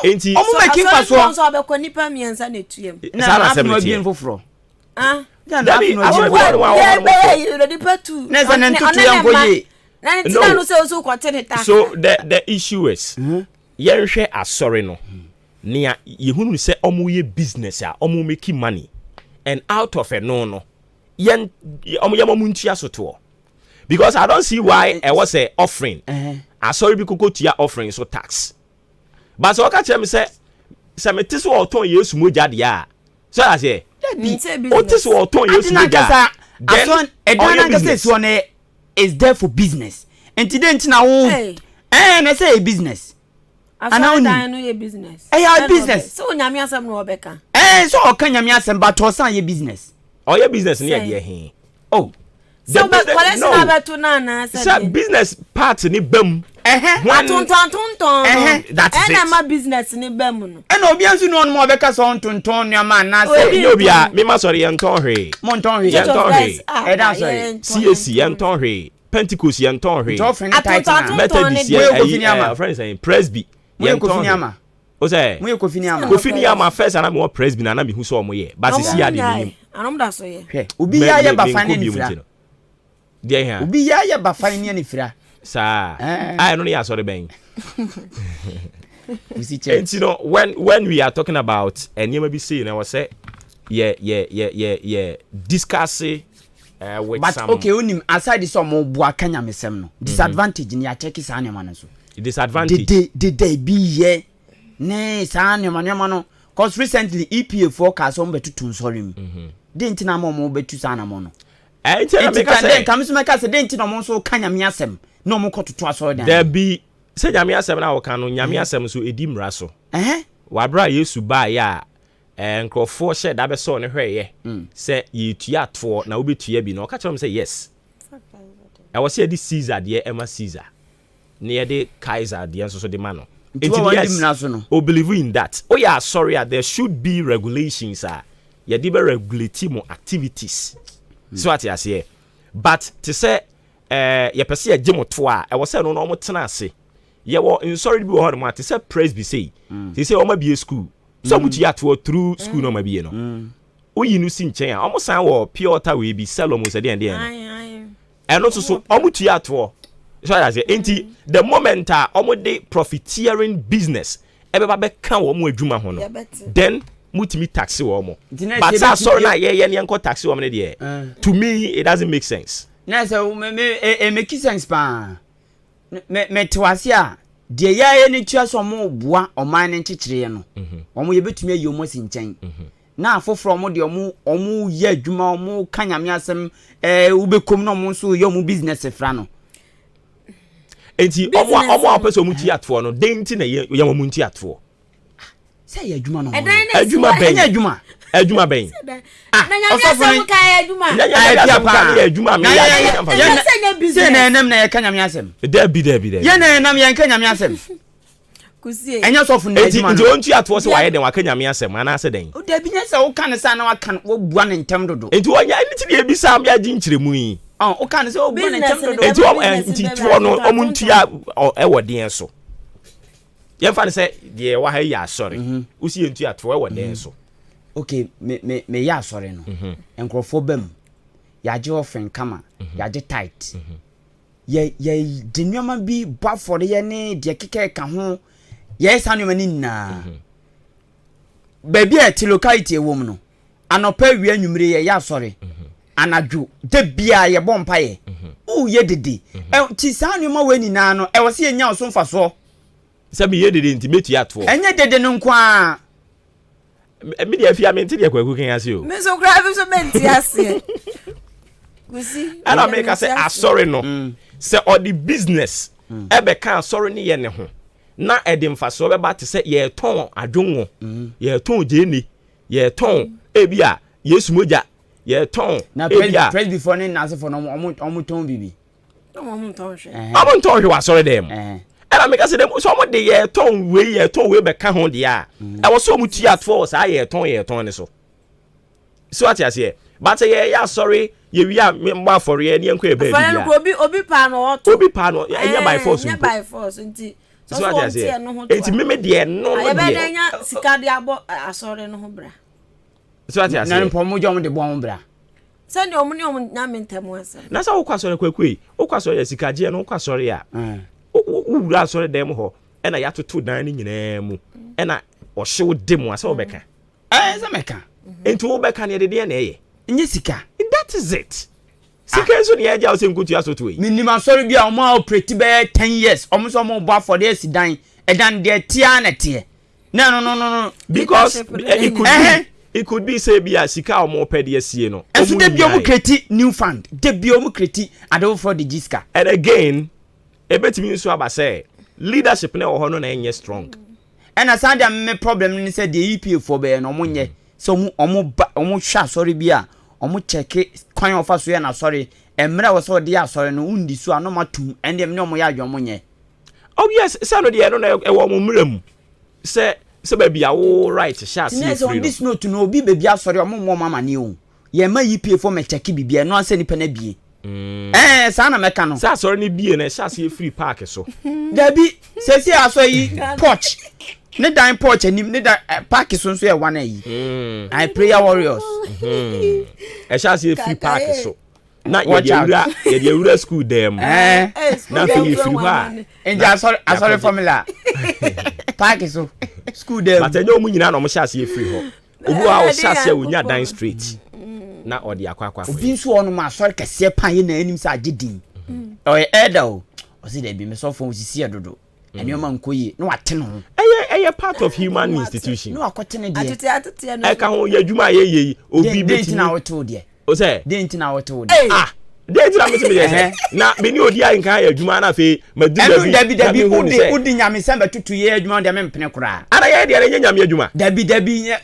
Enti omo making fa so so abekọ nipa miensa na tuem. Na afno bien foforo. There be aso so the issue is yenhwe asori no nia yehunu se omo ye business a omo make money and out of it no yen omo ntua so to because I don't see why I was a offering asori bi koko tia offering so tax but so ka chem say me tiso oton yesu moja dia so I say otis oton yesu moja then edana say one is there for business and today na wo na say business and now no your business your business so nyame asem no obeka so o kan nyame asem but o san your business or your business near there he oh So but collection abeto na na say business part ni bam atonton that's it and my business ni bam no e na obi ansu no mo be ka so tonton ne ma na say obi a me ma sorry yenton hwe monton hwe e da sorry CAC yenton hwe Pentecost yenton hwe atonton Methodist friends saying Presby yenton hwe o say mo Kofini ama first na me Presby na me hu so mo ye but si ade ni anom da so ye hwe obi ya ba fa ne fira dey here obi ya ba fa ne fira sa I no ya sorry ben we see and you know when we are talking about and you may be saying I was say yeah discuss with but some okay onim aside some bua kanya mesem no disadvantage ni ya check sa ne ma no so disadvantage de bi ye ne sa ne ma no cause recently EPA forecast on betu tun sorry mi de ntina mo betu sa na mo no ntina make say kam so make say de ntina mo so kanya me asem no mo kototo aso dan there be say nyame asem na wo kan no nyame asem so edi mra so wabra Yesu ba ya nkrofo she da be so ne hweye say ye tua to na wo betua bi no ka kire say yes I was say this Caesar de Emma Caesar near the Kaiser de so de man no o believe in that oh yeah sorry there should be regulations ye dey be regulate mo activities so what you say but to say ye pese ye gimoto a e wo say no mo tena ase ye wo insori bi wo ho mo to say praise be say they say o ma be school so mutu ya to through school no ma be no o yi nu si nchen a o mo san wo pure water we be sell mo say dey and also so o mutu ya to so I say enti the moment omo dey profiteering business ebeba be kan wo mo adwuma ho no then mutimi taxi wo mo but sorry na ye nko taxi wo mo dey to me it doesn't make sense na say make sense pa me twase a de ya ni tua so mo boa oman ne nchekire no omo ye betumi ayi omo sinchen na afoforo omo de omo ye adwuma omo kanyame asem ubekom no omo so ye omo business fra no enti omo apeso mu tiato no denti na ye mo mu tiato say ye adwuma no adwuma ben adwuma ben na nyame asem ka adwuma na adwuma me ya say na enam na ye kanyame asem there be ye na enam ye kanyame asem kusie enya so fun na adwuma enti ontu ato so waye den wa kanyame asem ana se den o da bi nya say wo kan sa na wa kan wo bua ne ntem dodo enti wonya nti de bi sa am ya ginchiremu yi o kan say wo bua ne ntem dodo enti tuo no omuntu ya e wodin so ye fa ne say de wa ha ya sorry usi entu ato e wodin so okay me ya sorry no enkrofo bam ya je ofen kama ya je tight ye de nneoma bi ba for ye ne de keke ka ho ye sa nneoma ni na baby a ti locality ewom no anopa wi anwumre ye ya sorry anadwo de bia ye bompa ye o ye dede ti sa nneoma we ni na no e wo se nya oso mfa so se me ye dede nti metu ato enye dede no nkwa me dey afia me nti dey kwaku kan ase o me so cry me so menti ase kusi ana make I say sorry no say all the business ebe kan sorry ni ye ne ho na edimfa so be ba te say ye ton adwonwo ye ton jeni ye ton ebia Yesu moja ye ton na press before ne na se for no omo ton bibi omo ton hwe omo ton hwe wa sorry dem and I make I say them so mo dey ye ton we be ka ho dey a e wo so mo tia to sa ye ton ne so what you say but ye ya sorry ye wi a mba for ye ne enko e ba bi obi pa no enya by force nti so what you say enti me dey no ye be dey nya sika dey abo asore no ho bra so what you say na mpo mo jom dey bo ho bra send omo ni omo nya mentemu asa na sa wo kwasore kwakui wo kwasore ya sika je no kwasore ya wura asore dem ho e na ya toto dan ni nyina mu e na o hyew dem asa wo beka za meka enti wo beka ne de na eye nye sika that is it sika eso ne ya o se nkutu asoto yi minimum asore bia o ma operate be 10 years o mo so mo bo for the sidan e dan de tia na tie no because it could be say bia sika o mo pede asie no and so de bia mo create new fund de bia mo create ado for the giska and again ebetimi nso aba say leadership na ho no na enye strong and asande me problem ni say the EPA for be no mo nye so omo hwa sorry bia omo check kwan ofa so ye na sorry emre wo so de asori no undi so anomatum ende me omo ya adwomo nye. Oh yes, say no de no na e wo mo mram. Say ba bia wo right sha see free. This note no obi be bia asori omo mo mama ne o. Ye ma yipe fo me check bibia no anse nipa na bie. Sa na meka no. Sa asori ne bie na sha see free park so. Dabi sesi asori porch. Ne dan porch anim ne da park so so ye wan ayi. I prayer warriors. E sha see free park so. Na ye ura school dem. Na free ha. Enja asori formula. Park so school dem. But enyo mu nyina na mo sha see free ho. Obu a o sha see wonya dan straight. Na odi akwa. Obi nso ono ma asori kese pan ye na anim sa agedin. Oye elder o. O si dey bi me so fon sisi edodo. Eni o ma nkoyi na wate no. Eye part of human institution. No akotene de. Atete no. E ka ho ye adwuma ye obi beti na woto de. O say de ntina woto de. De ntina me say na me ni odi a nka ye adwuma na fe dabi udi nyame sembe tutu ye adwuma de me mpene kura. Ara ye de nyame adwuma. Dabi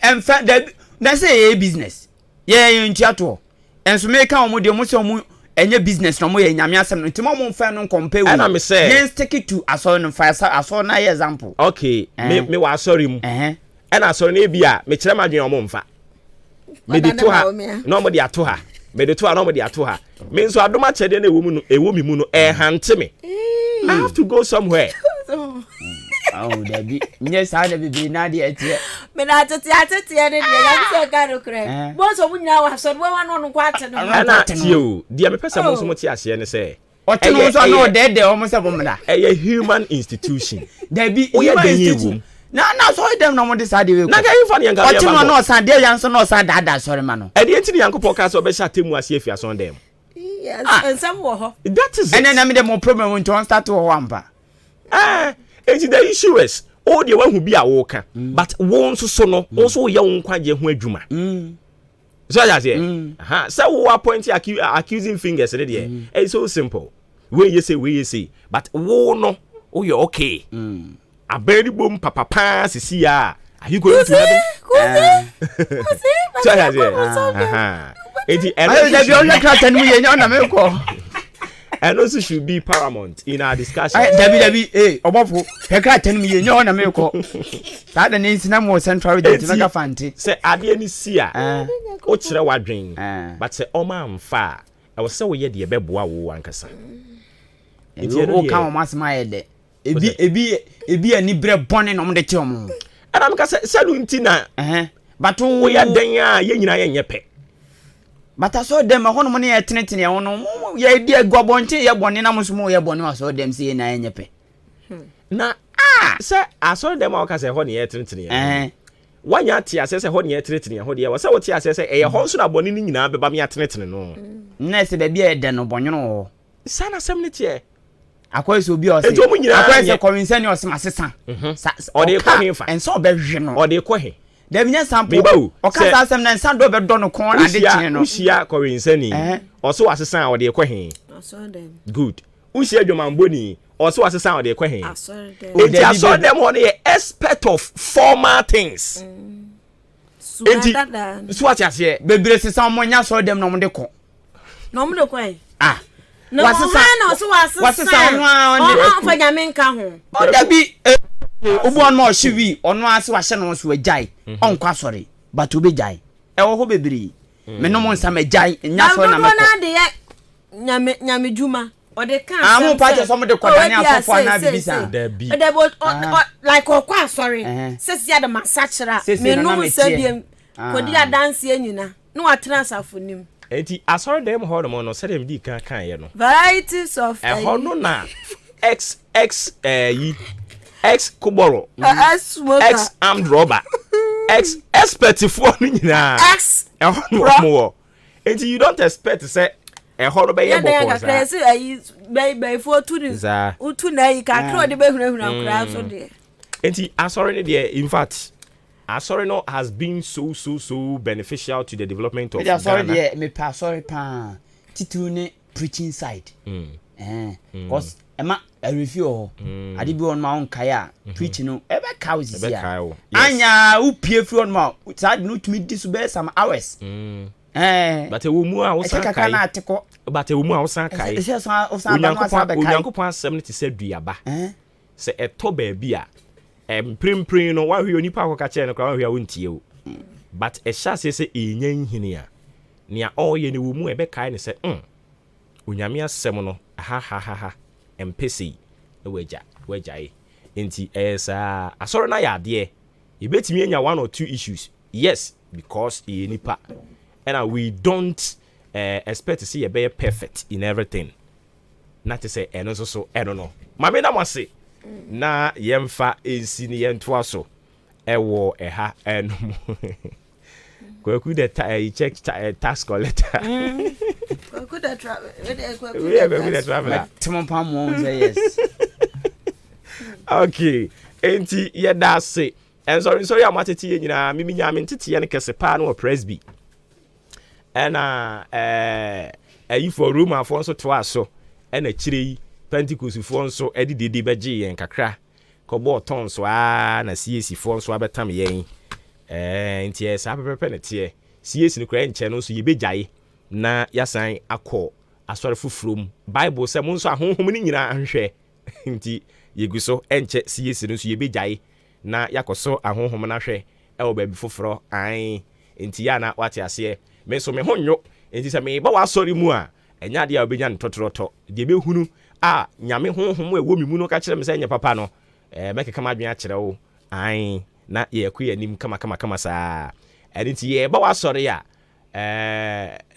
emfa dabi na say ye business. Ye ntiato. Enso me ka omo de omo se omo enye business no mo ye nyame asem no ntimo mo mfa no compare we. Na me say yen stick to aso no fa aso na ye example. Okay, me wa sorry mu. Na sorry na bia me kire madwen omo mfa. Me de to ha. No mo de ato ha. Me de to ha no mo de ato ha. Me nso adoma chede na ewo mi mu no hante me. I have to go somewhere. Oh, Debbie. Yes, I never be Nadia. Me na atete ne de ya se ka no kre. Bo so munya wa so we wan no kwate no. Na tio, dia me pesa mo so mo ti ase ne se. Oteno so no de almost a woman. A human institution. Debbie, human institution. Na so dem no mo decide we. Na ga infa ne yanka. Oteno no san de yan so no san dada sorry ma no. E de enti ne yankopon ka so be sha temu ase afia so dem. Yes, and some wo. That is it. And then I mean the problem when to start to wampa. The issue is all the one who be a walker, but won't so no also young kwaje hu adwuma. So I say, so we are pointing accusing fingers there. It's so simple. Where you say, but wo no, oh you okay. A berry boom papa see ya. Are you going to heaven? So I say, and also should be paramount in our discussion. Debbie, Obofo, Pekra 10 million, you on a milk. That the name is more central to make fancy. Say, I didn't see ya. Ochra wadring, but say, oh, man, far. I was so ye, dear Beboa, one cassa. It's all come mass my head. It be a nibre bonnet on the chum. And I'm cassa saluntina, but we are then ye pet. But I saw them a whole money at Trinity. I know, ye dear Gobonte, ye born in a small ye born, I saw them see in a nyepe. Na, sir, I saw them all as a honey at Trinity. 1 year tia says a honey at Trinity, hodia was what tia says a horse na bonini na be bamia Trinity no. Ness baby a den of Bono. San assembly. I quite will be or say, I quite a coincidence or some assistant. Or they call him and so be or they call him. Dem nya sample o ka sa asem na nsan do be do no kon ade chen no usia korinsani also asesan o de kwahin good usia dwomamboni also asesan o de kwahin enti aso dem ho ne expert of formal things enti so what you say bebre sesan mo nya so dem no mo de ko no mo de ko no wasesan no fa nya menka ho o da bi obu on mo hyewi ono ase wa hye no so ajai onkwa sori but obi jai e wo ho bebiri me no mo nsa me jai nya so na me ko nyame djuma o de kan amu pa je so mo de kodane afofo na bibisa da bi like okwa sori sesi ya de masachira me no sabiem ko di dance enyina no atena safonim enti asori dem ho no se dem di kan ye no varieties of e ho no na x yi X Kuboro, X armed robber, X expert for X more. And you don't expect to say a horror by your baby for 2 days. Utu na you can throw the baby so there. And Asorino there, in fact, Asorino has been so beneficial to the development of Ghana. Me pass sorry pa titune preaching side. Because Emma a review adi bi on ma on kaya preach no ebe cows is here anya upie free on ma sad no to me this be some hours but a woman I was kai but a woman I was kai Unyankopon asɛm te sɛ duaba sɛ ɛtɔ baabi a prim no wa hwe onipa akɔka kyerɛ no kra wa hwe a wontie o but ɛhyɛ ase sɛ ɛnya nhini a nea ɔyɛ ne wo mu ɛbɛkae ne sɛ onyame asɛm no ha empesi na wagyae enti ɛsa asɔre na yɛ adeɛ yɛbɛtumi anya one or two issues yes because yɛ nipa and we don't expect to see a better perfect in everything not to say and also I don't know mame na mwase na yemfa ensi ni yentoa so ewo eha eno kwaku de check tax collector kwaku de travel timon mo say yes okay enti ye da se and sorry amatete ye nyina mimi nya me ntete ye ne kese pa na presby and for room afọ nso to aso na chire yi Pentecost fo nso edididi beje yen kakra kọbọ ton so na CAC fo nso abetam yen nti esa pepepe ne tie CAC ne kra nche no so yebejaye na yasan akọ asọre fufurom Bible se mo nso ahonhom ni nyina ahwehwe nti yegu so enche CAC no so yebejaye na yakoso ahonhom na hwe e baabi foforo an nti ya na wate ase me so me honyo enti se me ba wa sorry mu a enya de a obenya ntotroto de be hunu a nyame honhom e wo mi mu no ka kire me se nya papa no meke kama adwen a kire wo an na ye ku yanim kama saa enti ye ba wa sorry a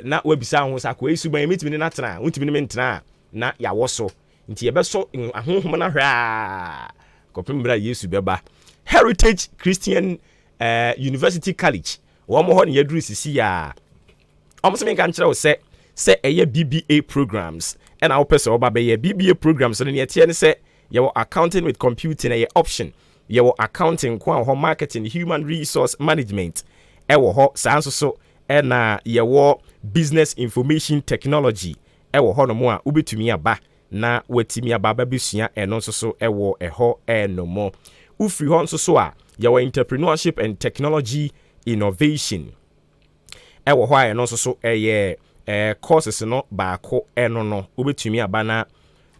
na wabisa ho sa ko esu ban mitimi na tena untimi ne mentena na ya woso nti ye be so ahonhom na hwa kopem bra Yesu beba Heritage Christian University College wo mo ho ne yaduru sisi ya almost me kan kire wo say eye BBA programs and our person oba be BBA programs so ne tie ne say your accounting with computing a option your accounting kwa ho marketing human resource management e wo ho sanso so e na your business information technology e wo ho no mo a ubetumi aba na watimi aba ba besua eno nso so e wo e ho e no mo ufri ho nso so a your entrepreneurship and technology innovation ewo ho aye no so eye courses no baako eno no obetumi aba na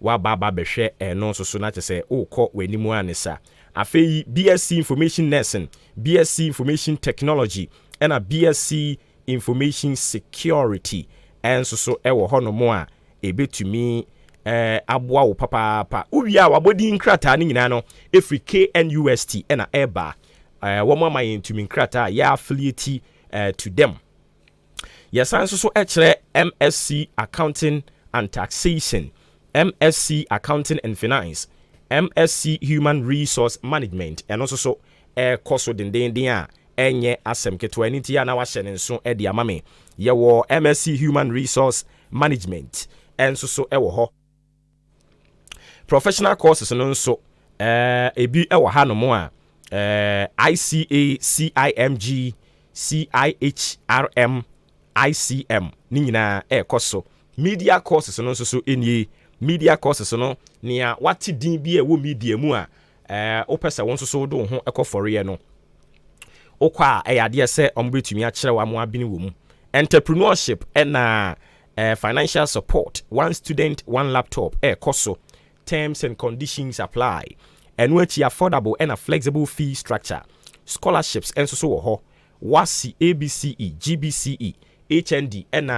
wa baba behwe eno so na tese ukọ wanimu anisa afei BSc information nursing BSc information technology and a BSc information security enso so ewo ho no mo a ebetumi aboa wo papa uwia wabodi nkrata ni nyina no efri KNUST and a eba wo mama yentumi nkrata ya affiliate to them. Yes, and so MSc Accounting and Taxation, MSc Accounting and Finance, MSc Human Resource Management, and also so course den enye asem keto aniti ya na wa hye nso e dia mame ye wo MSc Human Resource Management enso so e wo ho professional courses no nso ebi e wo ha no mo a ICA CIMG CIHRM ICM ni nyina ekoso media courses no nso so enie media courses no nia wati din bi e wo media mu a opesa won so do ho ekofore no okwa eyade se ombetumi a kire wa mo abini wo mu entrepreneurship na financial support one student one laptop ekoso terms and conditions apply and which affordable and a flexible fee structure scholarships enso so wo ho wasi ABCE GBCE HND and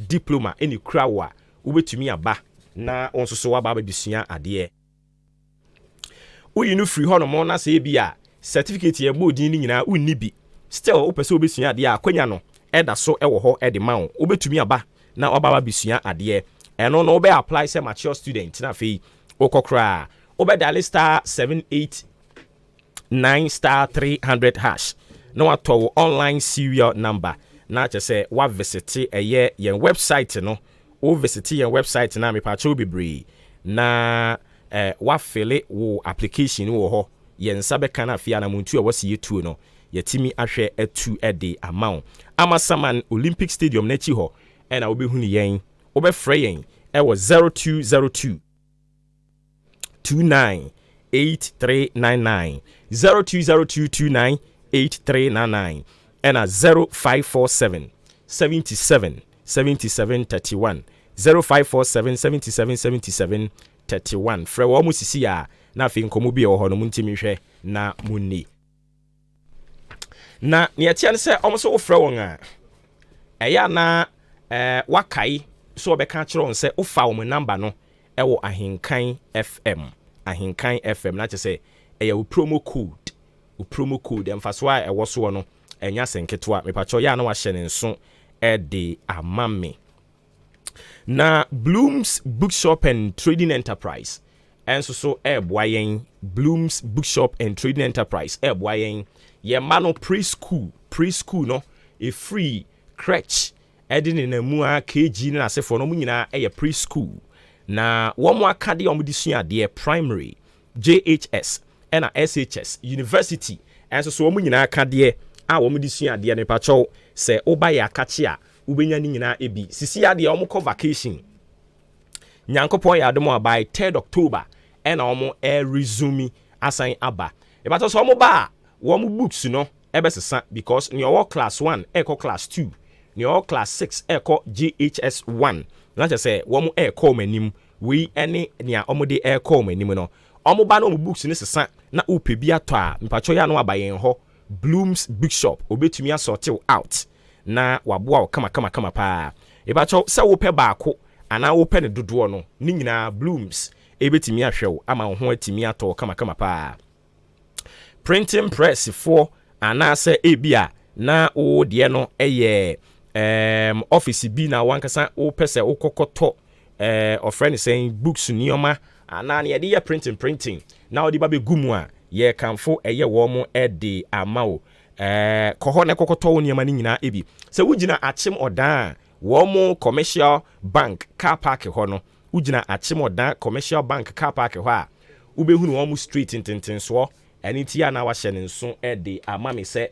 diploma any krawa ubetumi aba na onso so waba bisua ade uyi no free hono mo na se bia certificate ye bodin ni nyina unni bi still opese obesua ade akwanya no eda so ewo ho ede ma wo ubetumi aba na waba bisua ade eno no be apply say mature student na fe okokra obe dial star 789 star 300 hash no ato online serial number na che say wa visit eye yen website no o visit yen website na me pa cho bebre na wa fill wo application wo ho yen sabe kana afia na muntu e wasi yetu no yetimi ahwe atu ede amount amasaman Olympic Stadium na chi ho e na obehu ni yen obefre yen e wo 0202 298399 0202298399 and a 0547 77 77 31 0547 77 77 31 frɛ wɔ mu sisi a na afei nkɔmmɔ bi wɔ hɔ no muntimi hwɛ na munni na ne yɛtia ne sɛ ɔmo so wofrɛ wɔn a ɛyɛ na wakai so ɔbɛka kyerɛ wɔn sɛ wofa wɔn number no ɛwɔ Ahenkan FM na kyerɛ sɛ ɛyɛ wo promo code ɛmfaso a ɛwɔ so no ɛnya sɛnketewa mepatwɔ yɛ a na wahyɛ ne nso ɛde ama me na Bloom's Bookshop and Trading Enterprise ɛnso so ɛɛboa yɛn Bloom's Bookshop and Trading Enterprise ɛɛboa yɛn yɛma no preschool no free crèche ɛde ne namu a KG ne n'asefo no mu nyinaa ɛyɛ preschool na wɔn aka de wɔn de sua adeɛ primary JHS ɛna SHS university ɛnso so wɔn nyinaa aka deɛ a wɔn de sua adeɛ ne patwɔw sɛ woba yɛ akakye a wobɛnya ne nyinaa ebi sisi adeɛ wɔn kɔ vacation nyankopɔn yɛ adom a by 3rd October ɛna wɔn resume asan aba ebata so wɔn ba a wɔn books no ɛbɛsesa because nea ɔwɔ class 1 ɛkɔ class 2 nea ɔwɔ class 6 ɛkɔ JHS 1 na kyerɛ sɛ wɔn ɛkɔ wɔn anim wei ɛne nea wɔn de ɛkɔ wɔn anim no wɔn ba na wɔn books no sesa na wopɛ bi atɔ a mpatwɔ yɛ ano aba yɛn hɔ Bloom's Bookshop obetumi asɔtew out na waboa wo kama paa ebachɔ sɛ wopɛ baako ana wopɛ ne dodoɔ no ne nyinaa Bloom's ebetumi ahwɛ wo ama wo ho atumi atɔ kama paa printing press for anaasɛ ebia na wo deɛ no ɛyɛ office bi na wankasa wopɛ sɛ wokɔkɔtɔ ɔfrɛ ne sɛn books nneɔma ana ne yɛde yɛ printing na wode ba bɛgu mu a yɛ kamfo ɛyɛ wɔ mo ɛde ama wo kɔhɔ na kɔkɔtɔ wo nneɛma no nyinaa ebi sɛ wogyina akyem ɔdan wɔ mo commercial bank car park hɔ no wogyina akyem ɔdan commercial bank car park hɔ a wobɛhunu wɔ mo street ntentensoɔ ɛne ti a na wahyɛ ne nso ɛde ama me sɛ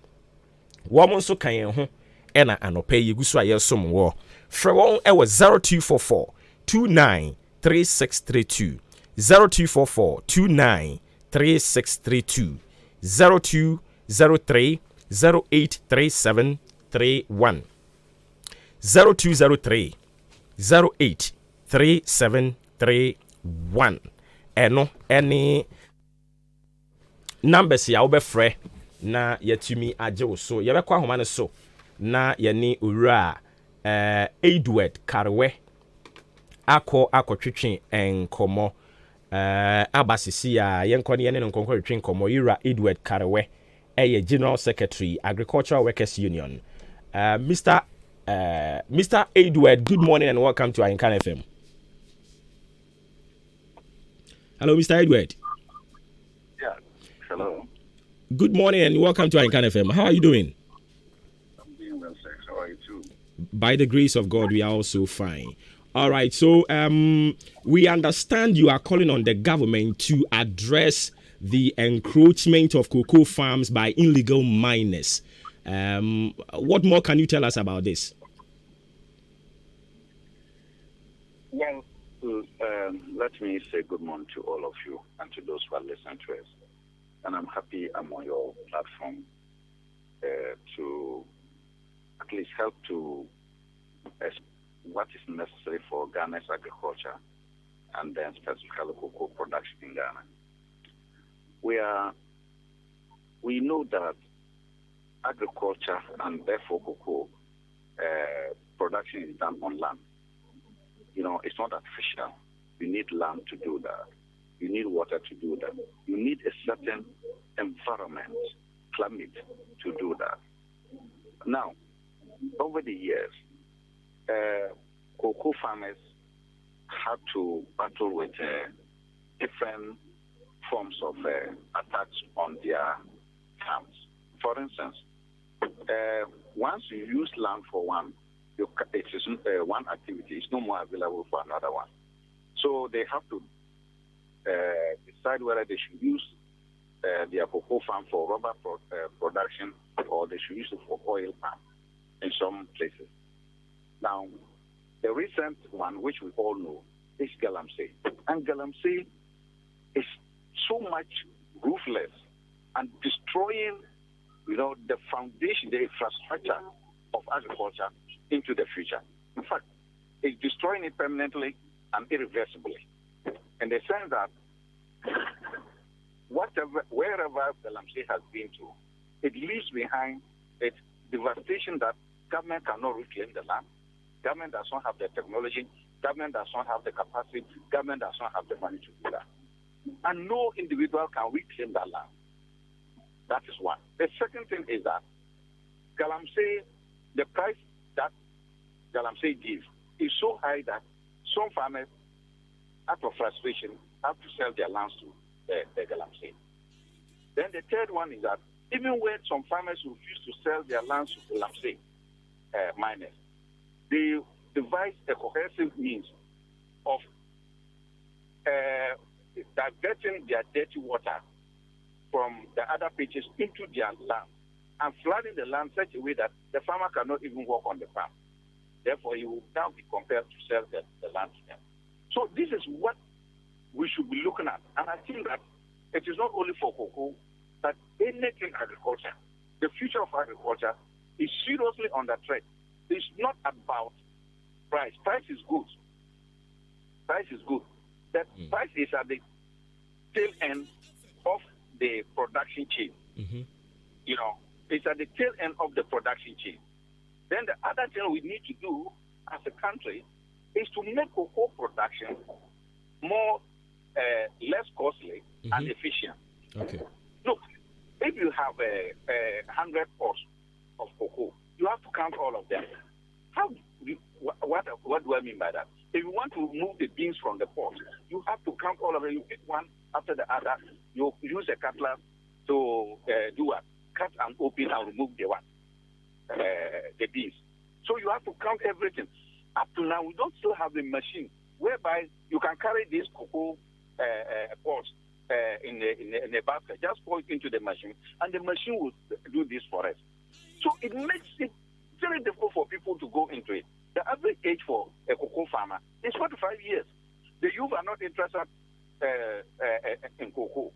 wɔ mo nso kan yɛn ho ɛna anɔpɛ yi gu so a yɛsom wɔ frɛ wɔn ɛwɔ 0244 29 3632 0244 29 3632 0203 083731 0203 083731 ɛno ɛne numbers ya wobɛfrɛ na yɛtumi agye wo so yɛbɛkɔ ahoma no so na yɛne owura Edward Karewe akɔtwetwe nkɔmmɔ aba sisi a yɛnkɔ ne yɛne no nkɔnkɔ twetwe nkɔmmɔ yira Edward Karewe ɛyɛ General Secretary Agricultural Workers Union. Mr. Edward, good morning and welcome to Ahenkan FM. Hello, Mr. Edward. Yeah, hello. Good morning and welcome to Ahenkan FM. How are you doing? I'm doing well, sir. How are you too? By the grace of God, we are also fine. All right, so we understand you are calling on the government to address the encroachment of cocoa farms by illegal miners. What more can you tell us about this? Well, let me say good morning to all of you and to those who are listening to us. And I'm happy I'm on your platform to at least help to what is necessary for Ghana's agriculture and then specifically cocoa production in Ghana. We know that agriculture and therefore cocoa production is done on land. You know, it's not artificial. You need land to do that. You need water to do that. You need a certain environment, climate to do that. Now, over the years, cocoa farmers had to battle with different forms of attacks on their farms. For instance, once you use land for one, it is one activity is no more available for another one. So they have to decide whether they should use their cocoa farm for rubber production or they should use it for oil palm in some places. Now, the recent one, which we all know, is Galamsey. And Galamsey is so much ruthless and destroying, the foundation, the infrastructure of agriculture into the future. In fact, it's destroying it permanently and irreversibly. In the sense that wherever the Galamsey has been to, it leaves behind its devastation that government cannot reclaim the land. Government does not have the technology. Government does not have the capacity. Government does not have the money to do that. And no individual can reclaim that land. That is one. The second thing is that Galamsey, the price that Galamsey gives is so high that some farmers, out of frustration, have to sell their lands to the Galamsey. Then the third one is that even when some farmers refuse to sell their lands to Galamsey miners, they devise a cohesive means of diverting their dirty water from the other pitches into their land and flooding the land such a way that the farmer cannot even work on the farm. Therefore, he will now be compelled to sell the land to them. So this is what we should be looking at. And I think that it is not only for cocoa, but anything agriculture. The future of agriculture is seriously under threat. It's not about price. Price is good. Price is good. That price is at the tail end of the production chain. Mm-hmm. You know, it's at the tail end of the production chain. Then the other thing we need to do as a country is to make cocoa production more less costly and efficient. Okay. Look, if you have 100 pots of cocoa, you have to count all of them. What do I mean by that? If you want to remove the beans from the pot, you have to count all of them. You pick one after the other. You use a cutlass to do what? Cut and open and remove the beans. So you have to count everything. Up to now, we don't still have a machine whereby you can carry this cocoa pots in a basket, just pour it into the machine, and the machine will do this for us. So it makes it very difficult for people to go into it. The average age for a cocoa farmer is 45 years. The youth are not interested in cocoa.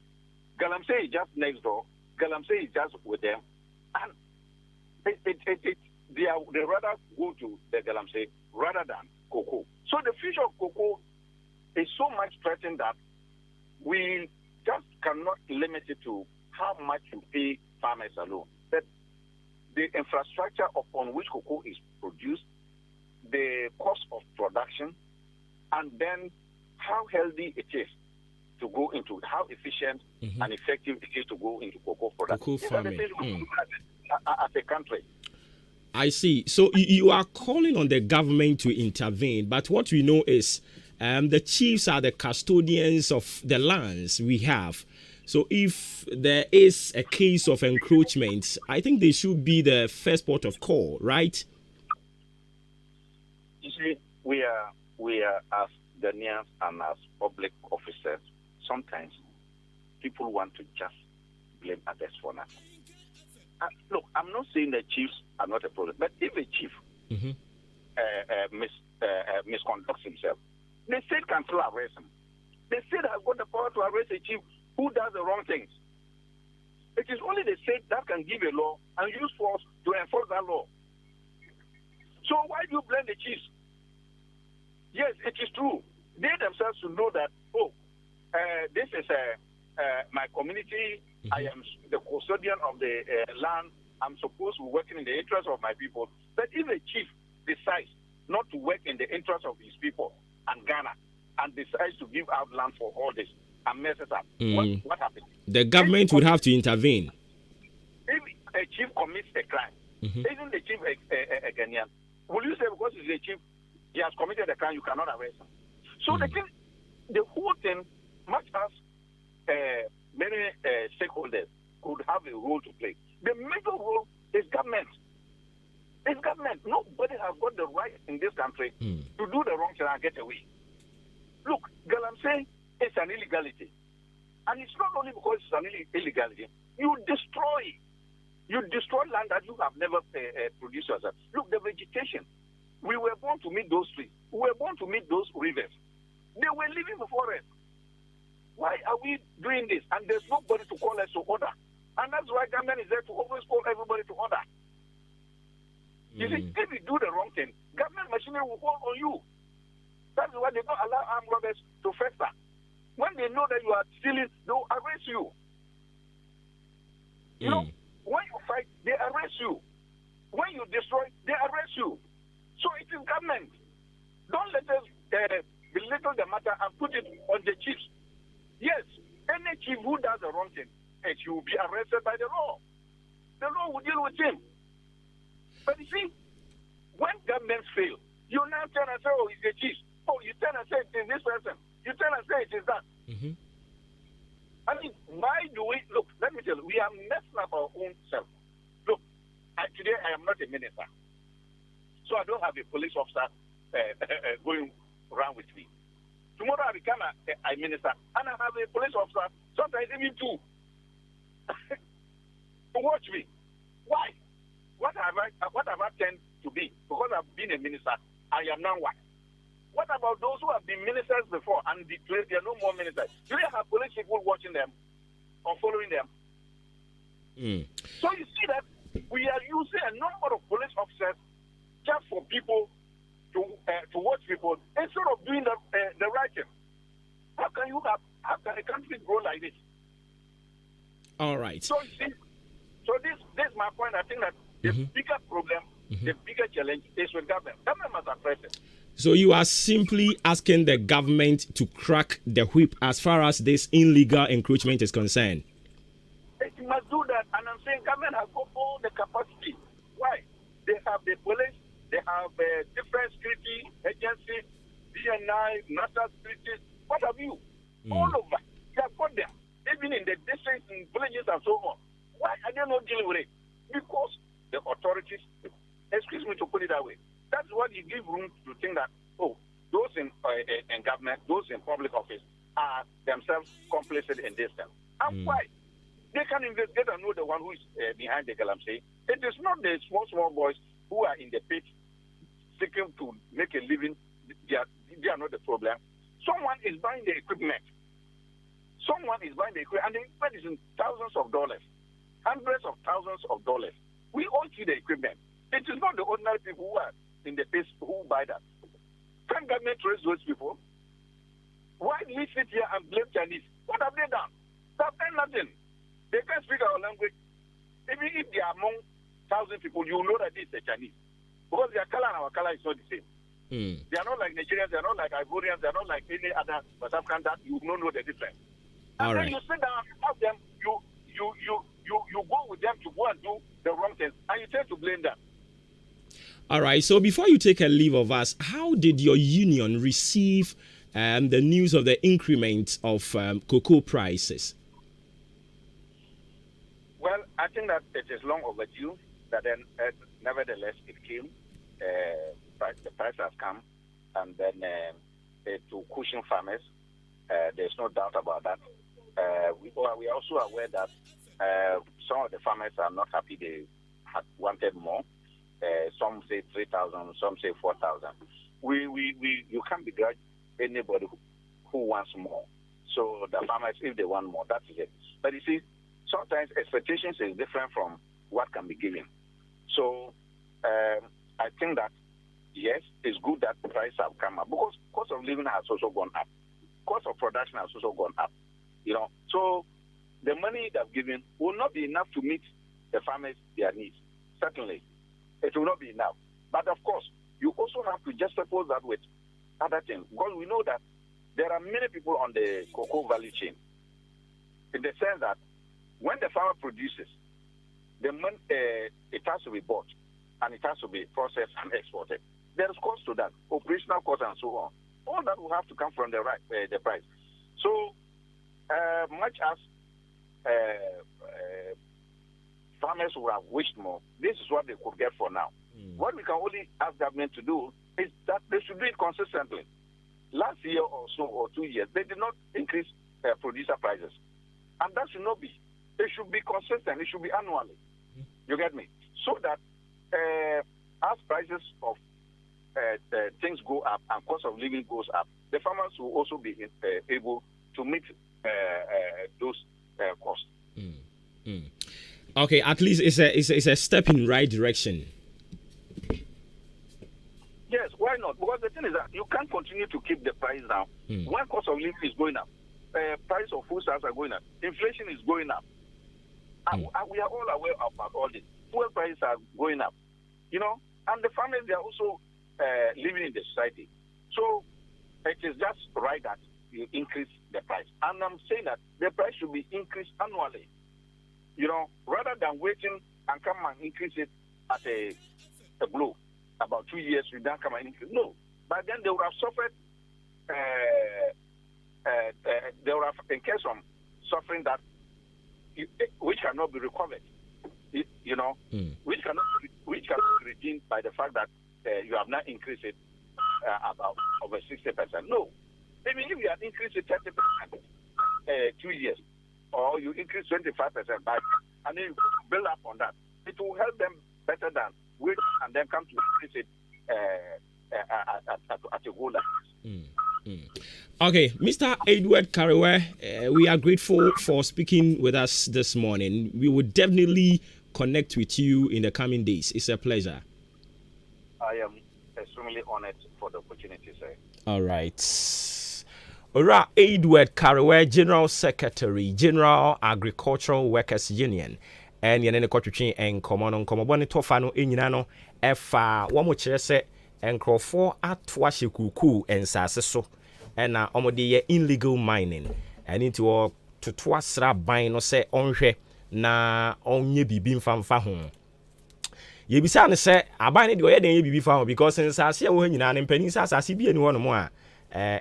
Galamsey is just next door. Galamsey is just with them. And they rather go to the Galamsey rather than cocoa. So the future of cocoa is so much threatened that we just cannot limit it to how much you pay farmers alone. But the infrastructure upon which cocoa is produced, the cost of production, and then how healthy it is to go into, how efficient and effective it is to go into cocoa production. Cocoa farming. As a country. I see. So you are calling on the government to intervene, but what we know is the chiefs are the custodians of the lands we have. So if there is a case of encroachment, I think they should be the first port of call, right? You see, we are as Ghanaians and as public officers, sometimes people want to just blame others for nothing. Look, I'm not saying the chiefs are not a problem, but if a chief misconducts himself, the state can still arrest him. The state has got the power to arrest a chief who does the wrong things. It is only the state that can give a law and use force to enforce that law. So why do you blame the chiefs? Yes, it is true. They themselves should know that, this is my community. I am the custodian of the land. I'm supposed to be working in the interest of my people. But if a chief decides not to work in the interest of his people and Ghana and decides to give out land for all this and messes up, what happens? The government would have to intervene. If a chief commits a crime, isn't the chief a Ghanaian? Will you say because he's a chief, he has committed a crime, you cannot arrest him? So the whole thing, much as many stakeholders could have a role to play, the major role is government. It's government. Nobody has got the right in this country to do the wrong thing and get away. Look, Galamsey is an illegality. And it's not only because it's an illegality. You destroy land that you have never produced yourself. Look, the vegetation. We were born to meet those trees. We were born to meet those rivers. They were living before us. Why are we doing this? And there's nobody to call us to order. And that's why government is there to always call everybody to order. You see, if you do the wrong thing, government machinery will fall on you. That's why they don't allow armed robbers to fester. When they know that you are stealing, they'll arrest you. You know, when you fight, they arrest you. When you destroy, they arrest you. So it is government. Don't let us belittle the matter and put it on the chiefs. Yes, any chief who does the wrong thing, he will be arrested by the law. The law will deal with him. But you see, when governments fail, you now turn and say, oh, it's the chief. Oh, you turn and say it is this person. You turn and say it is that. I mean, why do we look? Let me tell you, we are messing up our own self. Look, today I am not a minister, so I don't have a police officer going around with me. Tomorrow I become a minister, and I have a police officer, sometimes even two, to watch me. Why? What have I tend to be? Because I've been a minister, I am now what? What about those who have been ministers before and declared they are no more ministers? Do they have police people watching them or following them? So you see that we are using a number of police officers just for people to watch people instead of doing the right thing. How can a country grow like this? All right. So you see, this is my point. I think that the bigger problem, the bigger challenge is with government. Government must address it. So you are simply asking the government to crack the whip as far as this illegal encroachment is concerned. It must do that, and I'm saying government has got all the capacity. Why? They have the police, they have different security agencies, DNI, national security, what have you? All over. They have got them, even in the districts, in villages, and so on. Why are they not dealing with it? Because the authorities, excuse me to put it that way, that's what you give room to think that, oh, those in government, those in public office are themselves complicit in this thing. And why? They can investigate and know the one who is behind the galamsey. It is not the small boys who are in the pit seeking to make a living. They are not the problem. Someone is buying the equipment. Someone is buying the equipment, and the equipment is in thousands of dollars, hundreds of thousands of dollars. We all see the equipment. It is not the ordinary people who are in the pit who buy that. Can government trace those people? Why do we sit here and blame Chinese? What have they done? They have done nothing. They can't speak our language. Even if they are among 1,000 people, you know that it's the Chinese. Because their color and our color is not the same. They are not like Nigerians, they are not like Ivorians, they are not like any other West African that you don't know the difference. And then you sit down and ask them, you go with them to go and do the wrong things, and you tend to blame them. All right, so before you take a leave of us, how did your union receive the news of the increment of cocoa prices? Well, I think that it is long overdue, but then nevertheless it came. The price has come, and then to cushion farmers, there's no doubt about that. We are also aware that some of the farmers are not happy. They had wanted more. Some say 3,000, some say 4,000. You can't begrudge anybody who wants more. So the farmers, if they want more, that's it. But you see, sometimes expectations is different from what can be given. So I think that yes, it's good that the price have come up because cost of living has also gone up. Cost of production has also gone up. So the money they've given will not be enough to meet the farmers their needs. Certainly, it will not be enough. But of course, you also have to juxtapose that with other things because we know that there are many people on the cocoa value chain. In the sense that when the farmer produces, the money it has to be bought and it has to be processed and exported. There is cost to that, operational cost and so on. All that will have to come from the price. So much as farmers would have wished more, this is what they could get for now. What we can only ask government to do is that they should do it consistently. Last year or so, or 2 years, they did not increase producer prices. And that should not be. It should be consistent. It should be annually. You get me? So that as prices of things go up and cost of living goes up, the farmers will also be able to meet those costs. Okay, at least it's a step in right direction. Because the thing is that you can't continue to keep the price down. When cost of living is going up, price of food stuffs are going up, inflation is going up. We are all aware about all this. Fuel prices are going up, and the families, they are also living in the society. So it is just right that you increase the price. And I'm saying that the price should be increased annually, rather than waiting and come and increase it at a blow. About 2 years, we don't come and increase. No. But then they would have suffered, they would have incurred some suffering that which cannot be recovered, which cannot be redeemed by the fact that you have not increased it about over 60%. No. Even if you have increased it 30% 2 years, or you increase 25% back, and then you build up on that, it will help them better than wait and then come to increase it at a goal like this. Okay, Mr. Edward Karewe, we are grateful for speaking with us this morning. We will definitely connect with you in the coming days. It's a pleasure. I am extremely honored for the opportunity, sir. All right. Ora Edward Karewe, General Secretary, General Agricultural Workers Union. And yene kotwetwe enkomo no nkomo bone tofa no enyina no efa wo mo kire se enkrofo ato ahye kuku ensase so na omode ye illegal mining ani nti wo toto asra ban no se onhwe na onye bibi mfamfa ho ye bisa ne se aban ne de oye den ye bibi fa ho because ensase ye wo nyina ne mpani asase bi eni ho no mo a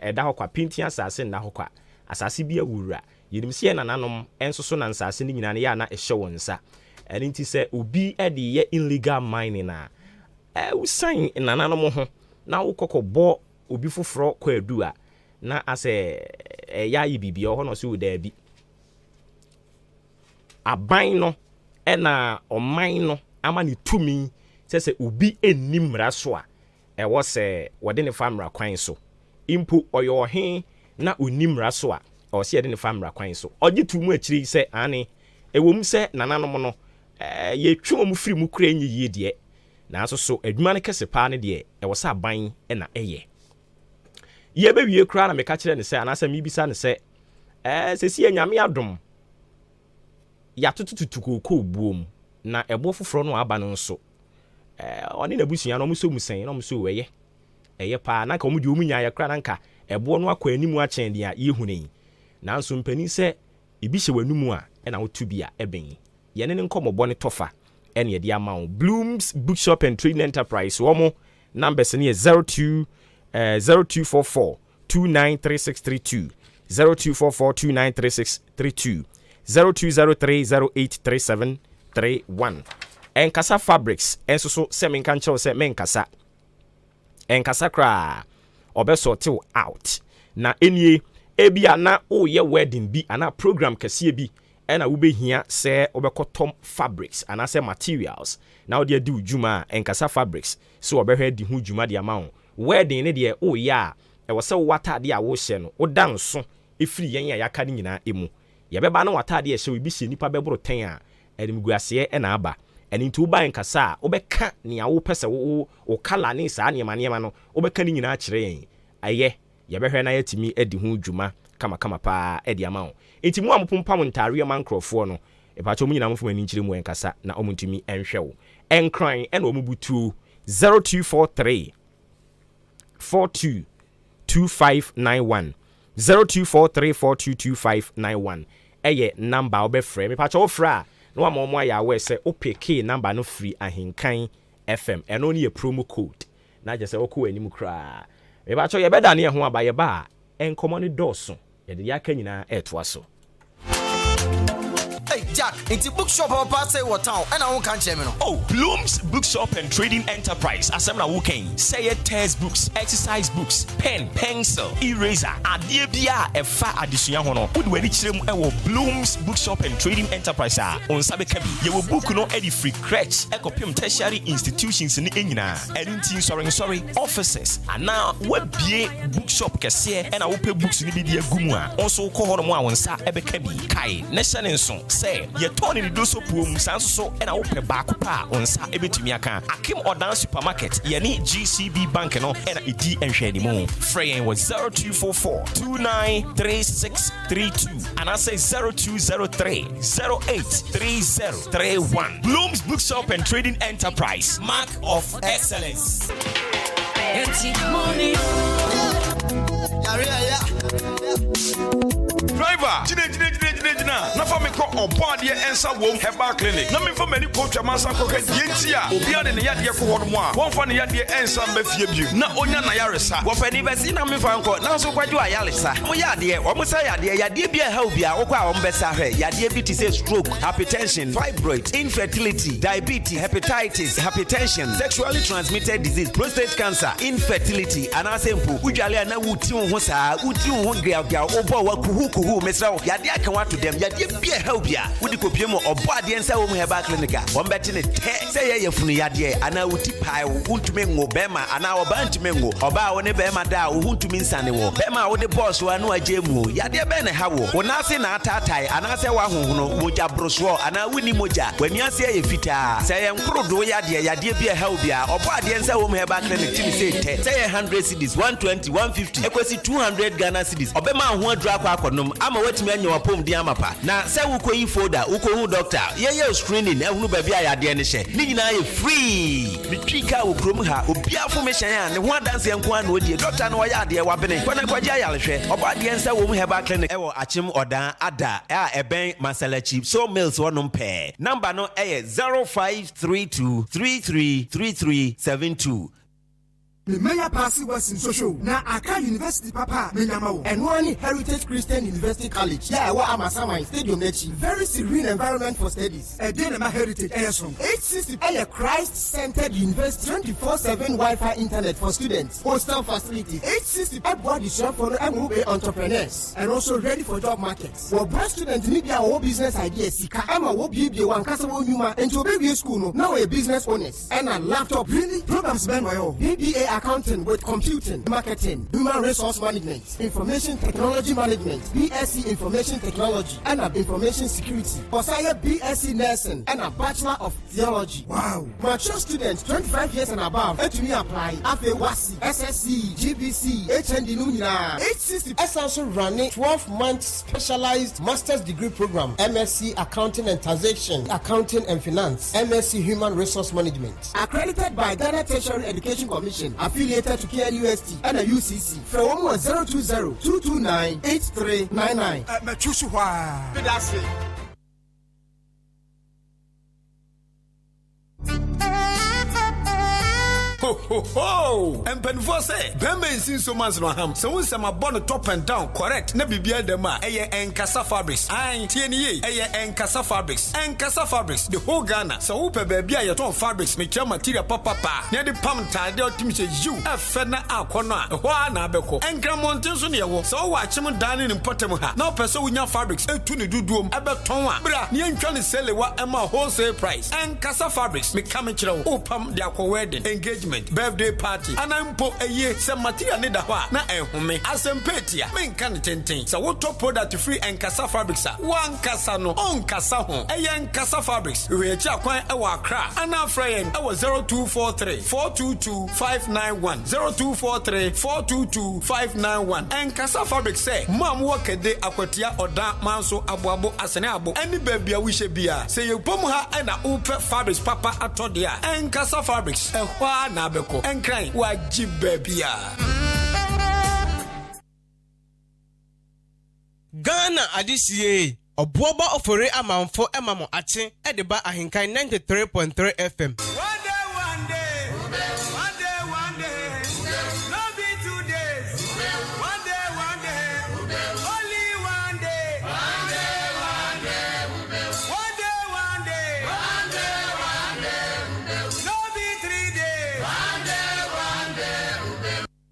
eda hokwa pinti asase na hokwa asase bi awura yenim se nananom ensoso na nsase ni nyina ne ya na ehye wonsa eni nti se obi e de ye illegal mining na usan nananom ho na wokokọbọ obi foforo kwa adu a na ase ya yi bibia ho no se wo da bi aban no na oman no ama ne tumi se obi ennim raso a wo se wode ne famra kwan so impo oyo he na onim raso a o se de ne famra kwan so oje tumu akiri se ane ewom se nananom no ye twom firi mu kura enyi yie de na so adwuma ne kese pa ne de e wo sa ban na eye ye be wie kura na me ka kire ne se anasa mi bisa ne se se si anyame adom ya tutututu kokko buom na ebo foforo no aba no nso oni na busuya no muso musen no muso weye eye pa na ka omudi omunya ya kura na nka ebo no akọ animu a chen dia ye hunen na nso mpani se ibi hye wanumu a na wotu bia eben ye ne nkomobọ ne tofa ene ye dia ma Blooms Bookshop and Trading Enterprise womo numbers ne 0244 293632 0244293632 0203083731 Enkasa Fabrics enso so se menka nchew se menkasa enkasa kra obeso till out na enie ebia na oye wedding bi ana program kase bi ena wo behia se obekotom fabrics ana se materials na wo de adi ujuma enkasa fabrics so obehwe di hu ujuma de ama wedding ne de oye a e wo se watade a wo hye no wo danso efiri yen ya yaka ni nyina emu ye beba na watade e hye obi hye nipa beboro ten a erimguase ena aba eni nti wo ba enkasa a obeka ne a wo pese wo kala ne saa ne ma no obeka ni nyina akire yen aye ye behwe na yatimi adi hu ujuma kama pa edi ama enti mu amopompam ntare ma nkrofo no epacho mu nyina mfo mani nkire mu enkasa na omuntumi enhwe wo enkran ena omubutu 0243 422591 0243422591 eye number obefre mepacho ofra no amomo ya we se opk number no free Ahenkan FM eno ne ye promo code na je se okọ anim kra mepacho ye beda ne ho aba ye ba enkomo ne doso ye de yaka nyina etoaso. Hey Jack, it's a bookshop or pass what town and I won't catch him. Oh, Blooms Bookshop and Trading Enterprise. Asemna Woken. Say test books, exercise books, pen, pencil, eraser, adie bia e fa adesua hono. Would we reach them Blooms Bookshop and Trading Enterprise on Sabe Kabi. You will book no eddy free crèche, ekopim tertiary institutions in Engina. Anything sorry offices. And now what be bookshop kese and I will pay books in the gumwa. Also call on one sa ebe kabi. Kai, Neshanenson. Say ye turn ni do so pum san so e na wo pe ba ko pa onsa e betumi aka Akim Odan supermarket ye ni GCB bank no e na edi enhwe ni mu free was 0244293632 and I say 0203083031 Bloom's Bookshop and Trading Enterprise, mark of excellence. Driver, na for me ko on board here ensa wom herbal clinic. Na me for many coach amansa ko ka dientia. Obi ade ne yade ko hodo mo a. Won fa ne yade ensa mafie biu. Na onya na yaresa. Wo fa ni besi na me fa nko. Na so kwadwo ayaresa. Mo yade, wo mo sa yade bia ha obi a wo kwa wo mbesa hwe. Yade bi ti say stroke, hypertension, fibroid, infertility, diabetes, hepatitis, hypertension, sexually transmitted disease, prostate cancer, infertility, and asempo. Udwale na wuti ho saa, wuti ho gria obo wa kuhu mesra yade aka wa to dem yade bia help ya wudi kopie mo obo ade nsa wo mu heba clinica won beti ne te say ye yefunu yade ana wuti pai wuntumi ngo bema ana oba ntumi ngo oba wo ne bema da wo huntumi nsane wo bema wo de boss wa no agemu yade be ne ha wo wona se na atatai ana se wa honhono moja broswo ana wuni moja wani ase ye fita say ye nkrodo yade bia help ya obo ade nsa wo mu heba clinic timi say te say 100 cedis 120 150 ekwesi 200 Ghana cedis obema ho adura akonom ama watimi anya wapom di amapa na se wukoyi folder wukohu doctor ye screening ehunu ba bia yade ne hye ni nyina ye free mitwika okrom ha obia formation ya ne ho adanse enko an odie doctor no yade wabene kwana kwaje ayalehwe obade ensa wo mu heba clinic ewo Akim Odan ada eben Masalachi so mills wonom pe number no 0532333372 The mayor passy was in social. Now Aka University Papa Menyamao and one Heritage Christian University College. Yeah, what am I Stadium Nechi. Very serene environment for studies. A Denema Heritage Airsom. 860 a Christ-centered university 24/7 Wi-Fi internet for students. Hostel facilities. 860 board is for MOA entrepreneurs and also ready for job markets. For bright students need their whole business ideas. Sika Ama will be one Castle Numa and to baby school. Now a business owners and a laptop. Really programs Ben BBA accounting with computing, marketing, human resource management, information technology management, BSc information technology, and information security. For Saya BSc nursing and a Bachelor of Theology. Wow. Mature students 25 years and above. And to me apply AFEWASI, SSC, GBC, HND Numina. 860 is also running 12-month specialized master's degree program. MSc Accounting and Taxation, Accounting and Finance, MSc Human Resource Management. Accredited by Ghana Tertiary Education Commission. Affiliated to KNUST and a UCC. From 020-229-8399. Ho ho ho! Empenfo say, Bembe insin so man's no ham. So we sama born top and down correct. Na bibia dem a eye Enkasa Fabrics. Ai TNE eye Enkasa Fabrics. Enkasa Fabrics the whole Ghana. So wo pe baby a ton fabrics me kya material papa. Na de pam tade otimi se you. Afa na akono a ho na abeko. Enkra monten so ne wo. So wo achim dan ne potem ha. Na person wo nya fabrics etu ne duduom abeton a. Bra ne ntwa ne sele wa ema wholesale price. Enkasa Fabrics me kam kira wo. Pam de akọ wedding engagement. Birthday party anampo eye se material ne da ho a na ehome asempetia men kan tenten so what top product free Enkasa Fabrics a wan kasa no on kasa ho eye Enkasa Fabrics we echi akwan e wa Accra ana friend e 0243 422 591 0243 422 591 Enkasa Fabrics say mam workede akwatia oda manso aboabo asene abo ani baby a wishe bia say you pom ha e na upe fabrics papa atode a Enkasa Fabrics e ho na beko enkran waji babia Ghana adisiye obuoba ofore amanfo emamo ache edeba ahenkan 93.3 FM.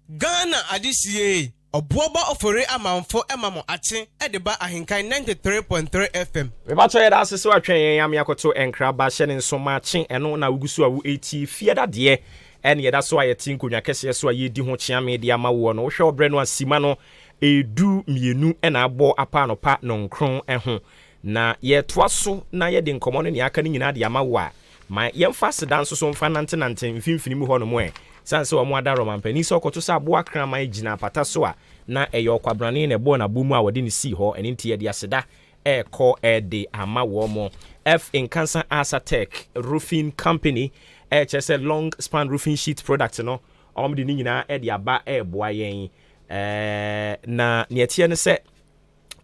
Ghana adisiye obuoba ofore amanfo emamo ache edeba ahenkan 93.3 FM. We ba try that so atwen yam yakoto enkra ba hye ne nso ma che eno na wugusu awu eti fieda de ene yeda so ayeti nkonwa kese so ayedi ho chia me de ama wo no wo hwe obre no asima no edu mienu ena abo apa no pa no nkron eho na yɛtoa so na yɛde nkɔmmɔ no ne aka no nyinaa de ama wo a ma yɛmfa sedan so mfa nante mfimfini mu hɔ no mu san sɛ ɔmo ada romampani sɛ ɔkɔto sɛ aboa kraman gyina pata so a na ɛyɛ ɔkwabrane na ɛbɔ na bɔ mu a wɔde ne sii hɔ ɛne nti yɛde aseda ɛkɔ ɛde ama wɔ mo F in Cancer Asa Tech Roofing Company kyerɛ sɛ long span roofing sheet product no ɔmo de ne nyinaa ɛde aba ɛboa yɛn na neɛteɛ no sɛ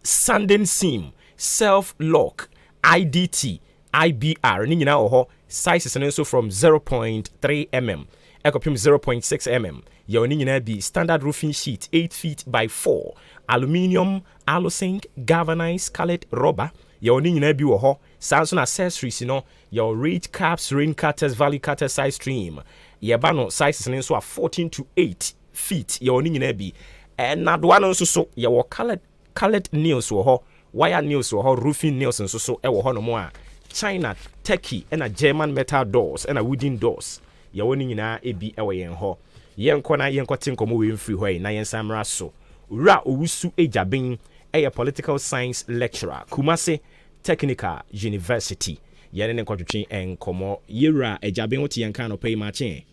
sanding seam self lock IDT IBR ne nyinaa wɔ hɔ sizes no nso from 0.3 mm ekopim 0.6 mm yɛwɔ ne nyinaa bi standard roofing sheet 8 feet by 4 aluminium aluzinc galvanized colored rubber yɛwɔ ne nyinaa bi wɔ hɔ saa nso na accessories no yɛwɔ rate caps rain cutters valley cutters size stream yɛba no sizes no nso a 14 to 8 feet yɛwɔ ne nyinaa bi nadoa no nso so yɛwɔ colored nails wɔ hɔ wire nails wɔ hɔ roofing nails nso so ɛwɔ hɔ no mu a China, Turkey, and a German metal doors and a wooden doors. Yawoni nyinaa ebi ɛwɔ yɛn hɔ. Yɛn kɔ na yɛn kɔ te nkɔmɔ wɔ mfiri hɔ yi na yɛn samra so. Ura owusu ejabin ɛyɛ political science lecturer Kumasi Technical University. Yɛn ne nkɔtwetwe nkɔmɔ yɛwura ejabin wote yɛn kan no pɛyi maakye.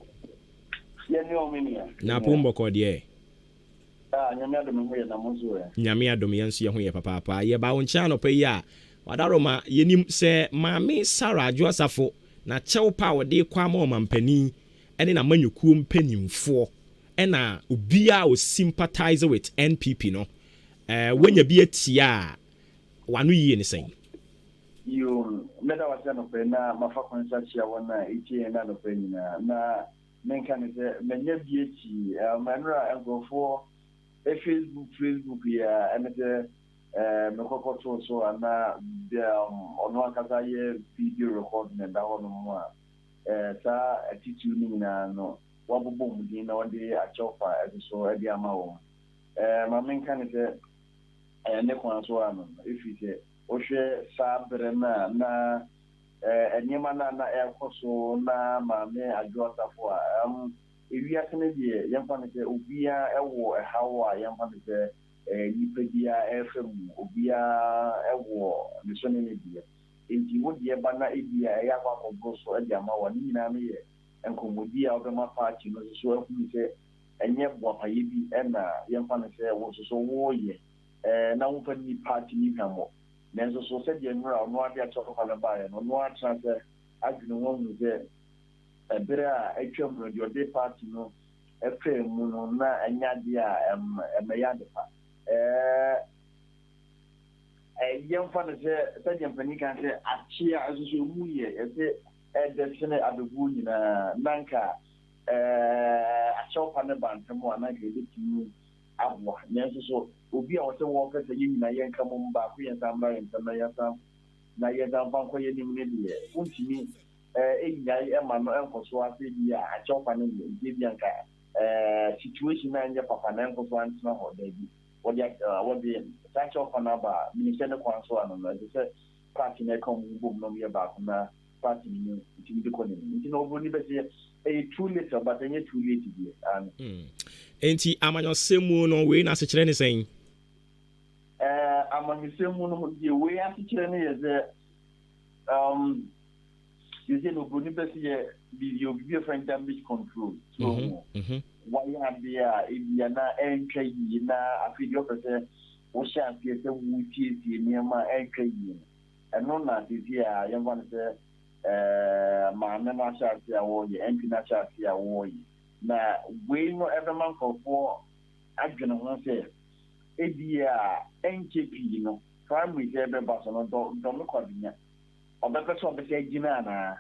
Yɛn ne ɔmenia. Na pombo kɔ deɛ. Nyame adom ho yɛ na mo nso yɛ. Nyame adom yɛn nso yɛ ho yɛ papaapa. Yɛ ba wo nkyɛn no pɛyi a wadaroma yenim sɛ maame Sarah Adwoasafo na kyɛw pa wɔde kwa ma ɔmampani ɛne na manyukuo mpanimfoɔ ɛna obia o sympathize with NPP no wanya bi atia a wano yie ne sɛn yo meda wasa no pe na mafa konsa chia wona etie na no pe nyina na menka ne sɛ manya bi ati manura nkofo Facebook ya ɛne sɛ mekokoto so ana ono akasa ye video record na da hono mu a sa attitude ni na no wabobo mu din na wode achofa so ade ama wo ma menka ne sɛ ne kwan so ano ifi sɛ ohwe sa bere na enyema na ekoso na ma me Adwoasafo a ewia sene de yemfa ne sɛ obia ɛwo ɛhawo a yemfa ne sɛ nipadia FM obia ewo misoni ne dia enti wodi eba na ebia ya kwa kogoso e dia ma wa ni nyina me ye enkomodi a obema party no so ahu se enye boapaye bi na yemfa ne se wo so wo ye na wo fa ni party ni hamo nenso so se dia nura no ade a choko kala ba ye no atra se adwene wo mu se ebere a etwam no de party no efe mu no na enya dia emeya de pa yɛmfa no sɛ yɛmpani kan sɛ akyea asoso mu yɛ ɛsɛ ɛdɛsene adogo nyinaa nanka akyɛw pa ne bantam a nanka ɛbɛtumi aboa nanso so obi a wɔsɛ wɔka sɛ yɛ nyina yɛnka mo baako yɛnsa mmra yɛntam na yɛnsa mfa nkɔ yɛnim ne deɛ wontumi ɛnyae ɛma no ɛnkɔ so asɛ bi a akyɛw pa ne nyɛ bi anka situation na ɛnyɛ papa na ɛnkɔ so antena hɔ daabi what the thank you for number minister no kwan so ano na say party na come boom no me back na party ni ti ko ni no boni be say too late but any too late bi and enti amanyo semu no we na se kire ni sen amanyo semu no die we ase kire ni ye you say no boni be say video friend damage control so why are there in na entry yi na afidio pese wo sha pie se wuti ti niema entry yi eno na didi a yemba ne se ma na na sha ti awo yi entry na sha ti awo yi na we no everman for adwene ho se ebi a NKP no primary se be ba so no do me kwadinya obepeso obese gina na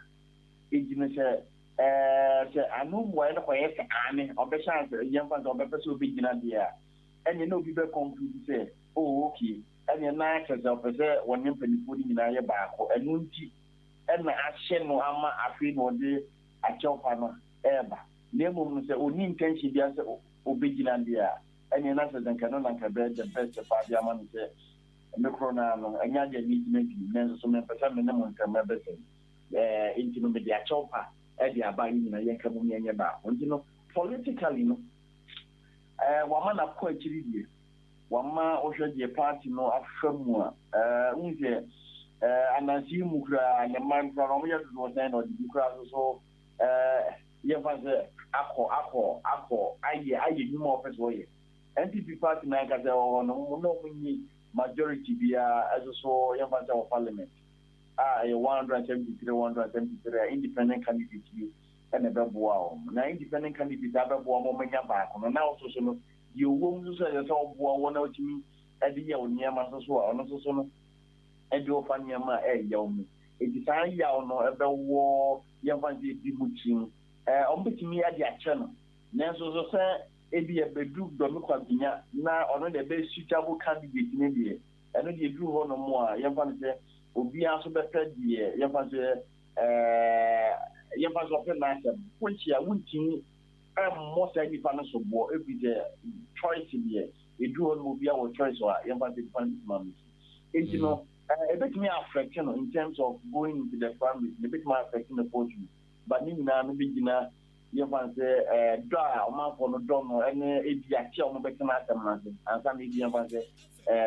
ejina se se anu boy no koye se ane obesha yemfa so obepeso obegina dia enye na obi be conclude say oh okay enye na akese opese wonim panifo ni nyina ye baako enu nti ena ahye no ama afi no de achopa no eba nemu se oni intention dia se obegina dia enye na se danka no nanka be the best fa dia man se me krona no enya dia ni nenso so me pesa me nemu nka me be se inti no be dia achopa edi abayi nyina yenka mu nyenye ba onti no politically no wama na ko akiri die wama ohwe die party no afamu a unje anansi mu kura ne man kura no ya do say no di kura so ye fa say akọ aye ni mo person ye NPP party na ka say no munyi majority bia so ye fa say parliament 173 independent candidate bi and a beboa na independent candidate abeboa mo manya ba ko na also so no di owo mu so say so boa wona otimi e di ya oniama so ono so no e di ofa niama ya omu e di san ya ono e bewo ye fa di mutim ombetimi ade ache no na so say e bi e bedu do me kwabinya na ono de be suitable candidate ne die eno di edu ho no mo a ye fa say obi aso better die ye fa say ye fa so pe na say kunchi a wuntin mo say ni fa no so bo e bi the choice die edu ho no obi a wo choice wa ye fa say fan man e no a bit me affect no in terms of going into the family a bit more affecting the fortune but ni na me bi gina ye fa say o ma for no do no ene e bi a che o mo be kana atam na say ansa me bi ye fa say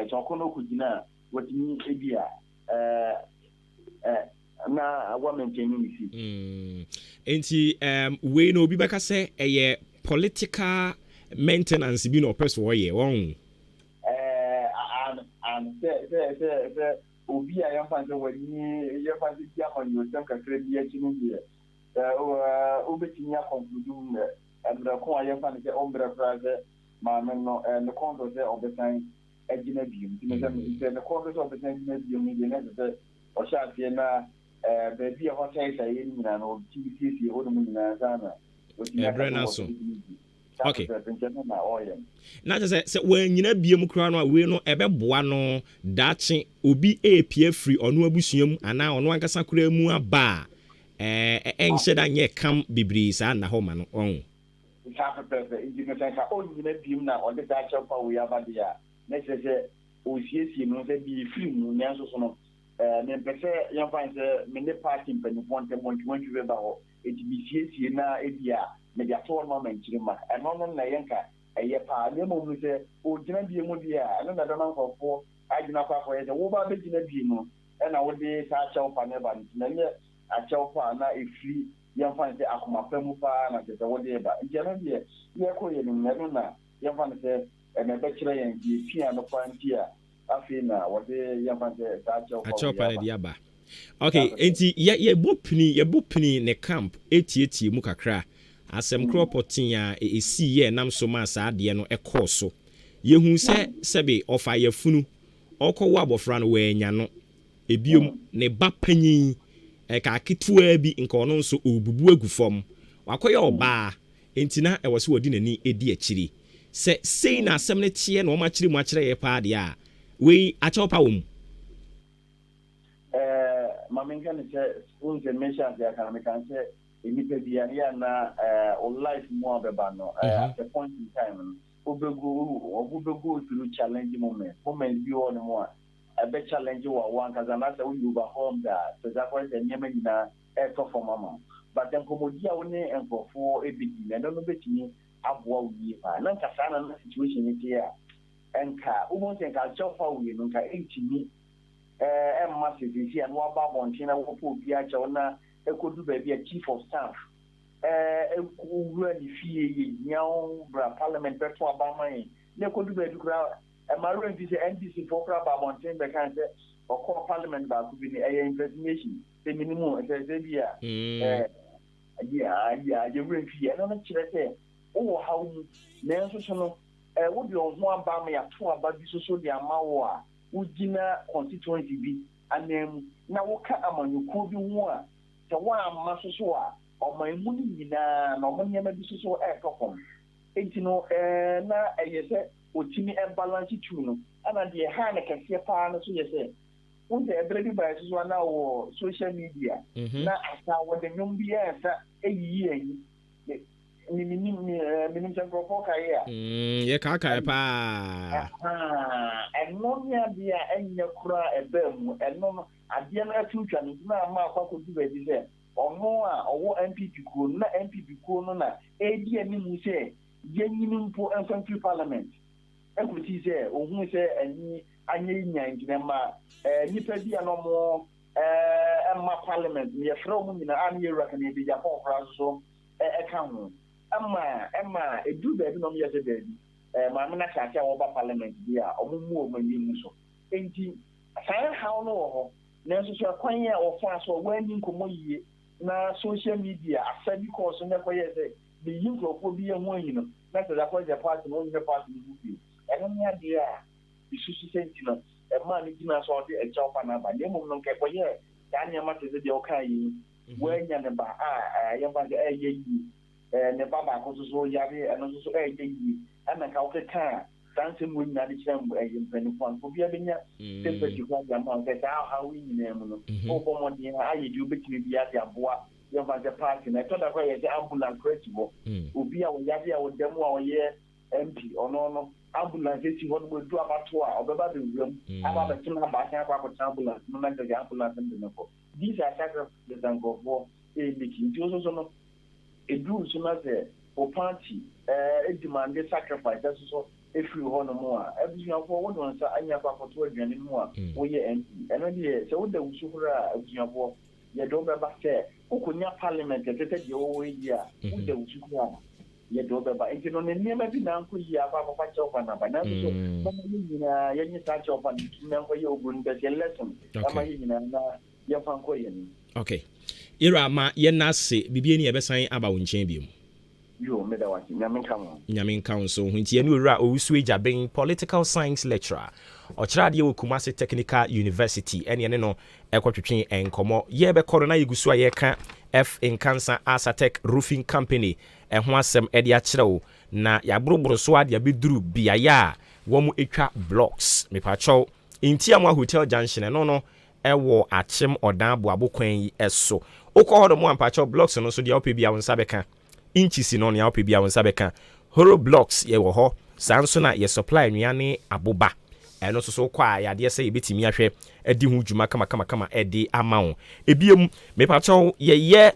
choko no ku gina wotini e bi a na wa maintain ni si enti we no obi beka say eye political maintenance bi no person wo ye won and say obi a yan fan say wani ye fan say dia man yo sam ka kre bi a chini bi obetini a conclude and ko a yan fan say ombra praze ma men no no kondo say obetan agina bi mi say no kondo say obetan agina bi mi de na say o sha tie na baby a hotel say yin na no tbc o no na sana so okay na just say when nyina biem kura no we no ebeboa no dachi obi epie free onu abusuam ana onu ankasa kura mu aba enhye da nye kam bibiri sa na ho ma no on ka pepe injini ka o nyina biem na o de dachi pa we abadia na say o siesie no say bi free mu na so no me pese yan fan say me ne party mpani ponte monti we ba ho e bi siesie na e bia me dia to moment chirima e no na yanka eye pa ne mo mu say o gina bi mu dia na da man fofo agina kwa for ye wo ba be gina bi mu e na wo de ta cha pa ne ba na nye a cha pa na e free yan fan say akoma pamu pa na te wo de ba gina bi ye ko ye ni na yan fan say e me be kire yan bi pia no kwa ntia afina wo de yan fan say ta cha pa ne dia ba okay enti ye bopini ne camp etieti mu kakra asem kropotin a esi ye nam so ma sa ade no ekoso yehu se sebe ofa yafunu okwo abofra no wanya no ebiom ne ba panyin ka ketua bi nka ono nso obubu agufom wakoye oba entina e wose wodi nani edi akiri se sei na asem ne tie na o ma kiri mu akire ye pa ade a we achopa wom mamenga ne se unze mesha ya kana mekanse enipa biya na life mo abeba no at a point in time obego through challenge moment bi on mo a be challenge one kaza na say we over home that so that was the nyema nyina for mama but then komodia woni enfofo ebidi na no betini aboa wi pa na nkasa na situation ni dia enka umonse nka chofa wi no nka entimi emma sisi and wa ba bontina wo po bia cha na ekodu ba bia chief of staff ewura ni fie nyawo bra parliament beto abaman ne ekodu ba dukura maro NDC for kra ba bontin be kan se okọ parliament ba ku bi ni investigation the minimum say bia je bring fie no na kire se o how na so so no wo bi on ho aba ma ya to aba bi so di amawo a ugina constituency bi anem na woka amanyuko bi ho a se wa amma so a omanmu ni nyina na omanyama bi so ekofom entino na eyese otimi balance tu no ana de ha na kase pa no so yese unte ebredi ba so na wo social media na asa wo de nyum bi esa eyi minim chango foka ya ye kaka pa eno nya dia enya kura ebem eno ade na atutwa no na ma akwa kodu ba di se ono a owo MPP ko na MPP ko no na edi ani mu se yenyini mpo enfantry parliament ekuti se ohun se ani anye nya nginema nipa bi anomo emma parliament ye fro mu nyina an ye raka ne bi Japan kra so ka ho emma edu ba bi no ye se baby ma me na cha cha wo ba parliament bi a omumu o mani mu so enti sai how no ho na so so kwan ya o fa so wani nkomo yie na social media asa because na ko ye se the youth of bi e ho yin no na se da ko je party no ye party ni bi eno nya dia isusu sentina man gina so de e chopa na ba nemu no ke ko ye ya nya ma te de o kan yi we nya ne ba ye ba de ye yi ne ba ba ko so ya be eno so ye yi ana ka o ke kan tanse mu nya de cham e mpeni kwan ko bia benya temperature kwa ya ma ke ta ha wi ni ne mu no o bo mo de aye di obetimi bia de aboa ye ba de party na to da ko ye de ambulance crate bo obi a wo ya de a wo demu a wo ye MP ono ambulance ti won mo do abato a obeba be wuram aba be tina ba san kwa kwa ambulance no na de ambulance ndem ko these are sacrifices and go for a meeting jo so no edu so na se o party demand sacrifice so if you hono mo a abusuan fo won won sa anya kwa to adwane mu a wo ye MP eno de se wo da usukura abusuan fo ye do be ba se okonya parliament tete de wo yi a wo da usukura ye do be ba enti no ne niema bi na nko yi aba ba cha ofa na ba na so ba mo yi na ye nyi sa cha ofa ni na nko ye ogun be se lesson ama yi na na ye fa nko ye ni okay ira ma ye na se bibie ni ye be san aba wo nchen bi mu yo me da wa nyamin council hunti ye ni ora owusu ejaben political science lecturer ochira de wo Kumasi Technical University ene ne no ekotwetwen enkomo ye be korona yegusu a ye ka F in Cancer Asatec Roofing Company ho asem e de a kyerɛw na yabrobro so ade abeduru biaya wo mu etwa blocks me pacho intiamwa hotel junction no ewo achem odan boabo kwan yi eso ukọ mo ampacho blocks no so de opɛ bia won sabeka inches no ne opɛ bia won sabeka horo blocks ye wo ho sanso na ye supply nuane aboba eno so kwa ya de sɛ yebetimi ahwɛ adi hu dwuma kama edi amawo ebiem me pacho ye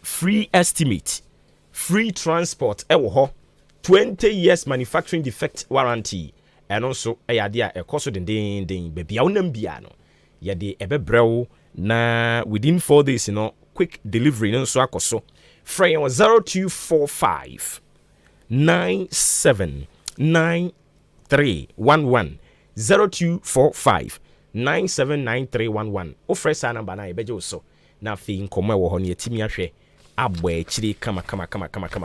free estimate free transport ewo ho 20 years manufacturing defect warranty eno so eyade a ekoso den bebia wonam bia no yede ebebrew na within 4 days no quick delivery no so akoso free 0245 979311 0245 979311 o fresh sa number na ebeje so na fi nkomo ewo ho ne yetimi ahwe abọ ekiri kama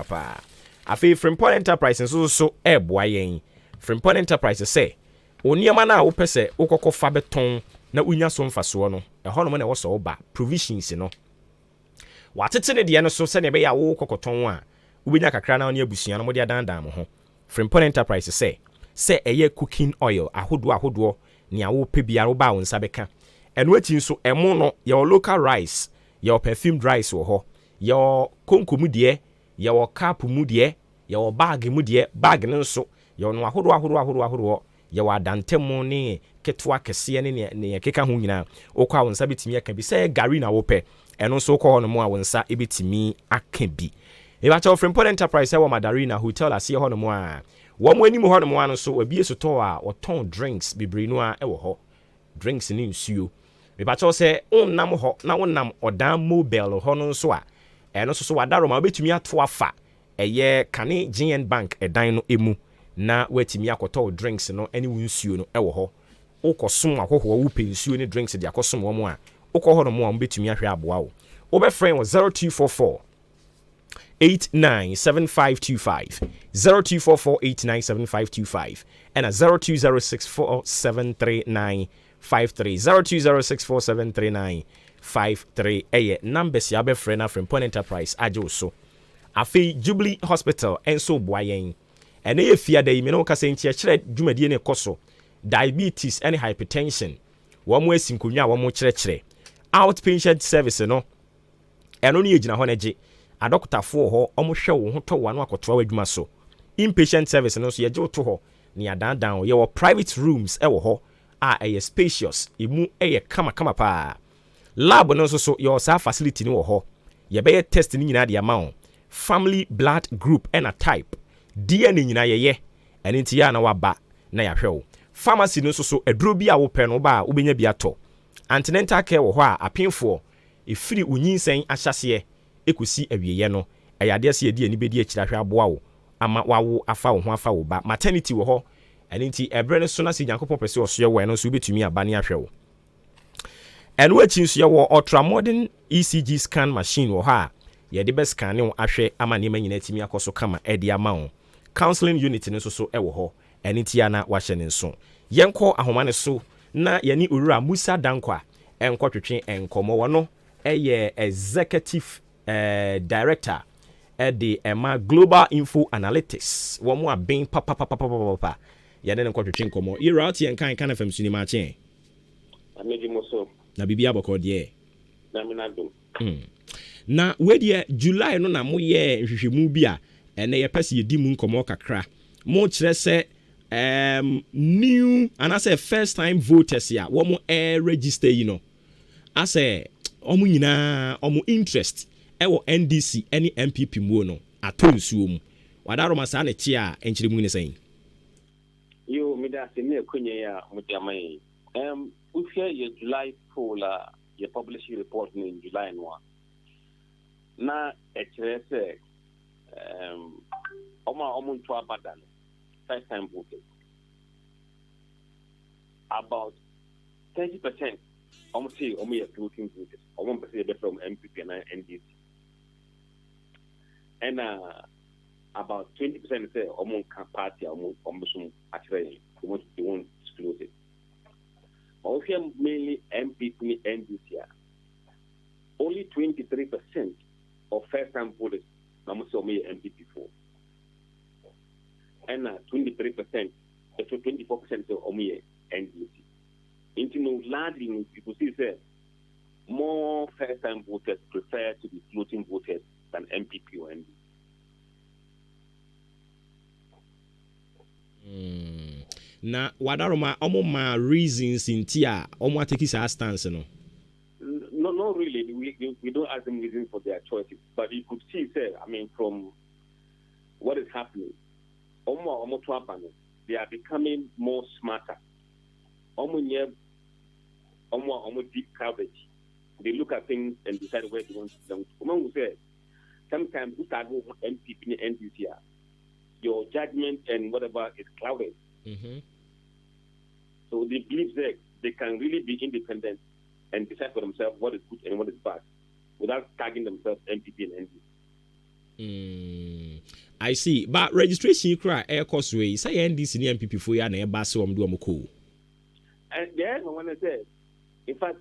pa afi Frimpong Enterprise so eboa yen Frimpong Enterprise say oniema na wo pese ukoko fa beton na unya so mfaso no eho no na wo so ba provisions no watete ne de no so se ne be ya wo kokoton a ubenya kakra na oni abusua no mo de adandan mo ho Frimpong Enterprise say eye cooking oil ahodo ne a wo pe bia wo ba wo nsa beka eno ati so emo no your local rice your perfumed rice wo ho your konko mu de your cap mu de your bag mu de bag ne nso your no ahodo your adantemu ne ketwa kese ne keka ho nyina okwa won sa betimi aka bi say gari na wo pe eno nso okwa no mu a won sa ebetimi aka bi e ba cha Frimpong Enterprise wo Madarina Hotel ase ho no mu a wo mo ani mu ho no mu an so abie so to a oton drinks bibiri no a ewo ho drinks ni nsuo e ba cha say onnam ho na wonnam odan mobile ho no nso a eno so wadaro ma betumi ato afa eye kane GN Bank edan no emu na watimi akoto drinks no ani wunsuo no ewo ho ukosom akoho wo pensuo ni drinks de akosom wo mu a ukọ no mu a betumi ahwe aboa wo wo be friend 0244 897525 0244897525 and a 0206473953 0206473953 eye numbers ya be friend na Frimpong Enterprise ajo so afi Jubilee Hospital enso boayen ene ye fia da yime no ka se ntia kire dwumadie ne koso diabetes and hypertension wo mo asinkonwa wo mo kire outpatient service no eno ne yegina ho na je a doctor fo ho omo hwe wo ho to wa no akoto adwuma so inpatient service no so ye je to ho ne adandan ye wo private rooms wo ho a spacious emu kama pa lab no so your sa facility ni wo ho ye be test ni nyina de ama family blood group and a type DNA nyina ye eni ntia na waba na ya hwe pharmacy no so eduro bi a wo pɛ no ba a wobenya bi atɔ antenatal care wo hɔ a apemfo efiri unyinsen ahyase ekosi awieye no ayade ase yedi ani bedi akira hwe aboa wo ama wawo afa wo ho afa wo ba maternity wo hɔ ɛne nti ebre no so na se Nyankopɔn pɛ se ɔsoɛ wo no so betumi aba ne ahwɛ wo ɛno akyi nso yɛ wɔ ultramodern ECG scan machine wɔ hɔ a yɛde bɛ scan ne wo ahwɛ ama nneɛma nyina timi akɔso kama ɛde ama wo counseling unit no so ɛwɔ hɔ ɛne ntia na wahyɛ ne nso yɛnkɔ ahoma ne so na yɛne owura Musa Dankwa ɛnkɔtwetwe ɛnkɔmɔ wɔ no ɛyɛ executive director ɛde ɛma Global Info Analytics wɔn mu abɛn papapapapapa yɛne ne nkɔtwetwe nkɔmɔ yɛra ɔte yɛnkan kan fam suni maakye na bibi abɔkɔ deɛ na wedie July no na moyɛ nhwehwɛmu bi a ɛnɛ yɛpɛ sɛ yɛdi mu nkɔmɔ kakra mo kyerɛ sɛ new anase first time voters ya wɔn register yi no asɛ wɔn nyinaa wɔn interest ɛwɔ NDC ɛne MPP mu no atɔ nsuo mu wadaro masa na kyi a enkyere mu ne sɛn yo me da se me akonye ya mo de amai ufia ye July poll ye publish report in July no na ekyerɛ sɛ ɔmo nto abadan first time voters about 30% almost say floating voters almost say from MPP and NDC and about 20% say almost party almost actually they won't disclose it but if you mainly MPP and NDC only 23% of first time voters almost say MPP for and 23%, so 24% of Omiye NDC. Into largely, people see say more first-time voters prefer to be floating voters than MPP or NDC. Na wadaroma omo ma reasons in tia omo take his stance no. No, really. We don't ask them reasons for their choices, but you could see, say, I mean, from what is happening. They are becoming more smarter. Almost deep coverage. They look at things and decide where they want to go. Sometimes you start with MPP and NDC, your judgment and whatever is clouded. Mm-hmm. So they believe that they can really be independent and decide for themselves what is good and what is bad without tagging themselves MPP and NDC. I see, but registration cry air cost way. Say NDC and MPP for ya na eba so am do am ko. And there, I want to say, in fact,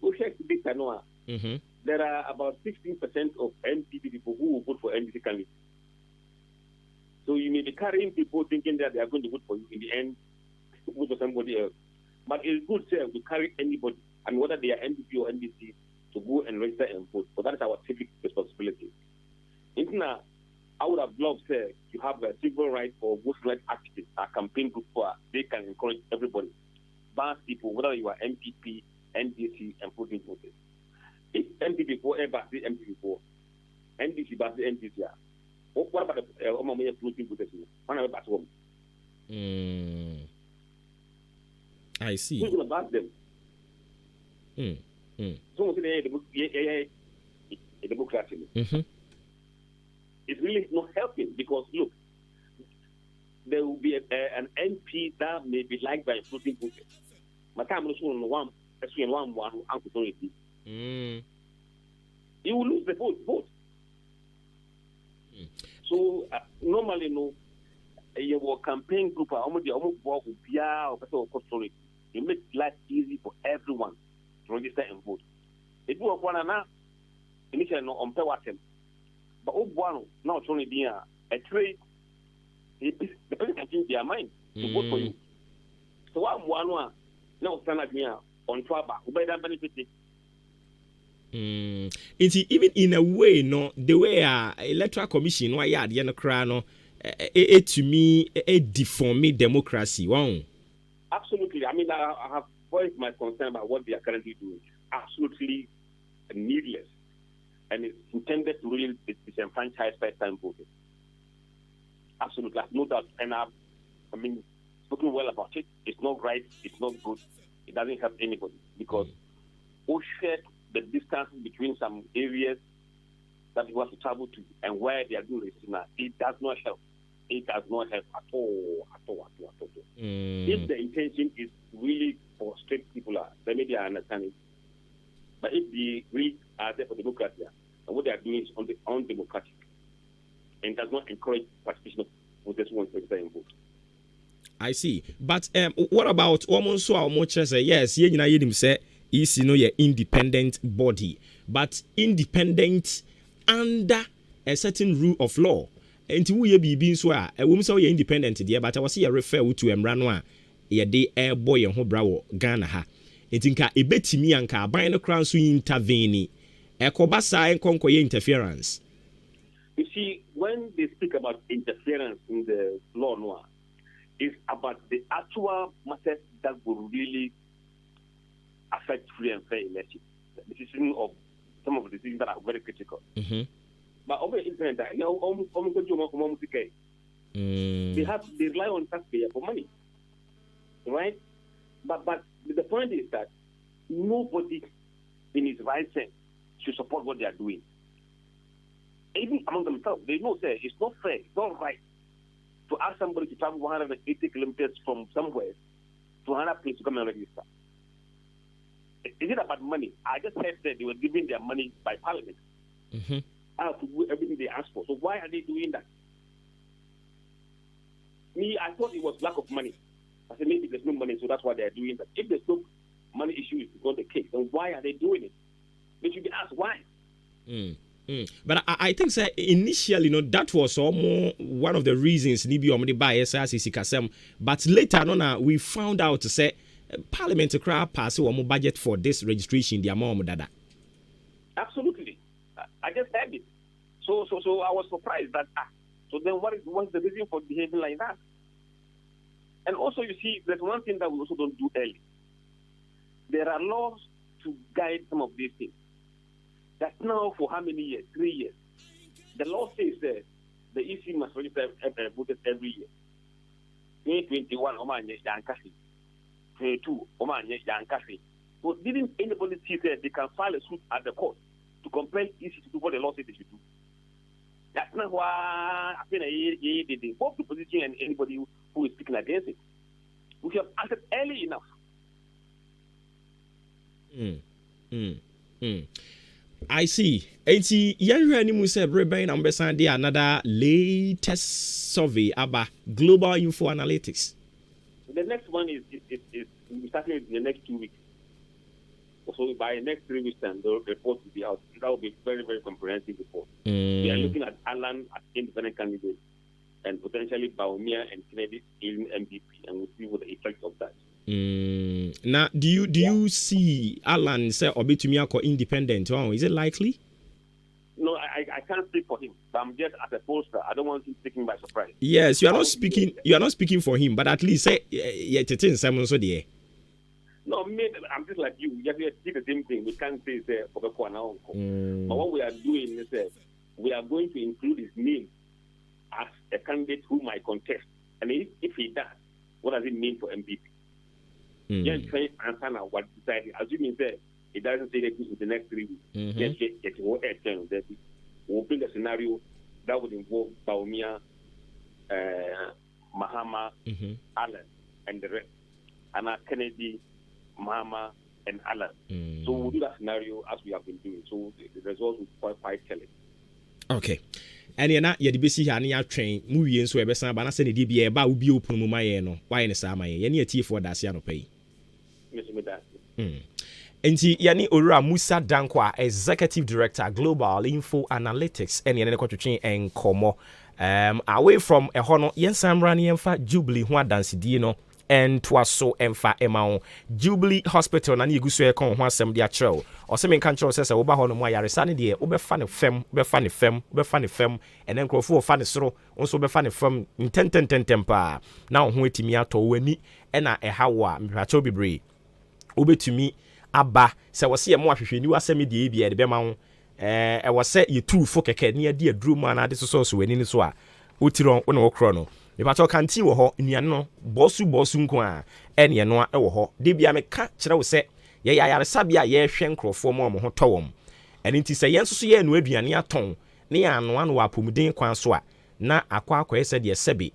we check this annual. There are about 16% of MPP people who will vote for NDC candidates. So you may be carrying people thinking that they are going to vote for you in the end, vote for somebody else. But it's good, sir, to carry anybody, and whether they are NDP or NDC, to go and register and vote. So that is our civic responsibility. Now, I would have loved say you have a civil rights or voting rights activists, a campaign group where they can encourage everybody, ban people, whether you are MPP, NDC, and voting voters. If MPP for ever say MPP for NDC, but the NDC, what about the voting voters? One about home. I see. Who's going to back them? So the democracy. It's really not helping because look, there will be an MP that may be liked by floating voters. He will lose the vote. So normally, no, your campaign group you make life easy for everyone to register and vote. If you are one initially no on them. But now it's only being a trade. The person can change their mind to vote for you. So what one now stand like me on Twaba, who by that benefit. Even in a way, no, the way electoral commission why ya the crano to me deform democracy. Wow. Absolutely. I mean, I have voiced my concern about what they are currently doing. Absolutely needless. And it's intended to really disenfranchise first-time voters. Absolutely, no doubt. And I mean, spoken well about it. It's not right. It's not good. It doesn't help anybody because we share the distance between some areas that people have to travel to and where they are doing this now. It does not help. It does not help at all. If the intention is really for straight people, then maybe I understand it. But if they really are there for democracy, and what they are doing is undemocratic and does not encourage participation of voters who want to vote. I see. But what about almost so much as yes, you know, say is your independent body, but independent under a certain rule of law. And to we be so a woman so you're independent there, but I was here refer to Emranwa, ye de air boy and hobrawo Ghana ha. It inka a betimi anka by the crown so intervene. Ekobasa and conquer interference. You see, when they speak about interference in the law noir, it's about the actual matters that will really affect free and fair elections. The decision of some of the decisions that are very critical. But over the internet, they rely on taxpayers for money, right? But the point is that nobody in his right sense should support what they are doing. Even among themselves, they know that it's not fair, it's not right to ask somebody to travel 180 kilometers from somewhere to another place to come and register. Is it about money? I just heard that they were giving their money by parliament. To do everything they asked for. So why are they doing that? I thought it was lack of money. I said maybe there's no money, so that's why they're doing that. If there's no money issue is not the case, then why are they doing it? They should be asked why. But I think sir, initially, that was almost one of the reasons Nibi Omdi buy SRCC Kasem. But later on, we found out to say Parliament to crowd pass one more budget for this registration. The amount dada. Absolutely, I just heard it. So I was surprised that so then what's the reason for behaving like that? And also, you see, there's one thing that we also don't do early. There are laws to guide some of these things. That's now for how many years? 3 years. The law says that the EC must register voters every year. 2021, Omanye Yankasi. 22, Omanye Yankasi. So didn't anybody see that they can file a suit at the court to compel EC to do what the law says they should do? That's not why I think they both the position and anybody who is speaking against it. We have acted early enough. I see. Enti yanhwe ni mu se breben na mbesa dey another latest survey about global info analytics. The next one is starting in the next 2 weeks. So by the next 3 weeks time, the report will be out. That will be very, very comprehensive report. We are looking at Alan as independent candidate and potentially Baumia and Kennedy in MVP, and we'll see what the effect of that. Now, do you see Alan say Obitumia ko independent? Oh, is it likely? No, I can't speak for him. But I'm just as a pollster. I don't want him taken by surprise. Yes, you are not speaking. You are not speaking for him, but at least say Simon so there. No, I'm just like you. We just see the same thing. We can't say for the corner. But what we are doing is we are going to include his name as a candidate who might contest. And if he does, what does it mean for MVP? Just try and answer now what decided. Assuming that it doesn't say that in the next 3 weeks, it will attend. We'll build a scenario that would involve Baumia, Mahama, Allen, and the rest. And Kennedy, Mahama, and Allen. So we'll do that scenario as we have been doing. So the results will be quite telling. Okay. And you're not yet the busy and you're trained. Movie and so ever son, but I said it be about be open my no. Why in the summer? Any tea for that Siano pay. Enti yani Ora Musa Dankwa, Executive Director, Global Info Analytics, and yana kwatwetwe enkomo. Away from a hono yensam rani emfa Jubilee ho adansidie no and twaso emfa emao Jubilee Hospital na ne gusu e kon ho asem de akyerɛw. Ɔsɛ men kan kyerɛw sɛ woba hono mu ayaresa ne de wobefa ne fem ene nkrofo wo fa ne soro nso wobefa ne fem ntenten pa na ho etimi atɔ wani ɛna ɛha wo a mpatwɛ bibre wobetumi aba sɛ wɔse yɛ mo ahwehwɛni wasɛm de bia de bɛma wo ɛwɔ sɛ yɛ turufo kɛkɛ ne yɛ de aduru mu ana de so wani ne so a wotiron wo na wokro no mepato kantin wo ho nnuane no bosu nko a ene no a wo ho de bia meka kyerɛ wo sɛ ye yayaresa bia ye hwɛ nkrofo mo ho tɔwom ɛne nti sɛ yenso so ye no aduane atɔn ne ya no ano apomuden kwan so a na akwa sɛ de sɛbe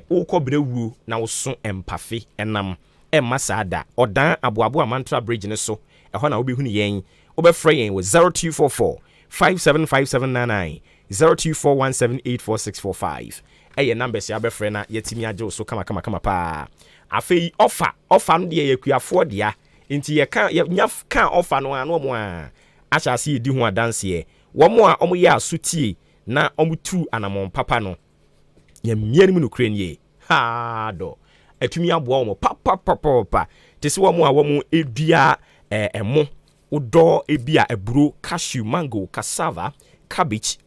wokɔ brɛwuo na wo so empafe enam emma saada odan aboabo amantra bridge ne so ɛhɔ na wobɛhu ne yɛn wobɛfrɛ yɛn wɔ 0244 575799 0241784645 ɛyɛ numbers ya bɛfrɛ na yɛtimi agye wo so kama paa afei offer no deɛ yɛkuafoɔ dea nti yɛka offer no ano mo a ahyase yɛdi ho adanseɛ wɔn a ɔmo yɛ asotie na ɔmo tu anamon papa no yɛmmia no mu nokura nie ha do atumi aboa wɔn papa te sɛ wɔn a wɔn edua ɛmo udɔ ebia eburo cashew mango cassava cabbage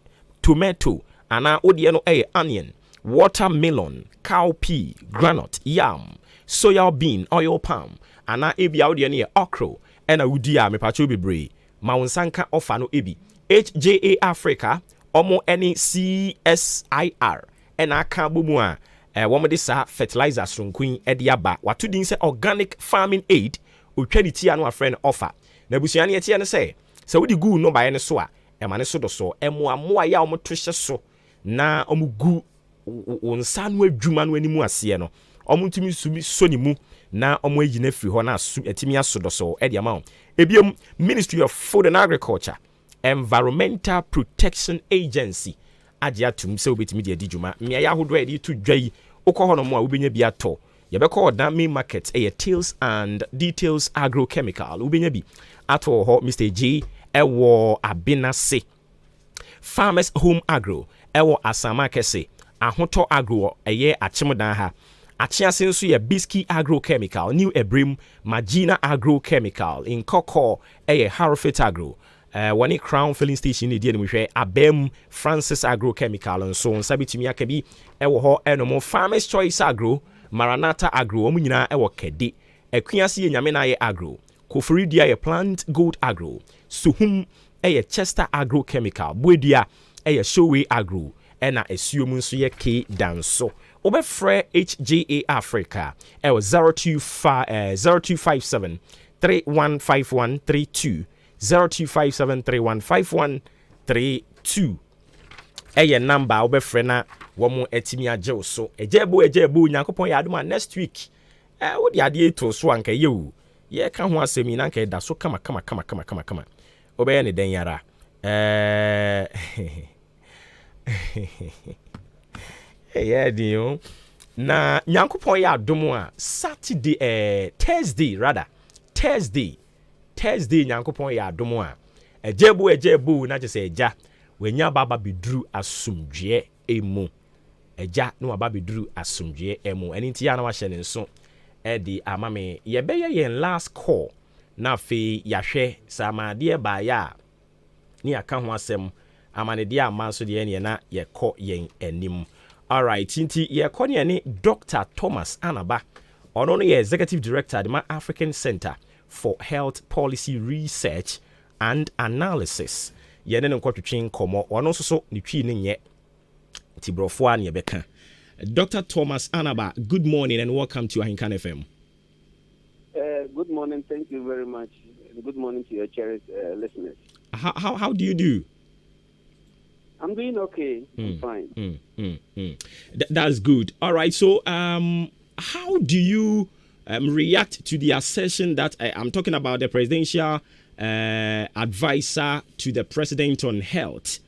tomato ana odie no onion watermelon cowpea granite yam soya bean oil palm ana ebia odie no okra ɛna wudi a mepacho bebree ma wonsanka offer no ebi HJA Africa omo any CSIR ɛna aka bomu a wɔn de saa fertilizer sonkun ɛde aba wato din sɛ organic farming aid otwa ne tia no afrɛ no offer na busua ne yɛte ne sɛ wodi gu no bae ne so a ɛma ne so do so ɛmoamoa ya wɔn to hyɛ so na wɔn gu wonsa no adwuma no animu aseɛ no wɔn ntumi sumi so ne mu na wɔn ayi na firi hɔ na asu atimi aso do so ɛde ama wɔn ebiom Ministry of Food and Agriculture Environmental Protection Agency agye atum sɛ wobɛtumi de adi dwuma mmea yɛ ahodoɔ a yɛde to dwa yi wokɔ hɔ no mu a wobɛnya bi atɔ yɛbɛkɔ ɔdan main market ɛyɛ Tales and Details Agrochemical wobɛnya bi atɔ hɔ Mr. G ɛwɔ Abenase Farmers Home Agro ɛwɔ Asama Kɛse Ahotɔ Agro ɛyɛ Achimdan ha Achiase nso yɛ Bisky Agrochemical New Ebrim Magina Agrochemical Nkɔkɔ ɛyɛ Harrofit Agro wɔne Crown Filling Station ne die no hwɛ Abem Francis Agrochemical nso nsa bitumi aka bi ɛwɔ hɔ ɛnom Farmers Choice Agro Maranatha Agro wɔn nyinaa ɛwɔ Kɛde Akuase yɛ nyame na yɛ Agro Koforidua yɛ Plant Gold Agro Suhum ɛyɛ Chester Agrochemical Buedua ɛyɛ Showway Agro ɛna Esuom nso yɛ K Danso obɛfrɛ HJA Africa ɛwɔ 0257 315132 0257315132 ɛyɛ number wobɛfrɛ na wɔn atimi agye wo so ɛgyeebo Nyankopɔn yɛ adom a next week wode adeɛ to so anka yɛ o yɛka ho asɛm yi na anka ɛda so kama wobɛyɛ ne dɛn yara ɛyɛ din na Nyankopɔn yɛ adom a Saturday Thursday Nyankopɔn yɛ adom a ɛgyeebo na kyerɛ sɛ ɛgya wanya baba beduru asomdwe emu ɛgya na waba beduru asomdwe emu ɛne nti ya na wahyɛ ne nso ɛde ama me yɛbɛyɛ yɛn last call na afei yɛahwɛ samadeɛ baayɛ a ne yɛaka ho asɛm ama ne deɛ ama nso deɛ ne na yɛkɔ yɛn anim alright nti yɛkɔ ne yɛne Dr. Thomas Anaba ɔno no yɛ Executive Director de ma African Center for Health Policy Research and Analysis yɛne ne nkɔtwetwe nkɔmmɔ ɔno nso so ne twi ne nyɛ nti borɔfoɔ a ne yɛbɛka Dr. Thomas Anaba, good morning and welcome to Ahenkan FM. Good morning, thank you very much. Good morning to your cherished listeners. How do you do? I'm doing okay. I'm fine. That's good. All right. So, how do you react to the assertion that I'm talking about the presidential advisor to the president on health,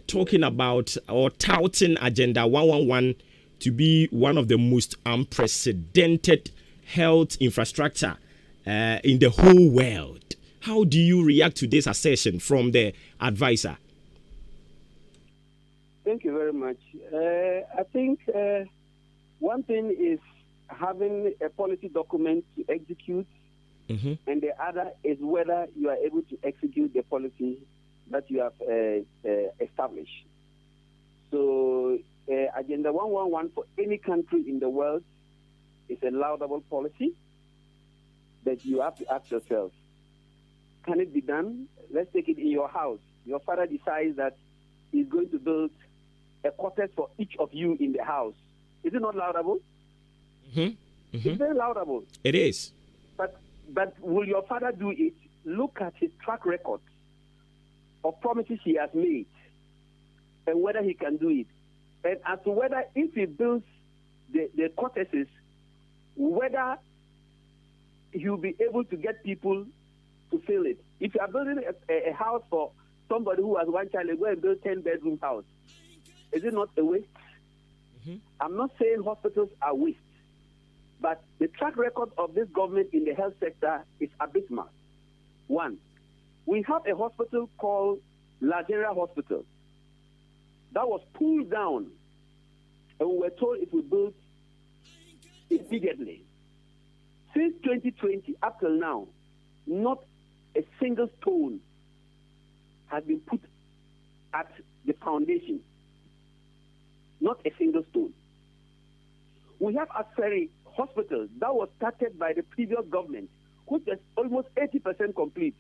talking about or touting Agenda 111 to be one of the most unprecedented health infrastructure in the whole world? How do you react to this assertion from the advisor? Thank you very much. I think one thing is having a policy document to execute, and the other is whether you are able to execute the policy that you have established. So, Agenda 111 for any country in the world is a laudable policy, but you have to ask yourself, can it be done? Let's take it in your house. Your father decides that he's going to build a quarters for each of you in the house. Is it not laudable? It's very laudable. It is. But will your father do it? Look at his track record of promises he has made and whether he can do it. And as to whether if he builds the cottages, whether he'll be able to get people to fill it. If you are building a house for somebody who has one child, go and build 10-bedroom house. Is it not a waste? I'm not saying hospitals are waste, but the track record of this government in the health sector is abysmal. One, we have a hospital called La General Hospital that was pulled down, and we were told it would build immediately. Since 2020 up till now, not a single stone has been put at the foundation. Not a single stone. We have a ferry hospital that was started by the previous government, which is almost 80% complete.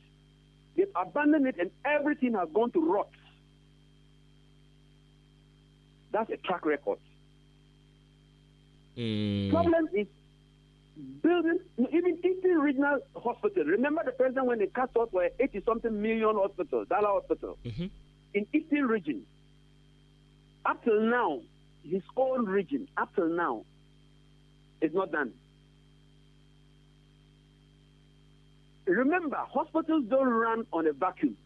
They've abandoned it and everything has gone to rot. That's a track record. Problem is building, even Eastern Regional Hospital. Remember the president when they cut off for 80-something million hospital, dollar hospital, in Eastern region. Up till now, his own region, up till now, is not done. Remember, hospitals don't run on a vacuum.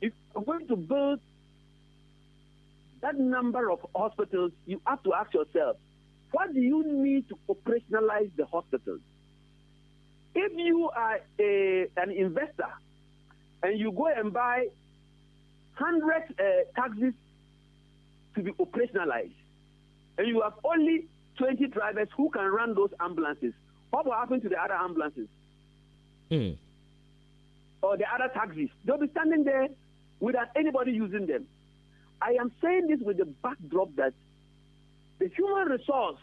If you're going to build that number of hospitals, you have to ask yourself, what do you need to operationalize the hospitals? If you are an investor and you go and buy 100 taxis to be operationalized, and you have only 20 drivers who can run those ambulances, what will happen to the other ambulances? Or the other taxis? They'll be standing there without anybody using them. I am saying this with the backdrop that the human resource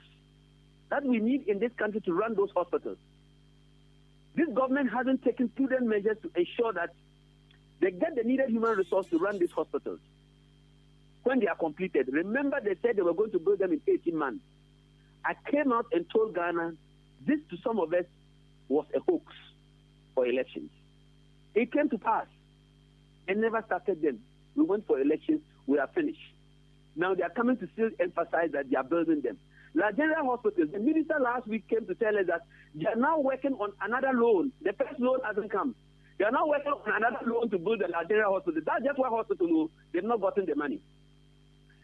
that we need in this country to run those hospitals, this government hasn't taken prudent measures to ensure that they get the needed human resource to run these hospitals. When they are completed, remember they said they were going to build them in 18 months. I came out and told Ghana, this to some of us was a hoax for elections. It came to pass and never started them. We went for elections, we are finished. Now they are coming to still emphasize that they are building them. La General Hospital, the minister last week came to tell us that they are now working on another loan. The first loan hasn't come. They are now working on another loan to build the La General Hospital. That's just one hospital, they've not gotten the money.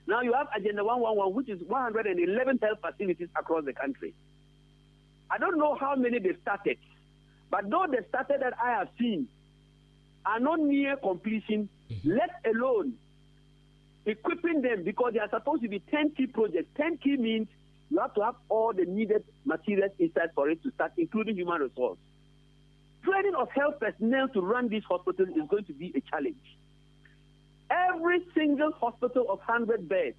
Now you have Agenda 111, which is 111 health facilities across the country. I don't know how many they started, but those they started that I have seen are not near completion, let alone equipping them, because they are supposed to be 10 key projects. 10 key means you have to have all the needed materials inside for it to start, including human resource. Training of health personnel to run these hospitals is going to be a challenge. Every single hospital of 100 beds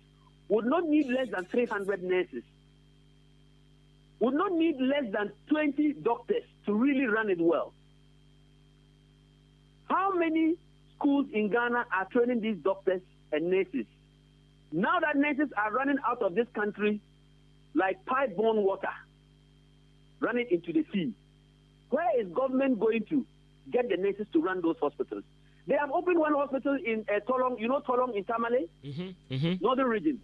would not need less than 300 nurses, would not need less than 20 doctors to really run it well. How many schools in Ghana are training these doctors and nurses? Now that nurses are running out of this country like pipe-borne water, running into the sea, where is government going to get the nurses to run those hospitals? They have opened one hospital in Tolong, you know Tolong in Tamale? Northern region.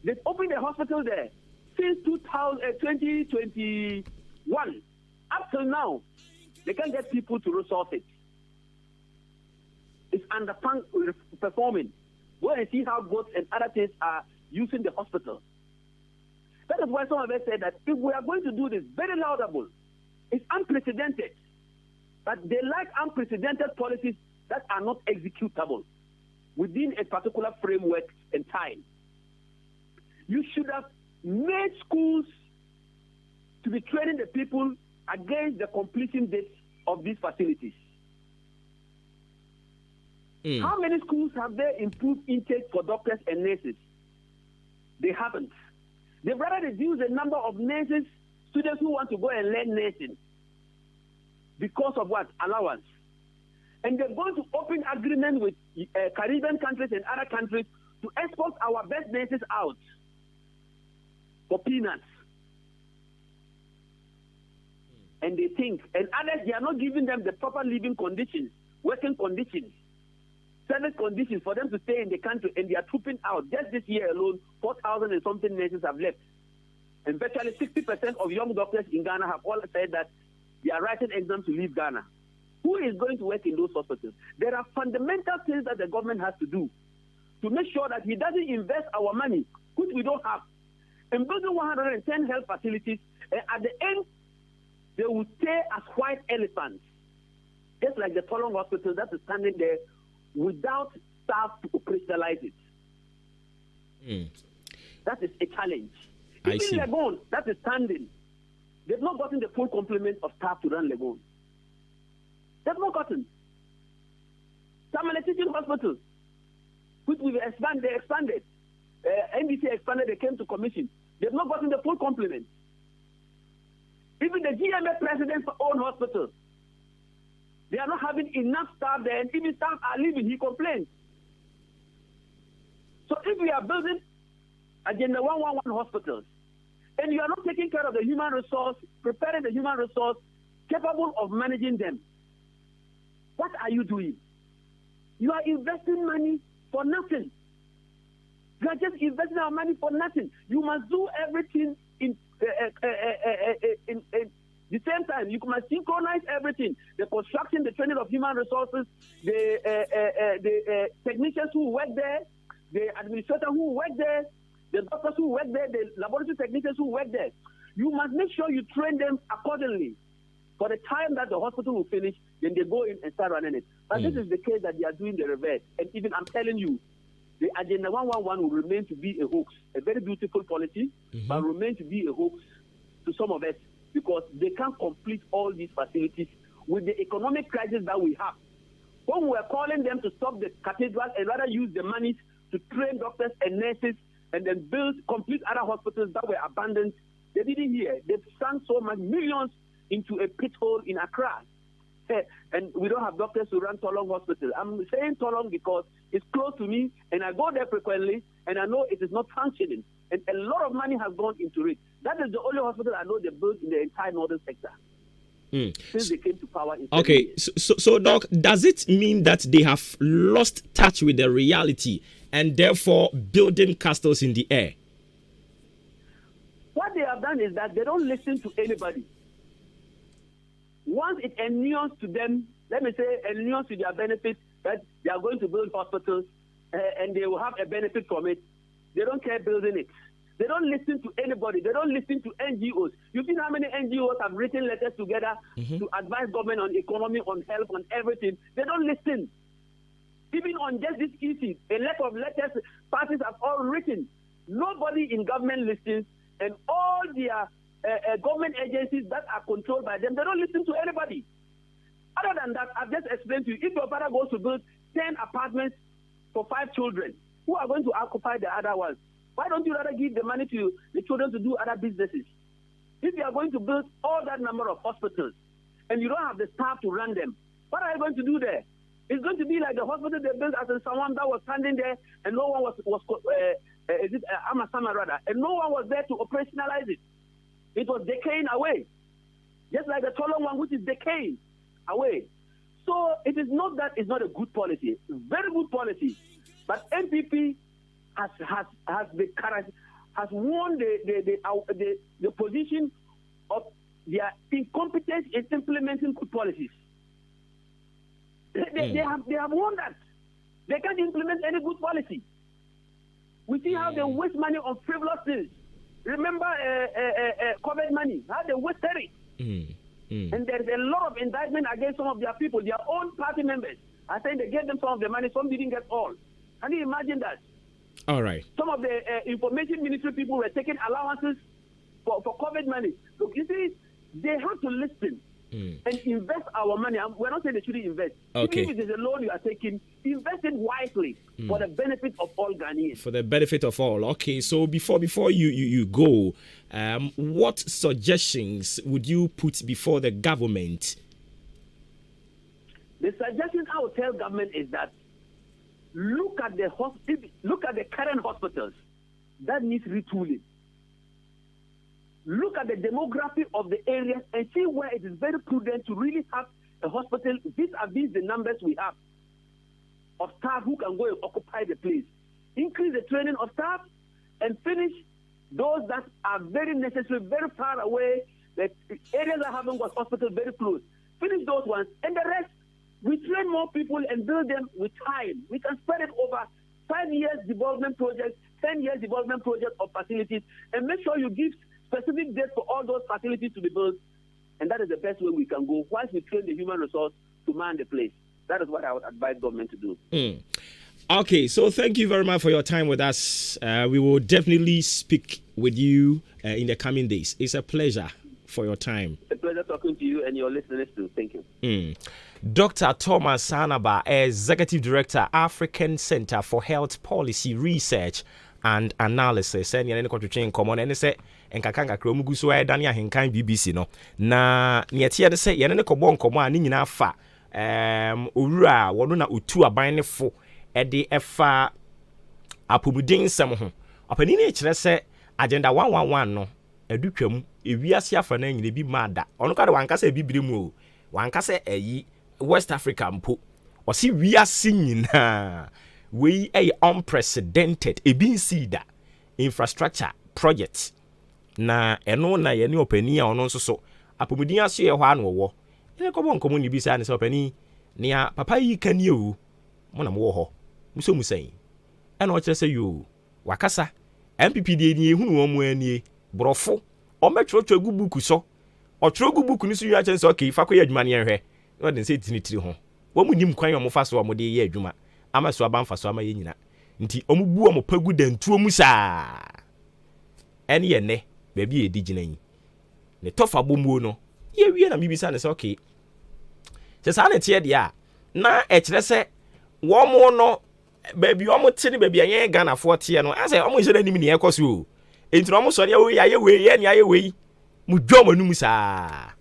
They've opened a hospital there since 2021. Up till now, they can't get people to resource it. It's underperforming. Go and see how boats and other things are using the hospital. That is why some of us said that if we are going to do this, very laudable, it's unprecedented. But they like unprecedented policies that are not executable within a particular framework and time. You should have made schools to be training the people against the completion dates of these facilities. How many schools have they improved intake for doctors and nurses? They haven't. They've rather reduced the number of nurses, students who want to go and learn nursing. Because of what? Allowance. And they're going to open agreement with Caribbean countries and other countries to export our best nurses out for peanuts. And they think, and others, they are not giving them the proper living conditions, working conditions, service conditions for them to stay in the country, and they are trooping out. Just this year alone, 4,000 and something nurses have left. And virtually 60% of young doctors in Ghana have all said that they are writing exams to leave Ghana. Who is going to work in those hospitals? There are fundamental things that the government has to do to make sure that he doesn't invest our money, which we don't have, in building 110 health facilities, and at the end, they will stay as white elephants, just like the Tolong Hospital that is standing there without staff to operationalize it. That is a challenge. Even Legon, that is standing, they've not gotten the full complement of staff to run Legon. They've not gotten. Tamale Teaching Hospital, which we've expanded, they expanded. NDC expanded, they came to commission. They've not gotten the full complement. Even the GMA president's own hospital, they are not having enough staff there, and even staff are leaving. He complains. So if we are building Agenda 111 hospitals, and you are not taking care of the human resource, preparing the human resource, capable of managing them, what are you doing? You are investing money for nothing. You are just investing our money for nothing. You must do everything in the same time. You must synchronize everything: the construction, the training of human resources, the technicians who work there, the administrators who work there, the doctors who work there, the laboratory technicians who work there. You must make sure you train them accordingly. For the time that the hospital will finish, then they go in and start running it. But this is the case that they are doing the reverse. And even I'm telling you, the Agenda 111 will remain to be a hoax, a very beautiful policy, but remain to be a hoax to some of us, because they can't complete all these facilities with the economic crisis that we have. When we were calling them to stop the cathedrals and rather use the money to train doctors and nurses and then build complete other hospitals that were abandoned, they didn't hear. They've sunk so much millions into a pit hole in Accra. And we don't have doctors to run Tolong Hospital. I'm saying Tolong because it's close to me, and I go there frequently, and I know it is not functioning. And a lot of money has gone into it. That is the only hospital I know they built in the entire northern sector since they came to power. Okay, so Doc, does it mean that they have lost touch with the reality and therefore building castles in the air? What they have done is that they don't listen to anybody. Once it inures to them, let me say, inures to their benefit that they are going to build hospitals and they will have a benefit from it, they don't care building it. They don't listen to anybody. They don't listen to NGOs. You've seen how many NGOs have written letters together to advise government on economy, on health, on everything. They don't listen. Even on just this issue, a lot of letters parties have all written. Nobody in government listens, and all their government agencies that are controlled by them, they don't listen to anybody. Other than that, I've just explained to you, if your father goes to build 10 apartments for 5 children, who are going to occupy the other ones? Why don't you rather give the money to the children to do other businesses? If you are going to build all that number of hospitals and you don't have the staff to run them, what are you going to do there? It's going to be like the hospital they built as in someone that was standing there and no one was Amasama rather, and no one was there to operationalize it. It was decaying away, just like the Tolong one, which is decaying away. So it is not that it's not a good policy, very good policy, but NPP has won the position of their incompetence in implementing good policies. They have won that. They can't implement any good policy. We see how they waste money on frivolous things. Remember COVID money, how they wasted it. And there's a lot of indictment against some of their people, their own party members. I think they gave them some of the money, some didn't get all. Can you imagine that? All right. Some of the information ministry people were taking allowances for COVID money. Look, you see, they have to listen and invest our money. We're not saying they shouldn't invest. Okay. Even if it is a loan you are taking, invest it wisely for the benefit of all Ghanaians. For the benefit of all. Okay, so before you go, what suggestions would you put before the government? The suggestion I would tell government is that look at the current hospitals that needs retooling. Look at the demography of the areas and see where it is very prudent to really have a hospital vis-a-vis the numbers we have of staff who can go and occupy the place. Increase the training of staff and finish those that are very necessary, very far away, the areas that haven't got hospital very close. Finish those ones, and the rest, we train more people and build them with time. We can spread it over 5 years development projects, 10 years development projects of facilities, and make sure you give specific dates for all those facilities to be built. And that is the best way we can go once we train the human resource to man the place. That is what I would advise government to do. Okay, so thank you very much for your time with us. We will definitely speak with you in the coming days. It's a pleasure for your time. It's a pleasure talking to you and your listeners too. Thank you. Dr. Thomas Sanaba, Executive Director, African Center for Health Policy Research and Analysis. And you're going common and say, and Kakanga Kromugu so Dania Henkan BBC no. Na Niatia say, you're not a command in Afa. Ura, Waduna Utu aban fo ede efa apomuden nsem ho opani na kire se agenda 111 no edutwam ewiase afa na nyine bi mada ono ka de wankasa bibire mu o wankasa eyi West Africa mpo osi wiase nyina we unprecedented ebinsida infrastructure project na eno na ye ne opani a ono nso so apomuden aso ye ho anu wo ene ko bon komo ni bi sa ne so opani nia papa yi kanie o mo na mo ho muso musan ena o kire se yo wakasa MPP de ni ehunu wo mo anie brofo o metwotwo gubuku so o twro gubuku ni so yu a kire se okay fa ko ye adwuma ne hwe o de se tinitiri ho wo mu nim kwan o mo fa so o mo de ye adwuma ama so aba mfa so ama ye nyina nti o mu bu o mo pagu dantuo mu saa ene ye ne ba bi e di gina yi ne tofa bomuo no ye wie na bibisa ne se okay se sa ne tie dia na e kire se wo mo no baby o mo te ne baby anye Ghana fo tie no ase o mo je na nim ne ekoso enti no mo so ya we ya we ye ne ya we mu dwo mo num saa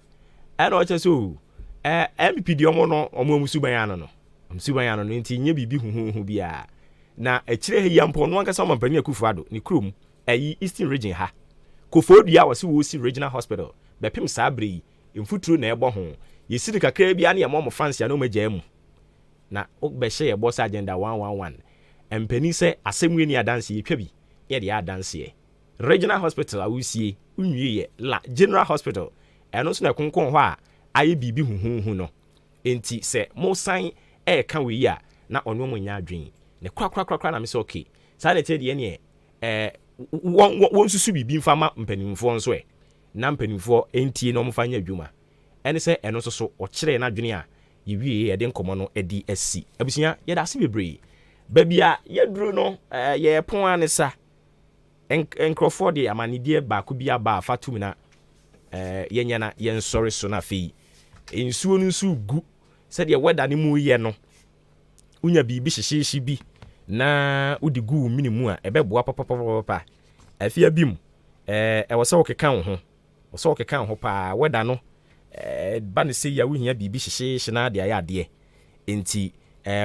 ana o cheso MPP di o mo no o mo musuban ano no musuban ano no enti nye bibi huhu bia na e kire he yampo no anka sa mo mpani Akufo-Addo ne krom ayi Eastern Region ha Kofodua wase wo si Regional Hospital bepim saa brei mfuturo na ebo ho yesiri kakra bia na ye mo fancy na o magya mu na o be hye ye boss agenda 111 empani se asemu ni adanse ye twa bi ye de adanse ye Regional Hospital awusie unwie ye la General Hospital eno so na konkon ho a aye bibi huhu no enti se mo san e ka we ya na ono mo nya adwen ne krakrakrakra na me se okay sa na tie de ne won susu bibi mfama mpanimfo nso na mpanimfo entie no mfa nya adwuma ene se eno so o kire na adwene a yewie ye de nkomo no edi asi abusia ye da se bebre babia ye duro no ye pon anesa enkrofo de amanidie ba ko bia ba fatum na ye nya na ye nsori so na fei ensuo no nsu gu se de weda ne mu ye no unya bibi hyehyeshi bi na udigu minimu a ebeboa papa afia bim wose okeka ho wose okeka ho pa weda no ba ne se ya wuhia bibi hyehyeshi na de ayade enti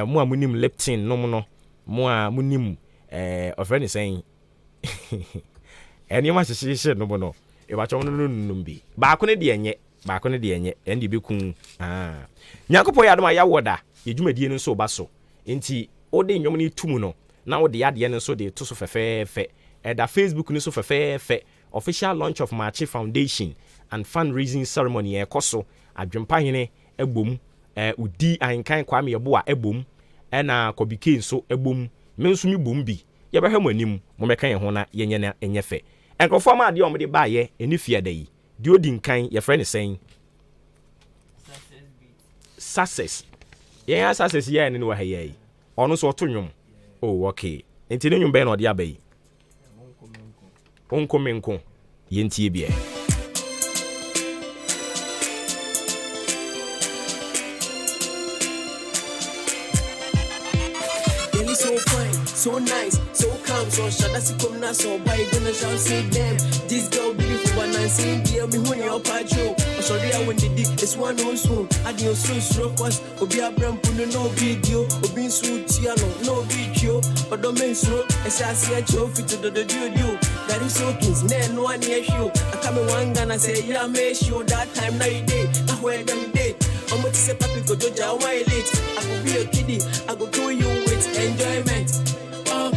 mo a munim leptin no no mo a munim ofreni sen eni ma hyehyeshi no no e ba chom no numbi ba ko ne de enye endi be kun nyakopo ya dama ya woda yedwumadie no so ba so enti ode nyom ni tumu no na ode yade no so de to so fefefe da Facebook ni so fefefe official launch of Maakye Foundation and fundraising ceremony ekoso adwempa hene ebom udi Ahenkan Kwame Yeboa ebom na Kobike nso ebom menso mi bom bi ye behwe mo anim mo meka ye ho na yenye na enyefe enkofo ma ade omde ba ye enifia da yi de odi nkan ye frɛ ne sen success ye success ye ne no ha ye ono so to nwom oh okay enti ne nwom be na ode abai onkomenko yentie bia so fine, so nice, so calm, so shut us come now, so why gonna shout say them? This girl beautiful, and I say, dear me when you're patrol. sorry I went the it's one on swoon. I did so was Obi Abram Puno no video, Obi Sutiano, no video, but don't mean so as I see a trophy to the dude. That is so kings, no one near you. I come in one gun and say, yeah, make sure that time night day. I wear them day. I'm going to say, Papi, go to Jawa late. I could be a kiddie, I go to you with enjoyment. Oh,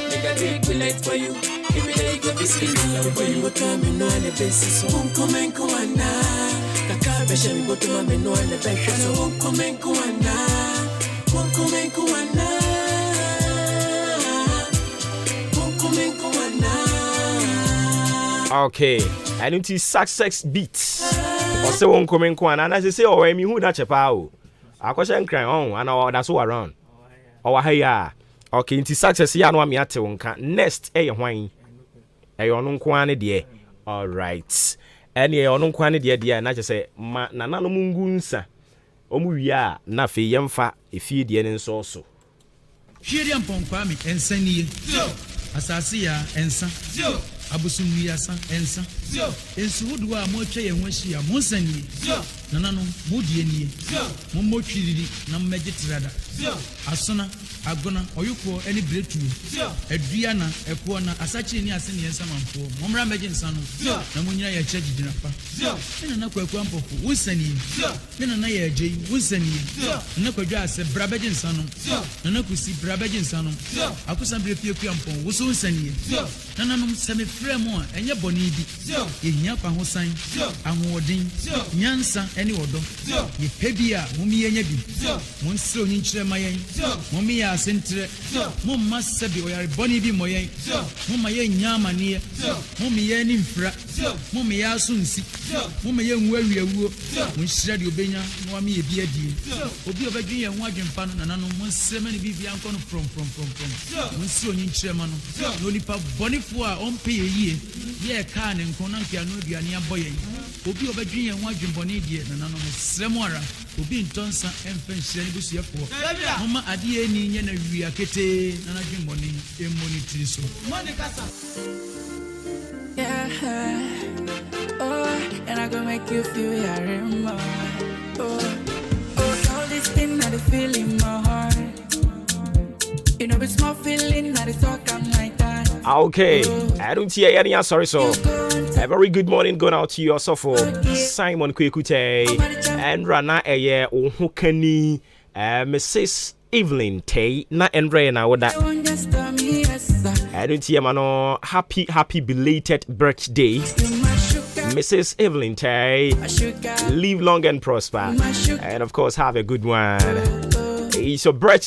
nigga, they will late for you. If it ain't good, it's good. But you were coming on the basis, so won't come and go on now. Kaka, Basham, go to my men on the back, so won't come and go on now. Won't come and go on now. Won't come and go on now. Okay, I need to success beats. Or say one coming kwan, and as I say, oh, me who that chapao. I question crying on, and all that's all around. Oh, hey, okay, into success, ya no me ate wonka. Next, wine. On kwan dear. All right. Any on kwan dear, and I just say, na no mungunsa. Omuya, na fe yemfa, if ye dear and so. Shiriam Pompami, and Sani. Asasia, and San. Abusumiyasa ensa ensu hudu a moche ye hwahia monsani nanano modie nie mommotwiriri na mmegitrada asona agona oyuko eni bretu adua na eko na asachi ni ase ne ensa mampo momra megi nsa no na munyina ye kyagidina pa ina na kwakwa mpofo wonsani ina na ye agei wonsani na kwadwa ase brabegi nsa no na kusi brabegi nsa no akusa brepie kuampo wonsani nananum semi frame a enye boni bi yehia kwa hosan ahoodin nyansa ene odo ye pebia mumi yenya bi monsro nyinkyere mayen mumi ya asentre mumma sebi oyare boni bi moyen mumma ye nyama ne mumi ye ni mfra mumi ya sunsi mumi ye nwawiawuo monhyira de obenya no ami ye bi adie obi obadwin ye ho adwempa no nananum monsrema ne bibia nko no from monsro nyinkyere ma no no nipa bonifo a ompe ye ye ka ne nko na nkia no aduane aboye obi obadwin ye ho adwembone die nananum sremora obi ntonsa emfa nhyira ne busuafo mama ade eni nye na wia kete na adwembone emmonitiri so monikasa. Yeah, oh, and I gonna make you feel your more. Oh, all this thing that I feel in my heart. You know, it's small feeling that I talk, I'm like that. Okay, I don't hear any sorry so. A very good morning going out to yourself for Simon Kwekute and Rana Eye Ohukani, Mrs. Evelyn Tay, na Andre na wada. I don't hear mano happy belated birthday, Mrs. Evelyn Tay. Live long and prosper, and of course have a good one. It's your birthday.